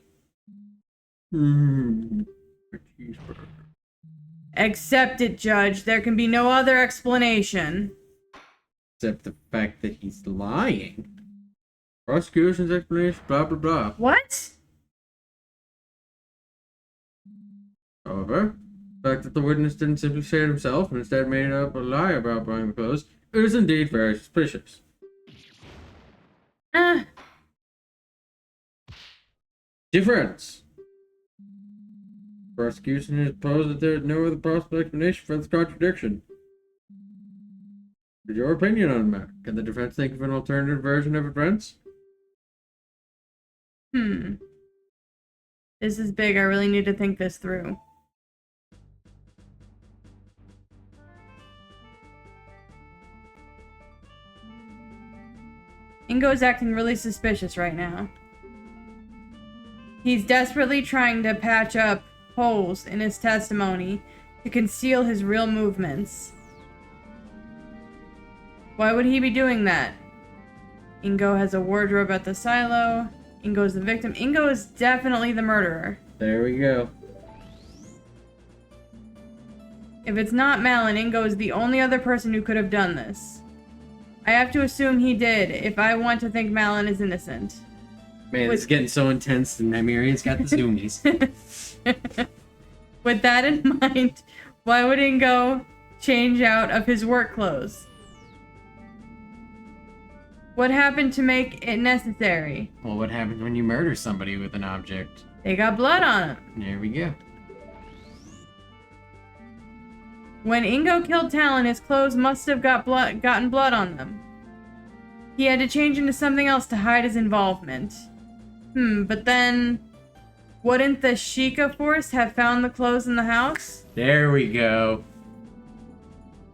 Accept it, Judge. There can be no other explanation. Except the fact that he's lying. Prosecution's explanation, blah blah blah. What? However, the fact that the witness didn't simply say it himself and instead made up a lie about buying the clothes is indeed very suspicious. Difference. Prosecution has posed that there is no other possible explanation for this contradiction. What is your opinion on the matter? Can the defense think of an alternative version of events? This is big. I really need to think this through. Ingo's acting really suspicious right now. He's desperately trying to patch up holes in his testimony to conceal his real movements. Why would he be doing that? Ingo has a wardrobe at the silo. Ingo's the victim. Ingo is definitely the murderer. There we go. If it's not Malin, Ingo is the only other person who could have done this. I have to assume he did if I want to think Malin is innocent. Man, it's getting so intense and Miriam's got the zoomies. With that in mind, why would Ingo change out of his work clothes? What happened to make it necessary? Well, what happens when you murder somebody with an object? They got blood on them. There we go. When Ingo killed Talon, his clothes must have gotten blood on them. He had to change into something else to hide his involvement. But then, wouldn't the Sheikah force have found the clothes in the house? There we go.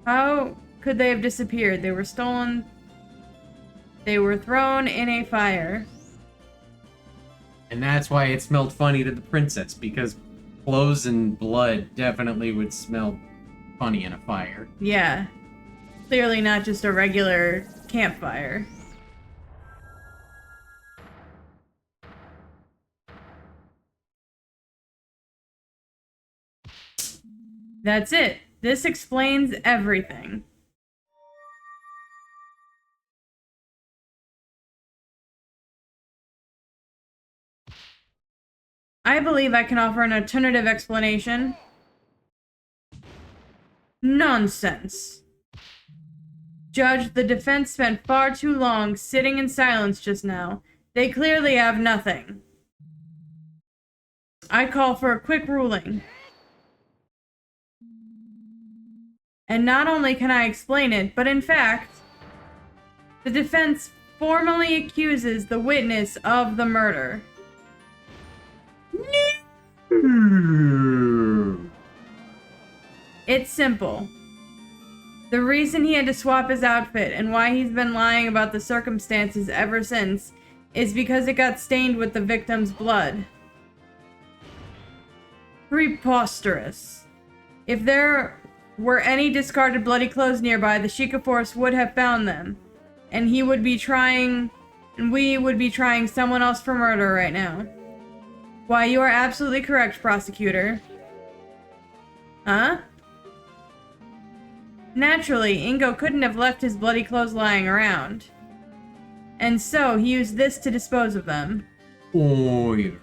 How could they have disappeared? They were stolen. They were thrown in a fire. And that's why it smelled funny to the princess, because clothes and blood definitely would smell funny in a fire. Yeah. Clearly not just a regular campfire. That's it. This explains everything. I believe I can offer an alternative explanation. Nonsense. Judge, the defense spent far too long sitting in silence just now. They clearly have nothing. I call for a quick ruling. And not only can I explain it, but in fact, the defense formally accuses the witness of the murder. It's simple. The reason he had to swap his outfit and why he's been lying about the circumstances ever since is because it got stained with the victim's blood. Preposterous. If there were any discarded bloody clothes nearby, the Sheikah Force would have found them. And we would be trying someone else for murder right now. Why, you are absolutely correct, prosecutor. Huh? Naturally, Ingo couldn't have left his bloody clothes lying around. And so, he used this to dispose of them. Order.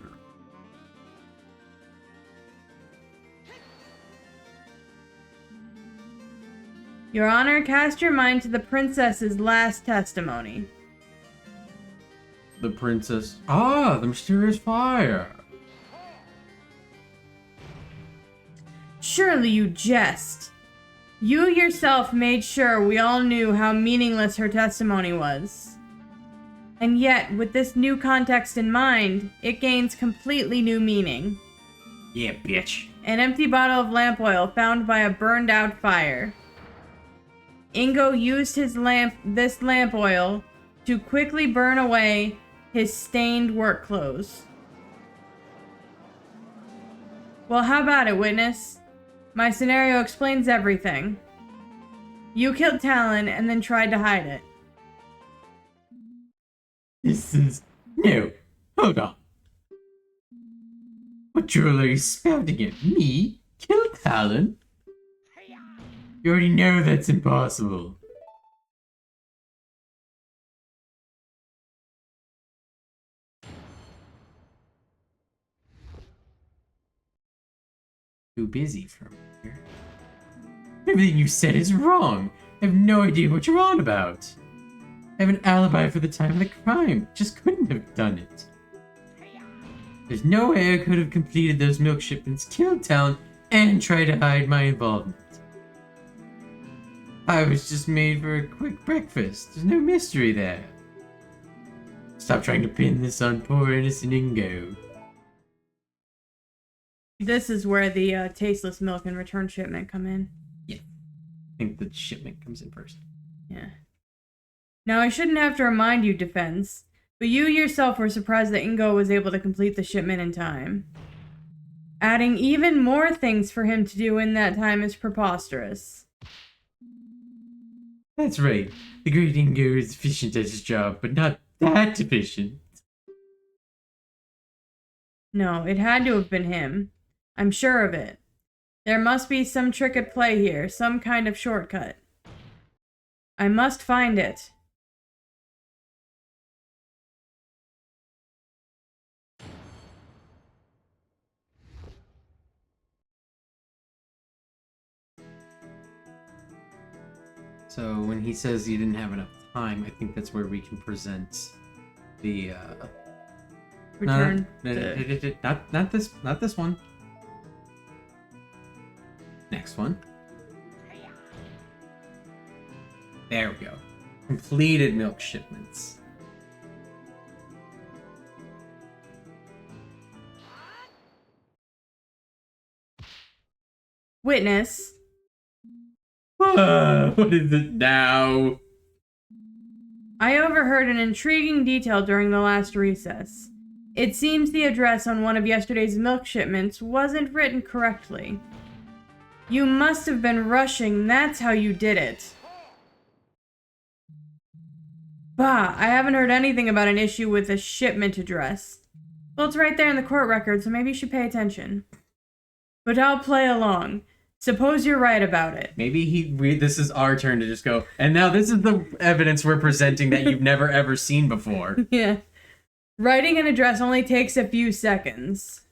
Your Honor, cast your mind to the princess's last testimony. The princess. Ah, the mysterious fire. Surely you jest. You yourself made sure we all knew how meaningless her testimony was. And yet, with this new context in mind, it gains completely new meaning. Yeah, bitch. An empty bottle of lamp oil found by a burned out fire. Ingo used this lamp oil to quickly burn away his stained work clothes. Well, how about it, witness? My scenario explains everything. You killed Talon and then tried to hide it. This is... No. Hold on. What drool are you spouting at me? Kill Talon? You already know that's impossible. Too busy for me here. Everything you said is wrong. I have no idea what you're on about. I have an alibi for the time of the crime. Just couldn't have done it. There's no way I could have completed those milk shipments, killed Talon, and tried to hide my involvement. I was just made for a quick breakfast. There's no mystery there. Stop trying to pin this on poor innocent Ingo. This is where the tasteless milk and return shipment come in. Yeah. I think the shipment comes in first. Yeah. Now, I shouldn't have to remind you, Defense, but you yourself were surprised that Ingo was able to complete the shipment in time. Adding even more things for him to do in that time is preposterous. That's right. The great Ingo is efficient at his job, but not that efficient. No, it had to have been him. I'm sure of it. There must be some trick at play here, some kind of shortcut. I must find it. So when he says he didn't have enough time, I think that's where we can present the Return. not this one. Next one. There we go. Completed milk shipments. Witness. What is it now? I overheard an intriguing detail during the last recess. It seems the address on one of yesterday's milk shipments wasn't written correctly. You must have been rushing, that's how you did it. Bah, I haven't heard anything about an issue with a shipment address. Well, it's right there in the court record, so maybe you should pay attention. But I'll play along. Suppose you're right about it. Maybe this is our turn to just go, and now this is the evidence we're presenting that you've never ever seen before. Yeah. Writing an address only takes a few seconds.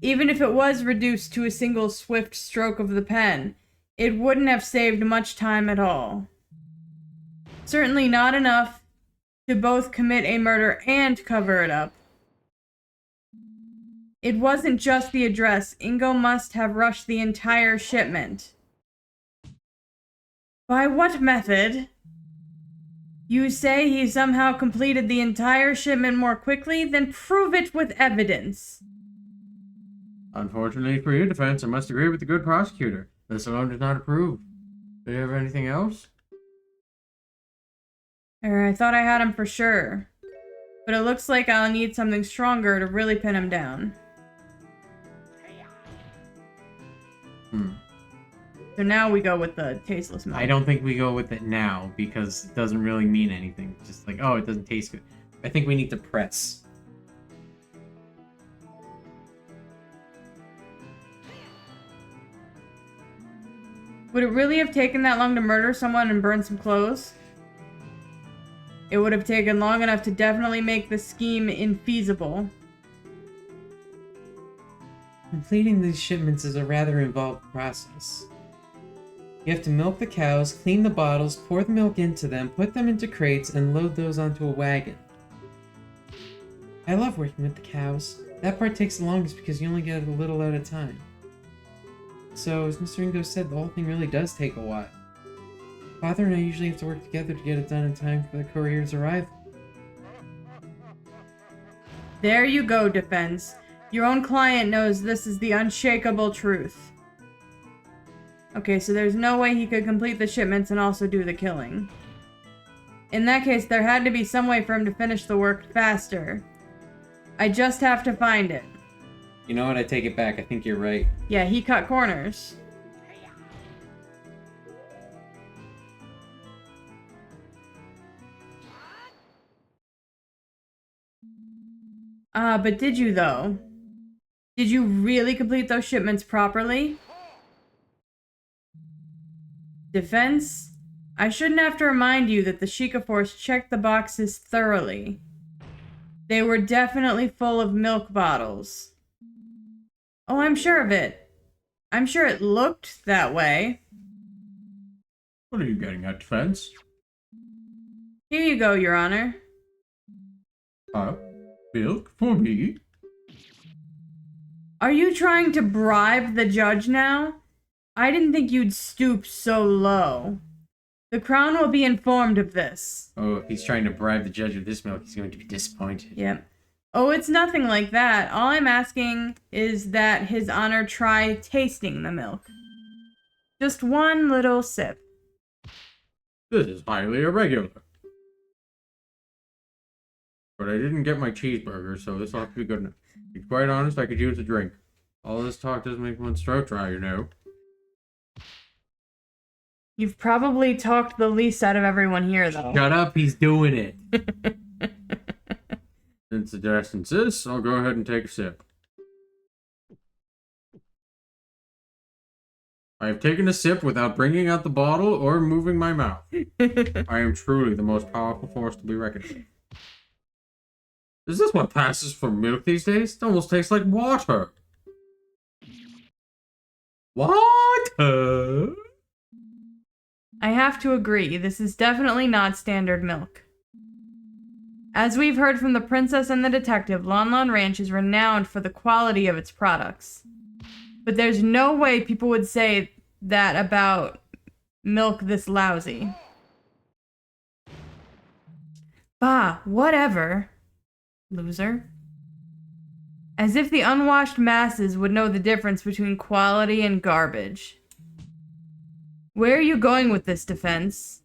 Even if it was reduced to a single swift stroke of the pen, it wouldn't have saved much time at all. Certainly not enough to both commit a murder and cover it up. It wasn't just the address. Ingo must have rushed the entire shipment. By what method? You say he somehow completed the entire shipment more quickly? Then prove it with evidence. Unfortunately for your defense, I must agree with the good prosecutor. This alone does not approve. Do you have anything else? I thought I had him for sure. But it looks like I'll need something stronger to really pin him down. So now we go with the tasteless milk. I don't think we go with it now because it doesn't really mean anything. Just like, oh, it doesn't taste good. I think we need to press. Would it really have taken that long to murder someone and burn some clothes? It would have taken long enough to definitely make the scheme infeasible. Completing these shipments is a rather involved process. You have to milk the cows, clean the bottles, pour the milk into them, put them into crates, and load those onto a wagon. I love working with the cows. That part takes the longest because you only get a little at a time. So, as Mr. Ingo said, the whole thing really does take a while. Father and I usually have to work together to get it done in time for the courier's arrival. There you go, Defense. Your own client knows this is the unshakable truth. Okay, so there's no way he could complete the shipments and also do the killing. In that case, there had to be some way for him to finish the work faster. I just have to find it. You know what? I take it back. I think you're right. Yeah, he cut corners. But did you, though? Did you really complete those shipments properly? Defense? I shouldn't have to remind you that the Sheikah Force checked the boxes thoroughly. They were definitely full of milk bottles. Oh, I'm sure of it. I'm sure it looked that way. What are you getting at, Defense? Here you go, Your Honor. Milk for me? Are you trying to bribe the judge now? I didn't think you'd stoop so low. The Crown will be informed of this. Oh, if he's trying to bribe the judge with this milk, he's going to be disappointed. Yep. Oh, it's nothing like that. All I'm asking is that His Honor try tasting the milk. Just one little sip. This is highly irregular. But I didn't get my cheeseburger, so this ought to be good enough. To be quite honest, I could use a drink. All this talk doesn't make one's throat dry, you know. You've probably talked the least out of everyone here, though. Shut up, he's doing it. Since the guest insists, I'll go ahead and take a sip. I have taken a sip without bringing out the bottle or moving my mouth. I am truly the most powerful force to be reckoned with. Is this what passes for milk these days? It almost tastes like water. Water? I have to agree, this is definitely not standard milk. As we've heard from the princess and the detective, Lon Lon Ranch is renowned for the quality of its products. But there's no way people would say that about milk this lousy. Bah, whatever. Loser. As if the unwashed masses would know the difference between quality and garbage. Where are you going with this, Defense?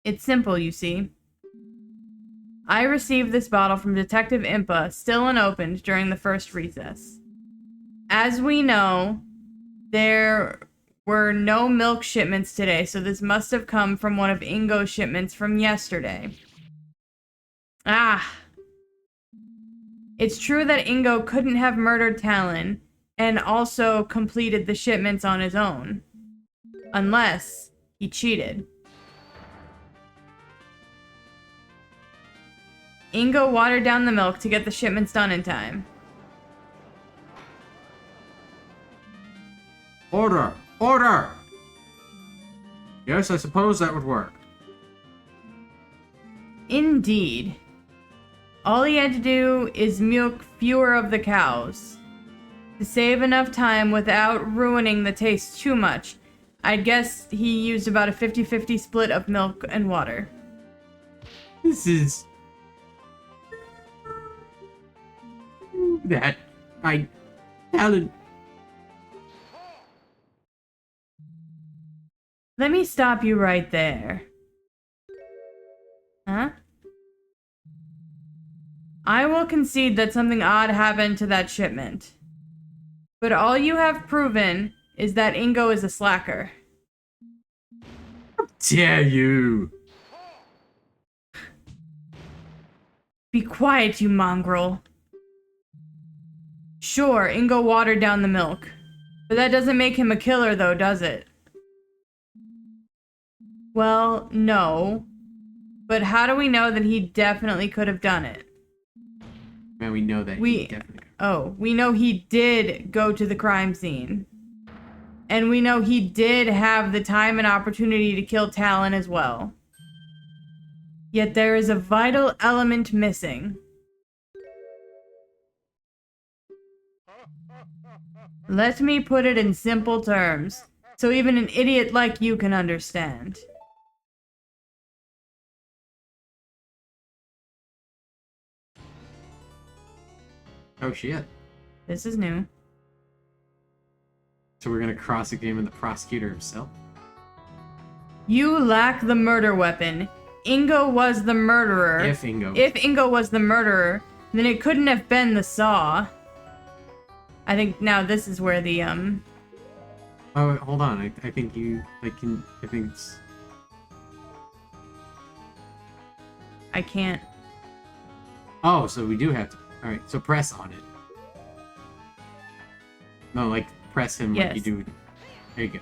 It's simple, you see. I received this bottle from Detective Impa, still unopened, during the first recess. As we know, there were no milk shipments today, so this must have come from one of Ingo's shipments from yesterday. Ah! It's true that Ingo couldn't have murdered Talon, and also completed the shipments on his own. Unless he cheated. Ingo watered down the milk to get the shipments done in time. Order! Order! Yes, I suppose that would work. Indeed. All he had to do is milk fewer of the cows. To save enough time without ruining the taste too much, I'd guess he used about a 50-50 split of milk and water. This is... That... Talon... Let me stop you right there. Huh? I will concede that something odd happened to that shipment. But all you have proven is that Ingo is a slacker. Dare you? Be quiet, you mongrel. Sure, Ingo watered down the milk. But that doesn't make him a killer, though, does it? Well, no. But how do we know that he definitely could have done it? Man, we know that he definitely. Oh, we know he did go to the crime scene. And we know he did have the time and opportunity to kill Talon as well. Yet there is a vital element missing. Let me put it in simple terms, so even an idiot like you can understand. Oh shit. This is new. So we're gonna cross-examine the prosecutor himself? You lack the murder weapon. Ingo was the murderer. If Ingo. If Ingo was the murderer, then it couldn't have been the saw. I think now this is where the, Oh, wait, hold on. I think you, I think it's... I can't. Oh, so we do have to... Alright, so press on it. No, like, press him like you Yes. do... There you go.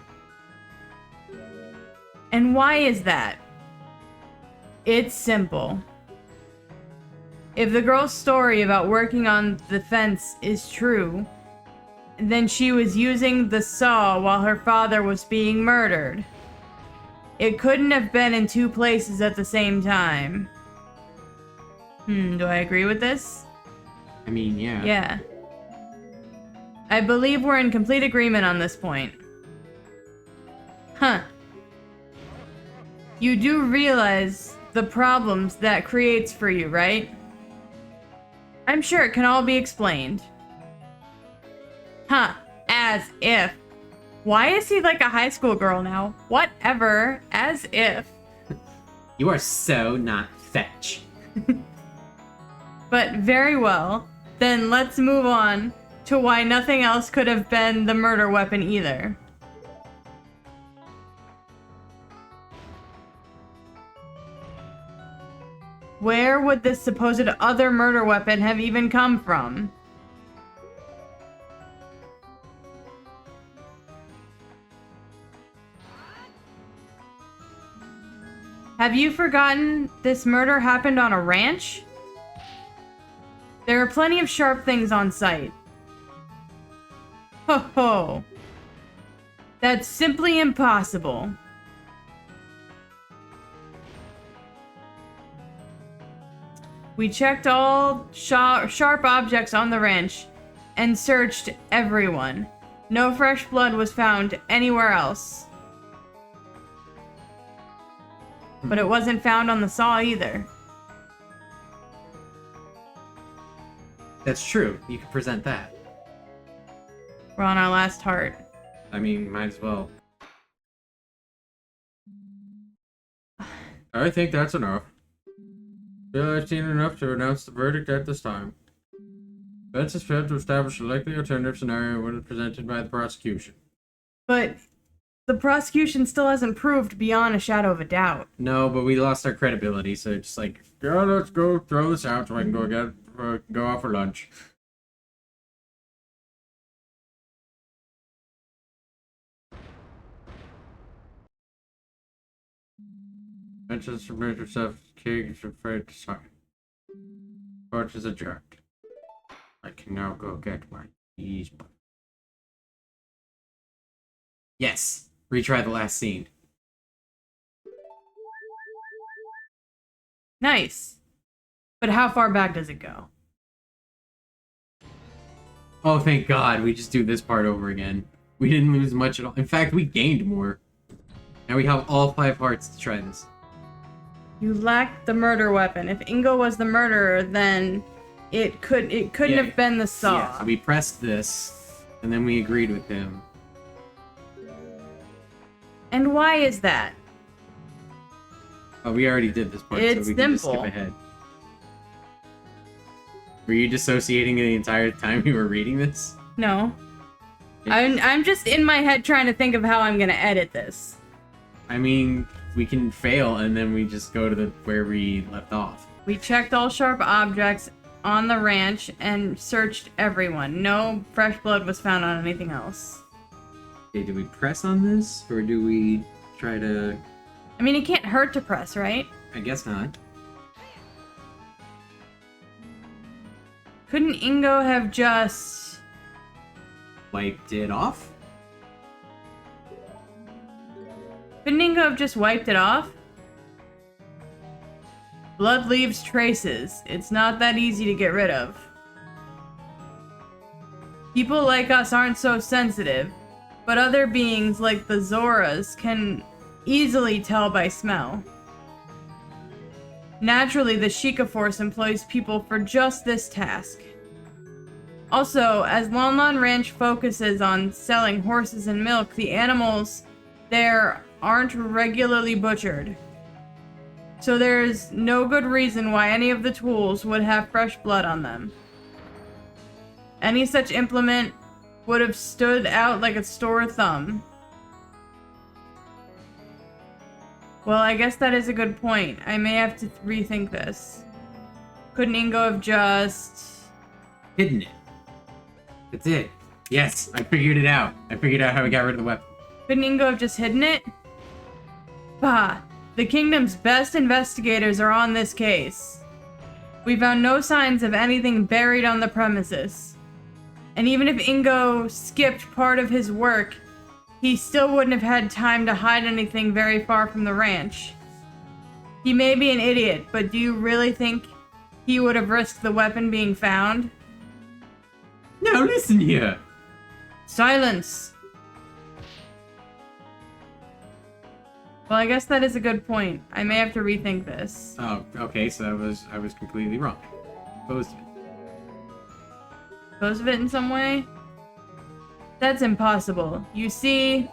And why is that? It's simple. If the girl's story about working on the fence is true, then she was using the saw while her father was being murdered. It couldn't have been in two places at the same time. Do I agree with this? I mean, yeah. Yeah. I believe we're in complete agreement on this point. Huh. You do realize the problems that creates for you, right? I'm sure it can all be explained. Huh. As if. Why is he like a high school girl now? Whatever. As if. You are so not fetch. But very well. Then let's move on to why nothing else could have been the murder weapon either. Where would this supposed other murder weapon have even come from? Have you forgotten this murder happened on a ranch? There are plenty of sharp things on site. Ho ho. That's simply impossible. We checked all sharp objects on the ranch and searched everyone. No fresh blood was found anywhere else. But it wasn't found on the saw either. That's true. You can present that. We're on our last heart. I mean, might as well. I think that's enough. Feel I've seen enough to announce the verdict at this time. Events is failed to establish a likely alternative scenario when presented by the prosecution. But the prosecution still hasn't proved beyond a shadow of a doubt. No, but we lost our credibility, so it's like... Yeah, let's go throw this out so I can go out for lunch. Mention submit yourself to King is afraid to sign. Court is adjourned. I can now go get my keys. Yes! Retry the last scene. Nice. But how far back does it go? Oh, thank God. We just do this part over again. We didn't lose much at all. In fact, we gained more. Now we have all 5 hearts to try this. You lacked the murder weapon. If Ingo was the murderer, then it couldn't have been the saw. Yeah, so we pressed this, and then we agreed with him. And why is that? Oh, we already did this part, It's so we can just simple. skip ahead. Were you dissociating the entire time you were reading this? No. I'm just in my head trying to think of how I'm gonna edit this. I mean, we can fail and then we just go to where we left off. We checked all sharp objects on the ranch and searched everyone. No fresh blood was found on anything else. Okay, do we press on this or do we try to... I mean, it can't hurt to press, right? I guess not. Couldn't Ingo have just... Wiped it off? Couldn't Ingo have just wiped it off? Blood leaves traces. It's not that easy to get rid of. People like us aren't so sensitive, but other beings like the Zoras can easily tell by smell. Naturally, the Sheikah Force employs people for just this task. Also, as Lon Lon Ranch focuses on selling horses and milk, the animals there aren't regularly butchered. So there's no good reason why any of the tools would have fresh blood on them. Any such implement would have stood out like a sore thumb. Well, I guess that is a good point. I may have to rethink this. Couldn't Ingo have just... Hidden it. That's it. Yes, I figured it out. I figured out how we got rid of the weapon. Couldn't Ingo have just hidden it? Bah, the kingdom's best investigators are on this case. We found no signs of anything buried on the premises. And even if Ingo skipped part of his work, he still wouldn't have had time to hide anything very far from the ranch. He may be an idiot, but do you really think he would have risked the weapon being found? Now listen here. Silence! Well, I guess that is a good point. I may have to rethink this. Oh, okay, so I was completely wrong. Opposed to it. Dispose of it in some way? That's impossible. You see...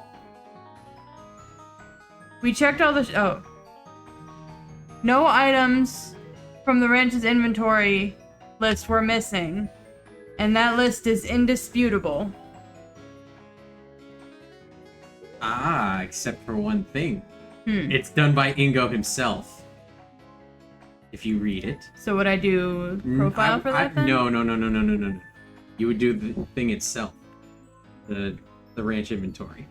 We checked all the... Oh. No items from the ranch's inventory list were missing. And that list is indisputable. Ah, except for one thing. It's done by Ingo himself. If you read it. So would I do profile for that then? No. You would do the thing itself. The ranch inventory.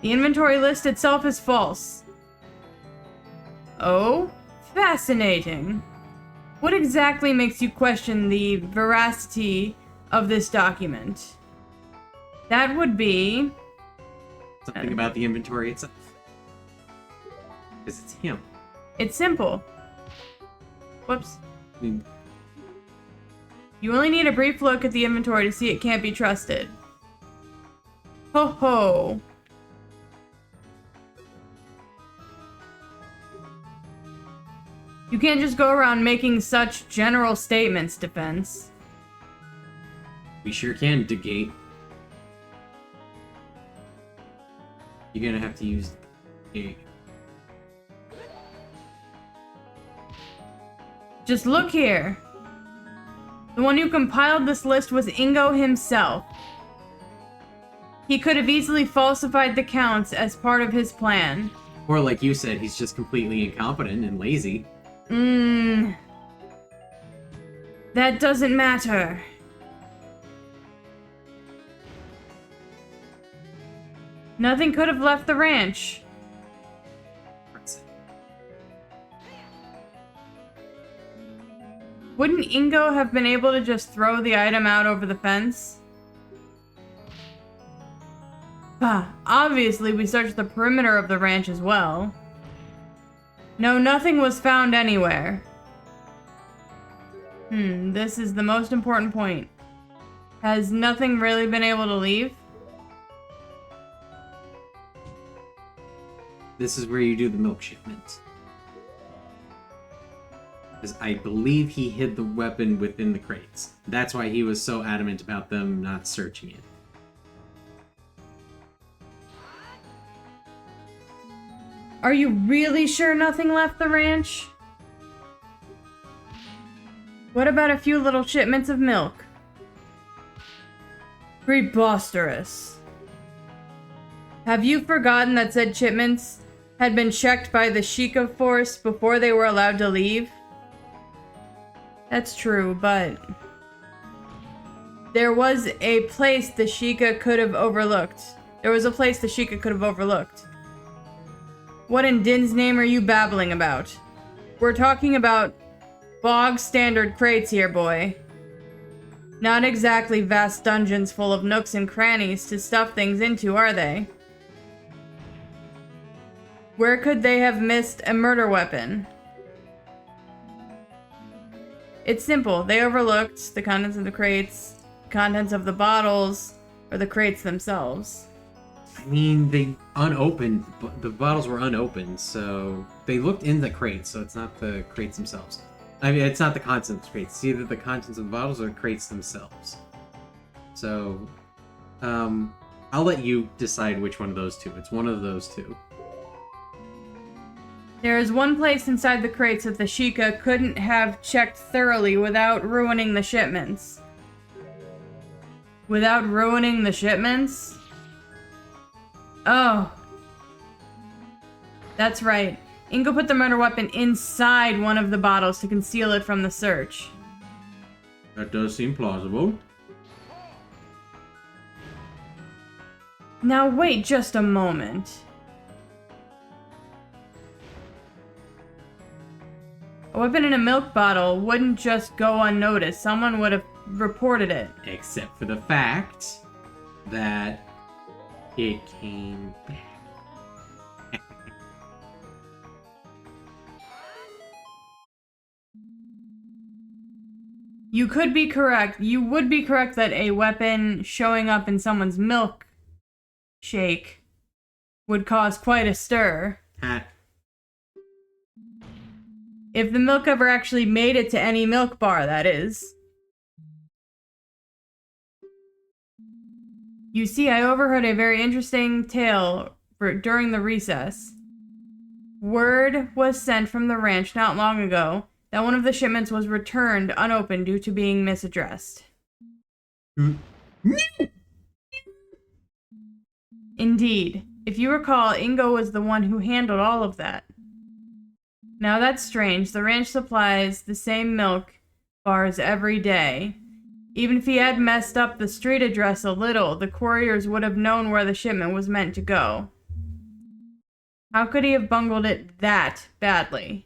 The inventory list itself is false. Oh? Fascinating. What exactly makes you question the veracity of this document? That would be... Something about the inventory itself. Because it's him. It's simple. Whoops. I mean, You only need a brief look at the inventory to see it can't be trusted. Ho ho. You can't just go around making such general statements, Defense. we sure can, Degate. You're gonna have to use a... Just look here. The one who compiled this list was Ingo himself. He could have easily falsified the counts as part of his plan. Or like you said, he's just completely incompetent and lazy. That doesn't matter. Nothing could have left the ranch. Wouldn't Ingo have been able to just throw the item out over the fence? Obviously we searched the perimeter of the ranch as well. No, nothing was found anywhere. This is the most important point. Has nothing really been able to leave? This is where you do the milk shipment. Because I believe he hid the weapon within the crates. That's why he was so adamant about them not searching it. Are you really sure nothing left the ranch? What about a few little shipments of milk? Preposterous. Have you forgotten that said shipments had been checked by the Sheikah force before they were allowed to leave? That's true, but there was a place the Sheikah could have overlooked. What in Din's name are you babbling about? We're talking about bog standard crates here, boy. Not exactly vast dungeons full of nooks and crannies to stuff things into, are they? Where could they have missed a murder weapon? It's simple. They overlooked the contents of the crates, contents of the bottles, or the crates themselves. I mean, they unopened. The bottles were unopened, so they looked in the crates. So it's not the crates themselves. I mean, it's not the contents of the crates. It's either the contents of the bottles or the crates themselves. So, I'll let you decide which one of those two. It's one of those two. There is one place inside the crates that the Sheikah couldn't have checked thoroughly without ruining the shipments. Without ruining the shipments? Oh. That's right. Ingo put the murder weapon inside one of the bottles to conceal it from the search. That does seem plausible. Now wait just a moment. A weapon in a milk bottle wouldn't just go unnoticed. Someone would have reported it. Except for the fact that it came back. You could be correct. You would be correct that a weapon showing up in someone's milk shake would cause quite a stir. If the milk ever actually made it to any milk bar, that is. You see, I overheard a very interesting tale during the recess. Word was sent from the ranch not long ago that one of the shipments was returned unopened due to being misaddressed. Indeed. If you recall, Ingo was the one who handled all of that. Now that's strange. The ranch supplies the same milk bars every day. Even if he had messed up the street address a little, the couriers would have known where the shipment was meant to go. How could he have bungled it that badly?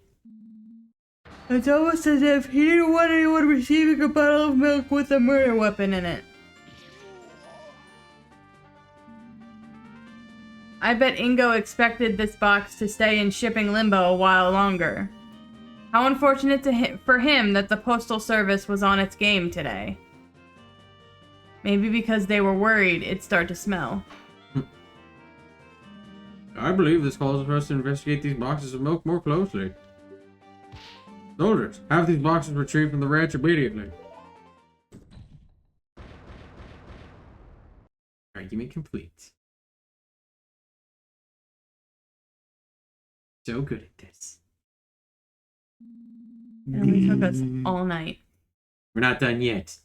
It's almost as if he didn't want anyone receiving a bottle of milk with a murder weapon in it. I bet Ingo expected this box to stay in shipping limbo a while longer. How unfortunate for him that the postal service was on its game today. Maybe because they were worried it'd start to smell. I believe this calls for us to investigate these boxes of milk more closely. Soldiers, have these boxes retrieved from the ranch immediately. Argument complete. So good at this. It only took us all night. We're not done yet.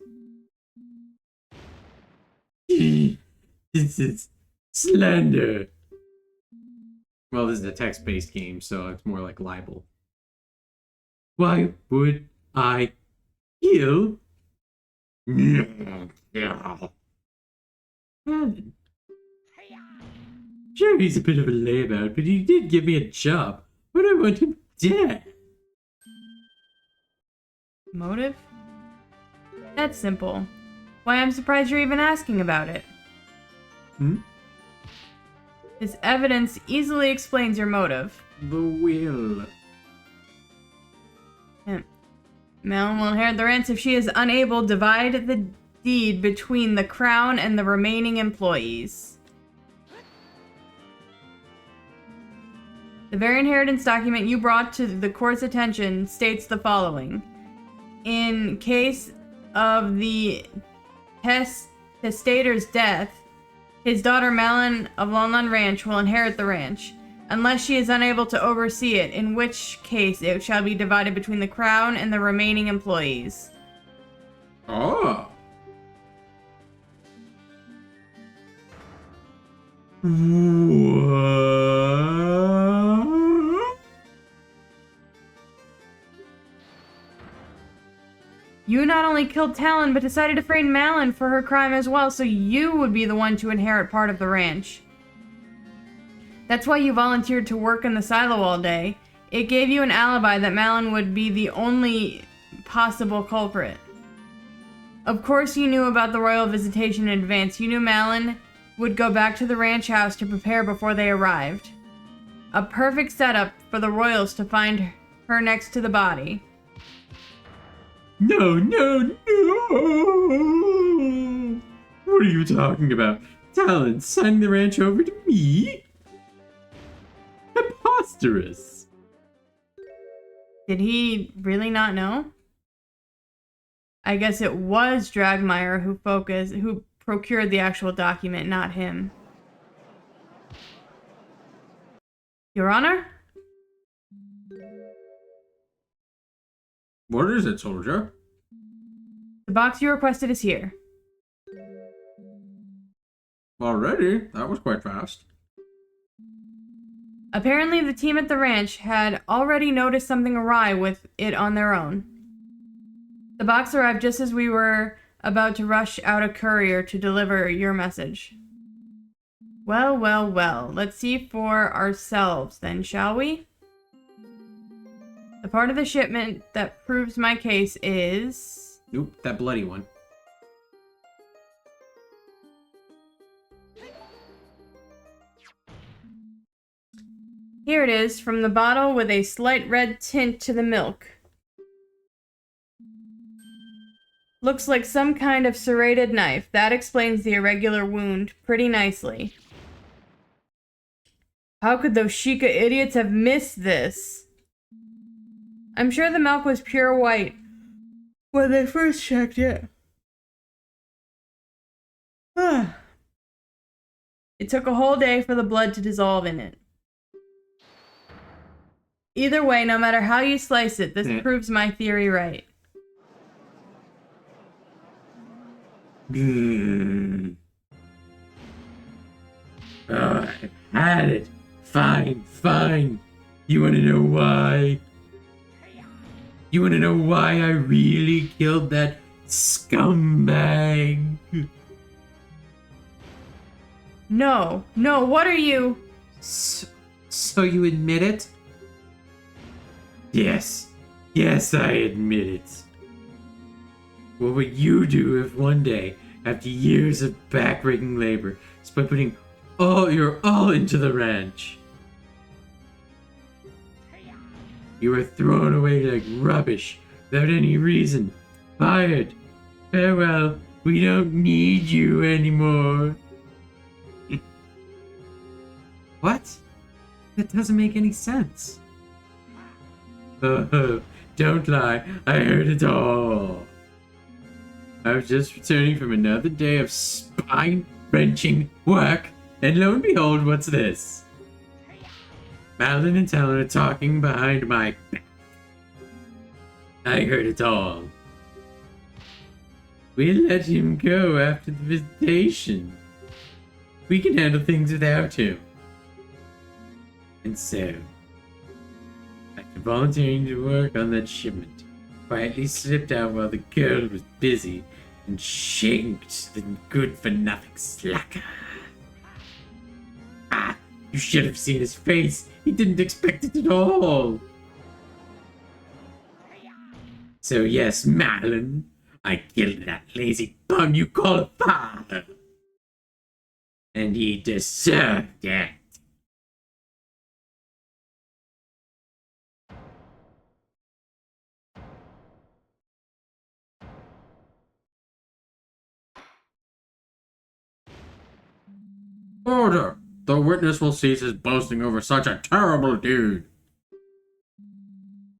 This is slander. Well, this is a text-based game, so it's more like libel. Why would I kill? Heaven. Sure, he's a bit of a layabout, but he did give me a job. But I want him dead. Motive? That's simple. Why, I'm surprised you're even asking about it. This evidence easily explains your motive. The will. Mel will inherit the rents if she is unable to divide the deed between the crown and the remaining employees. The very inheritance document you brought to the court's attention states the following. In case of the testator's death, his daughter Melon of Lonlon Ranch will inherit the ranch, unless she is unable to oversee it, in which case it shall be divided between the crown and the remaining employees. Oh. What? You not only killed Talon, but decided to frame Malin for her crime as well, so you would be the one to inherit part of the ranch. That's why you volunteered to work in the silo all day. It gave you an alibi that Malin would be the only possible culprit. Of course you knew about the royal visitation in advance. You knew Malin would go back to the ranch house to prepare before they arrived. A perfect setup for the royals to find her next to the body. No, no, no! What are you talking about? Talon signing the ranch over to me? Preposterous! Did he really not know? I guess it was Dragmeyer who procured the actual document, not him. Your Honor? What is it, soldier? The box you requested is here. Already? That was quite fast. Apparently, the team at the ranch had already noticed something awry with it on their own. The box arrived just as we were about to rush out a courier to deliver your message. Well, well, well. Let's see for ourselves then, shall we? The part of the shipment that proves my case is... Nope, that bloody one. Here it is, from the bottle with a slight red tint to the milk. Looks like some kind of serrated knife. That explains the irregular wound pretty nicely. How could those Sheikah idiots have missed this? I'm sure the milk was pure white when they first checked it. It took a whole day for the blood to dissolve in it. Either way, no matter how you slice it, this proves my theory right. I had it. Fine, fine. You wanna know why? You wanna know why I really killed that scumbag? No, what are you? So you admit it? Yes, I admit it. What would you do if one day, after years of backbreaking labor, by putting your all into the ranch, you were thrown away like rubbish without any reason, fired? Farewell, we don't need you anymore. What? That doesn't make any sense. Oh, don't lie, I heard it all. I was just returning from another day of spine-wrenching work, and lo and behold, what's this? Malin and Talon are talking behind my back. I heard it all. We let him go after the visitation. We can handle things without him. And so, after volunteering to work on that shipment, quietly slipped out while the girl was busy and shanked the good-for-nothing slacker. Ah, you should have seen his face. He didn't expect it at all. So yes, Malin, I killed that lazy bum you call a father. And he deserved it. Order! The witness will cease his boasting over such a terrible deed.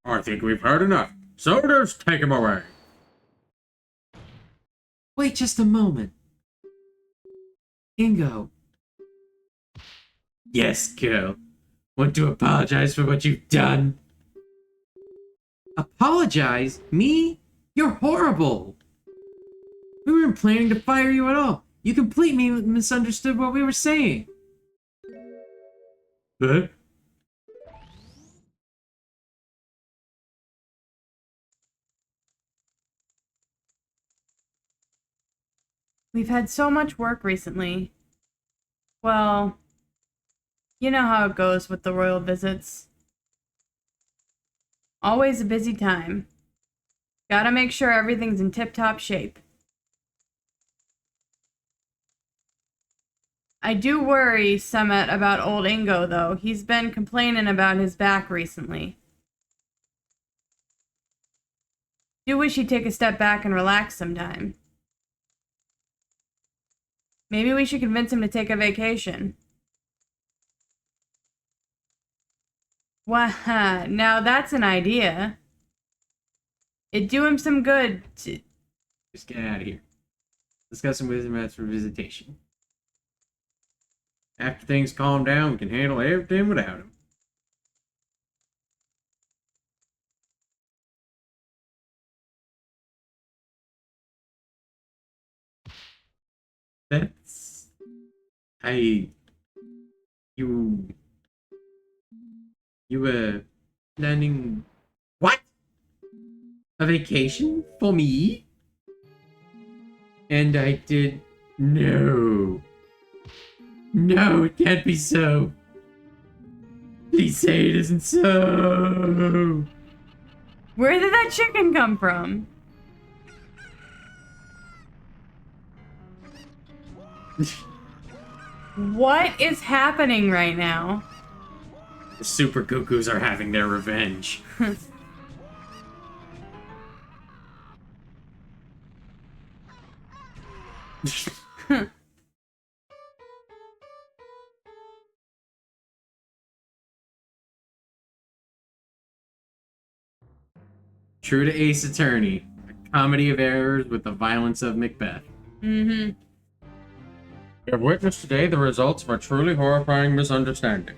I think we've heard enough. Soldiers, take him away. Wait just a moment. Ingo. Yes, girl. Want to apologize for what you've done? Apologize? Me? You're horrible. We weren't planning to fire you at all. You completely misunderstood what we were saying. Huh? We've had so much work recently. Well, you know how it goes with the royal visits. Always a busy time. Gotta make sure everything's in tip-top shape. I do worry, Summit, about old Ingo, though. He's been complaining about his back recently. Do wish he'd take a step back and relax sometime. Maybe we should convince him to take a vacation. Wow, now that's an idea. It'd do him some good to... Just get out of here. Discuss some wisdom matters for visitation. After things calm down, we can handle everything without him. That's... You were planning... What? A vacation for me? And I did... No. No, it can't be so. Please say it isn't so. Where did that chicken come from? What is happening right now? The Super Cuckoos are having their revenge. True to Ace Attorney, a comedy of errors with the violence of Macbeth. Mm-hmm. We have witnessed today the results of a truly horrifying misunderstanding.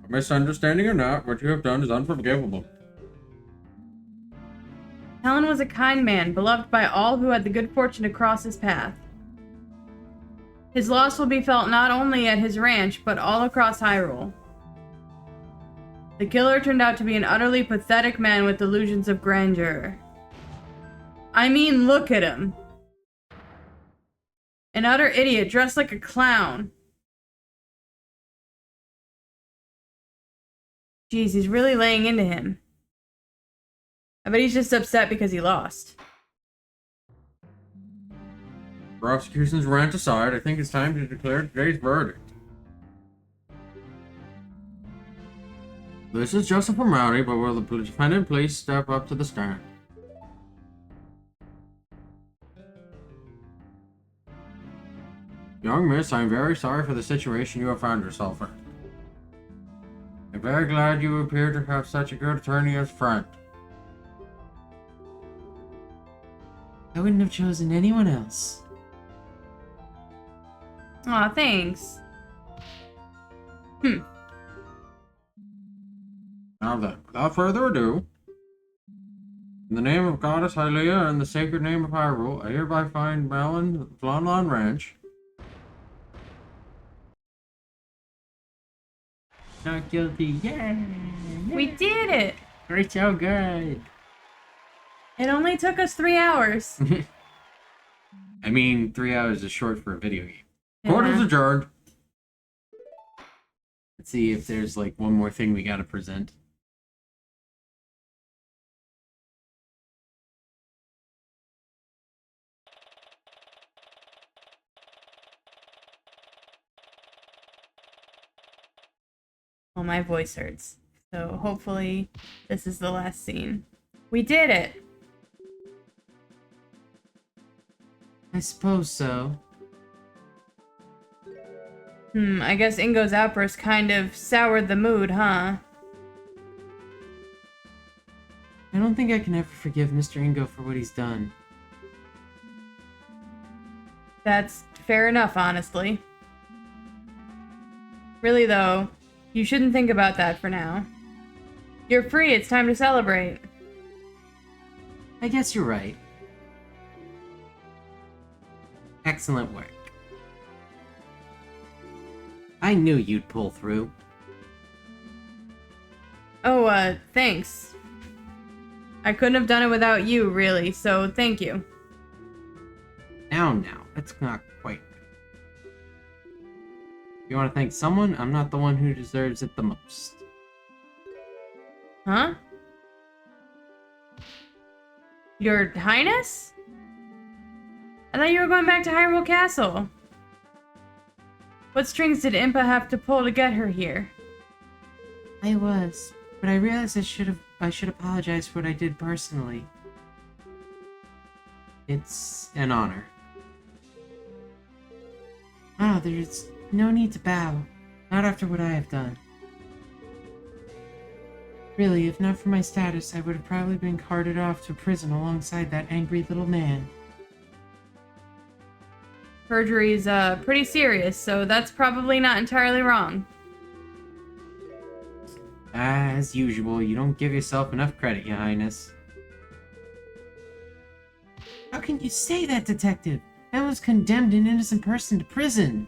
A misunderstanding or not, what you have done is unforgivable. Helen was a kind man, beloved by all who had the good fortune to cross his path. His loss will be felt not only at his ranch, but all across Hyrule. The killer turned out to be an utterly pathetic man with delusions of grandeur. I mean, look at him. An utter idiot dressed like a clown. Jeez, he's really laying into him. I bet he's just upset because he lost. Prosecution's rant aside, I think it's time to declare today's verdict. This is just a formality, but will the defendant please step up to the stand? Young miss, I'm very sorry for the situation you have found yourself in. I'm very glad you appear to have such a good attorney as friend. I wouldn't have chosen anyone else. Aw, thanks. Now then, without further ado, in the name of Goddess Halla and the sacred name of Hyrule, I hereby find Malin Flanlan Ranch not guilty. Yay! We did it! We're so good. It only took us 3 hours. I mean, 3 hours is short for a video game. Court is Yeah. adjourned. Let's see if there's like one more thing we gotta present. Well, my voice hurts. So hopefully this is the last scene. We did it! I suppose so. I guess Ingo's outburst kind of soured the mood, huh? I don't think I can ever forgive Mr. Ingo for what he's done. That's fair enough, honestly. Really, though, you shouldn't think about that for now. You're free, it's time to celebrate. I guess you're right. Excellent work. I knew you'd pull through. Oh, thanks. I couldn't have done it without you, really, so thank you. Now, that's not quite right. If you want to thank someone, I'm not the one who deserves it the most. Huh? Your Highness? I thought you were going back to Hyrule Castle. What strings did Impa have to pull to get her here? I was, but I realized I should apologize for what I did personally. It's an honor. Oh, there's no need to bow. Not after what I have done. Really, if not for my status, I would have probably been carted off to prison alongside that angry little man. Perjury's, pretty serious, so that's probably not entirely wrong. As usual, you don't give yourself enough credit, Your Highness. How can you say that, Detective? That was condemned an innocent person to prison.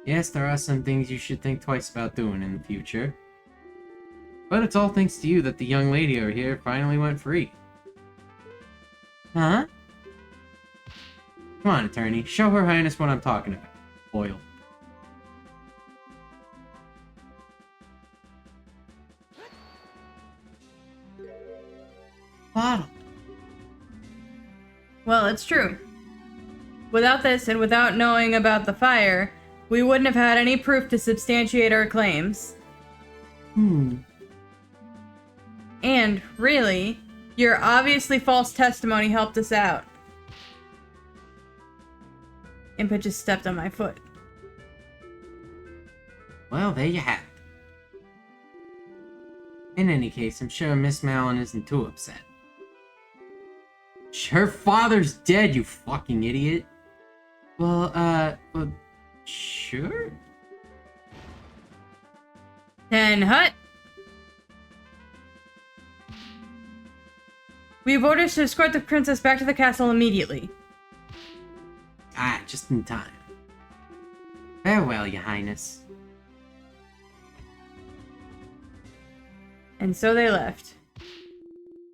Yes, there are some things you should think twice about doing in the future. But it's all thanks to you that the young lady over here finally went free. Huh? Come on, attorney. Show Her Highness what I'm talking about. Oil. Bottle. Well, it's true. Without this and without knowing about the fire, we wouldn't have had any proof to substantiate our claims. And, really, your obviously false testimony helped us out. Impa just stepped on my foot. Well, there you have it. In any case, I'm sure Miss Malin isn't too upset. Her father's dead, you fucking idiot. Well, sure? Then hut! We have orders to escort the princess back to the castle immediately. Ah, just in time. Farewell, Your Highness. And so they left.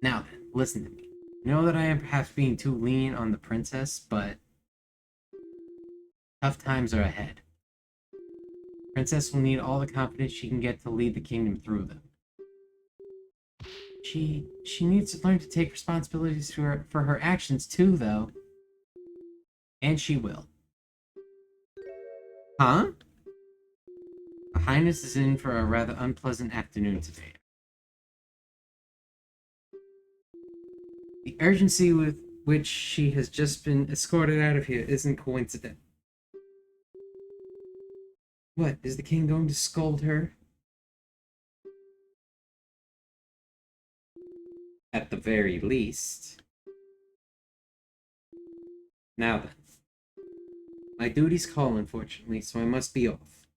Now then, listen to me. I know that I am perhaps being too lenient on the princess, but tough times are ahead. Princess will need all the confidence she can get to lead the kingdom through them. She needs to learn to take responsibilities for her actions too, though. And she will. Huh? Her Highness is in for a rather unpleasant afternoon today. The urgency with which she has just been escorted out of here isn't coincidental. What, is the king going to scold her? At the very least. Now then. My duties call, unfortunately, so I must be off.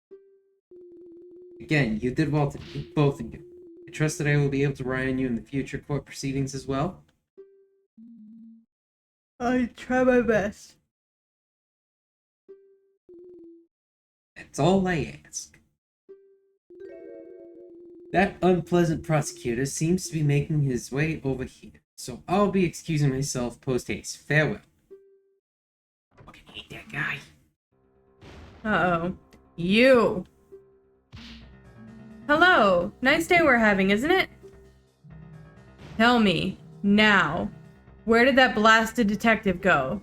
Again, you did well to both of you. I trust that I will be able to rely on you in the future court proceedings as well. I try my best. That's all I ask. That unpleasant prosecutor seems to be making his way over here, so I'll be excusing myself post-haste. Farewell. I fucking hate that guy. Uh-oh. You! Hello! Nice day we're having, isn't it? Tell me, now, where did that blasted detective go?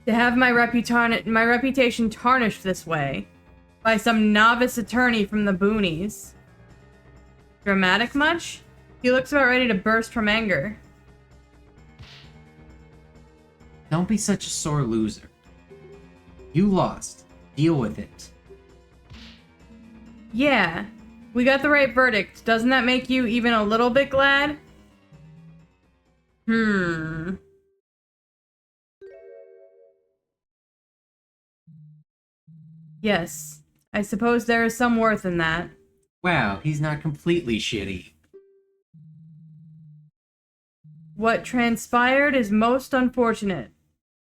To have my reputation tarnished this way by some novice attorney from the boonies. Dramatic much? He looks about ready to burst from anger. Don't be such a sore loser. You lost. Deal with it. Yeah, we got the right verdict. Doesn't that make you even a little bit glad? Yes, I suppose there is some worth in that. Wow, he's not completely shitty. What transpired is most unfortunate.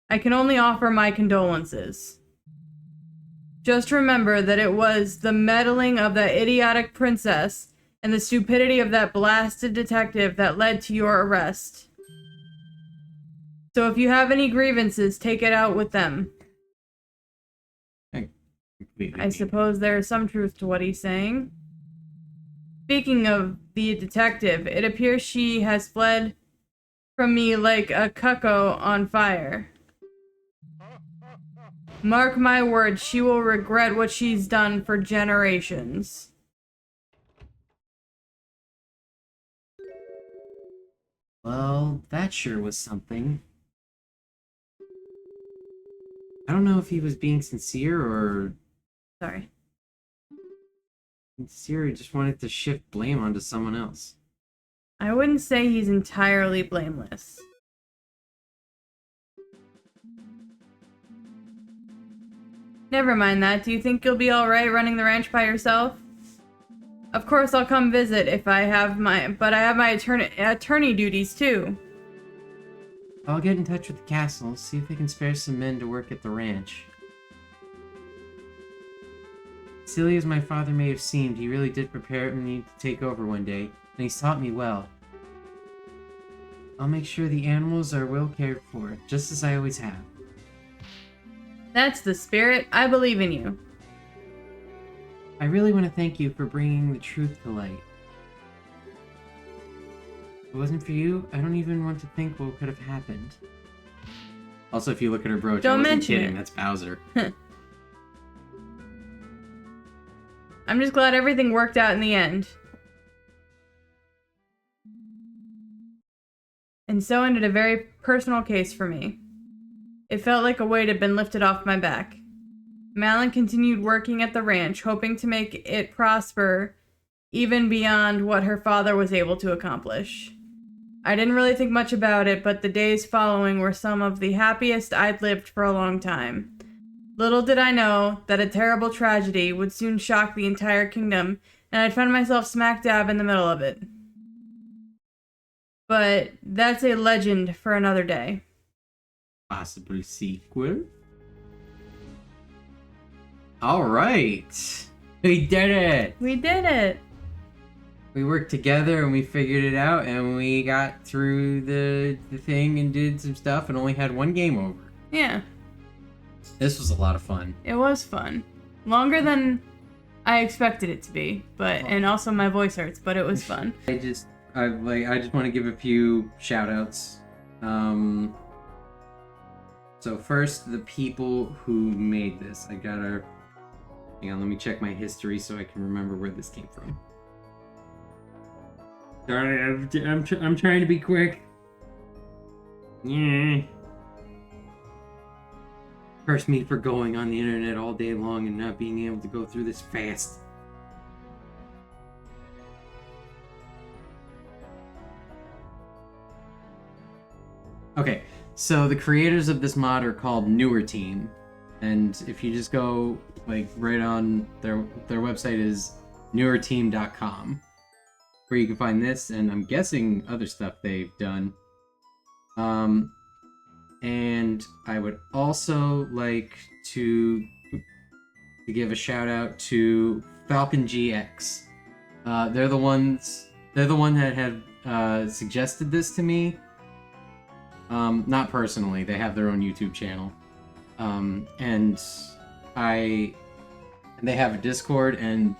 I can only offer my condolences. Just remember that it was the meddling of that idiotic princess and the stupidity of that blasted detective that led to your arrest. So if you have any grievances, take it out with them. I suppose there is some truth to what he's saying. Speaking of the detective, it appears she has fled from me like a cuckoo on fire. Mark my words, she will regret what she's done for generations. Well, that sure was something. I don't know if he was being sincere or Sorry. just wanted to shift blame onto someone else. I wouldn't say he's entirely blameless. Never mind that. Do you think you'll be alright running the ranch by yourself? Of course I'll come visit if I have but I have my attorney duties too. I'll get in touch with the castle, see if they can spare some men to work at the ranch. Silly as my father may have seemed, he really did prepare me to take over one day, and he's taught me well. I'll make sure the animals are well cared for, just as I always have. That's the spirit. I believe in you. I really want to thank you for bringing the truth to light. If it wasn't for you, I don't even want to think what could have happened. Also, if you look at her brooch, Don't I wasn't mention kidding. it. That's Bowser. I'm just glad everything worked out in the end. And so ended a very personal case for me. It felt like a weight had been lifted off my back. Malin continued working at the ranch, hoping to make it prosper even beyond what her father was able to accomplish. I didn't really think much about it, but the days following were some of the happiest I'd lived for a long time. Little did I know that a terrible tragedy would soon shock the entire kingdom, and I'd find myself smack dab in the middle of it. But that's a legend for another day. Possibly sequel. All right, we did it. We did it! We worked together and we figured it out, and we got through the thing and did some stuff, and only had one game over. Yeah, This was a lot of fun. it was fun. Longer than I expected it to be, but and also my voice hurts, but it was fun. I just want to give a few shout outs. So first, the people who made this. Hang on, let me check my history so I can remember where this came from. Sorry, I'm trying to be quick. Yeah. Curse me for going on the internet all day long and not being able to go through this fast. Okay, so the creators of this mod are called Newer Team, and if you just go right on their website is newerteam.com, where you can find this, and I'm guessing other stuff they've done. And I would also like to give a shout out to Falcon GX. They're the one that had suggested this to me. Not personally, they have their own YouTube channel. And they have a Discord, and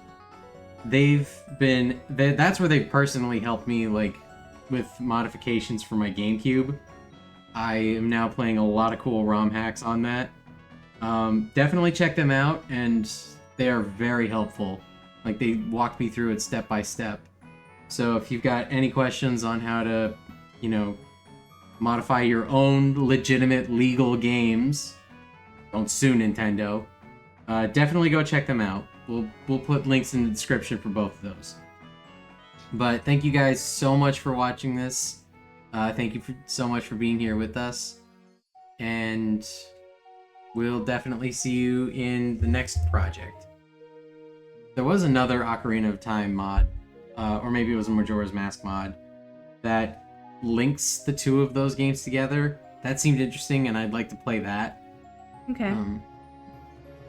that's where they've personally helped me with modifications for my GameCube. I am now playing a lot of cool ROM hacks on that. Definitely check them out, and they are very helpful. They walked me through it step by step. So if you've got any questions on how to, modify your own legitimate legal games, don't sue Nintendo, definitely go check them out. We'll put links in the description for both of those. But thank you guys so much for watching this. Thank you so much for being here with us. And we'll definitely see you in the next project. There was another Ocarina of Time mod, or maybe it was a Majora's Mask mod, that links the two of those games together. That seemed interesting, and I'd like to play that. Okay.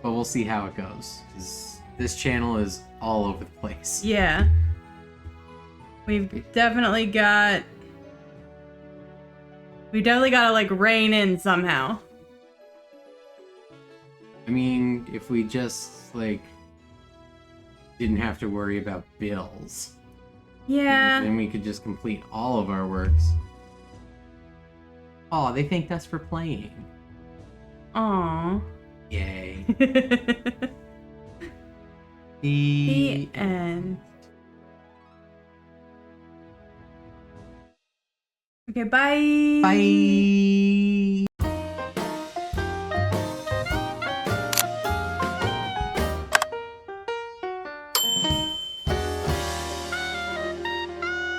But we'll see how it goes, because this channel is all over the place. Yeah. We've definitely got to like rein in somehow. I mean, if we just, like, didn't have to worry about bills, Yeah. then we could just complete all of our works. Oh, they thanked us for playing. Aww. Yay. The end. Okay, bye. Bye.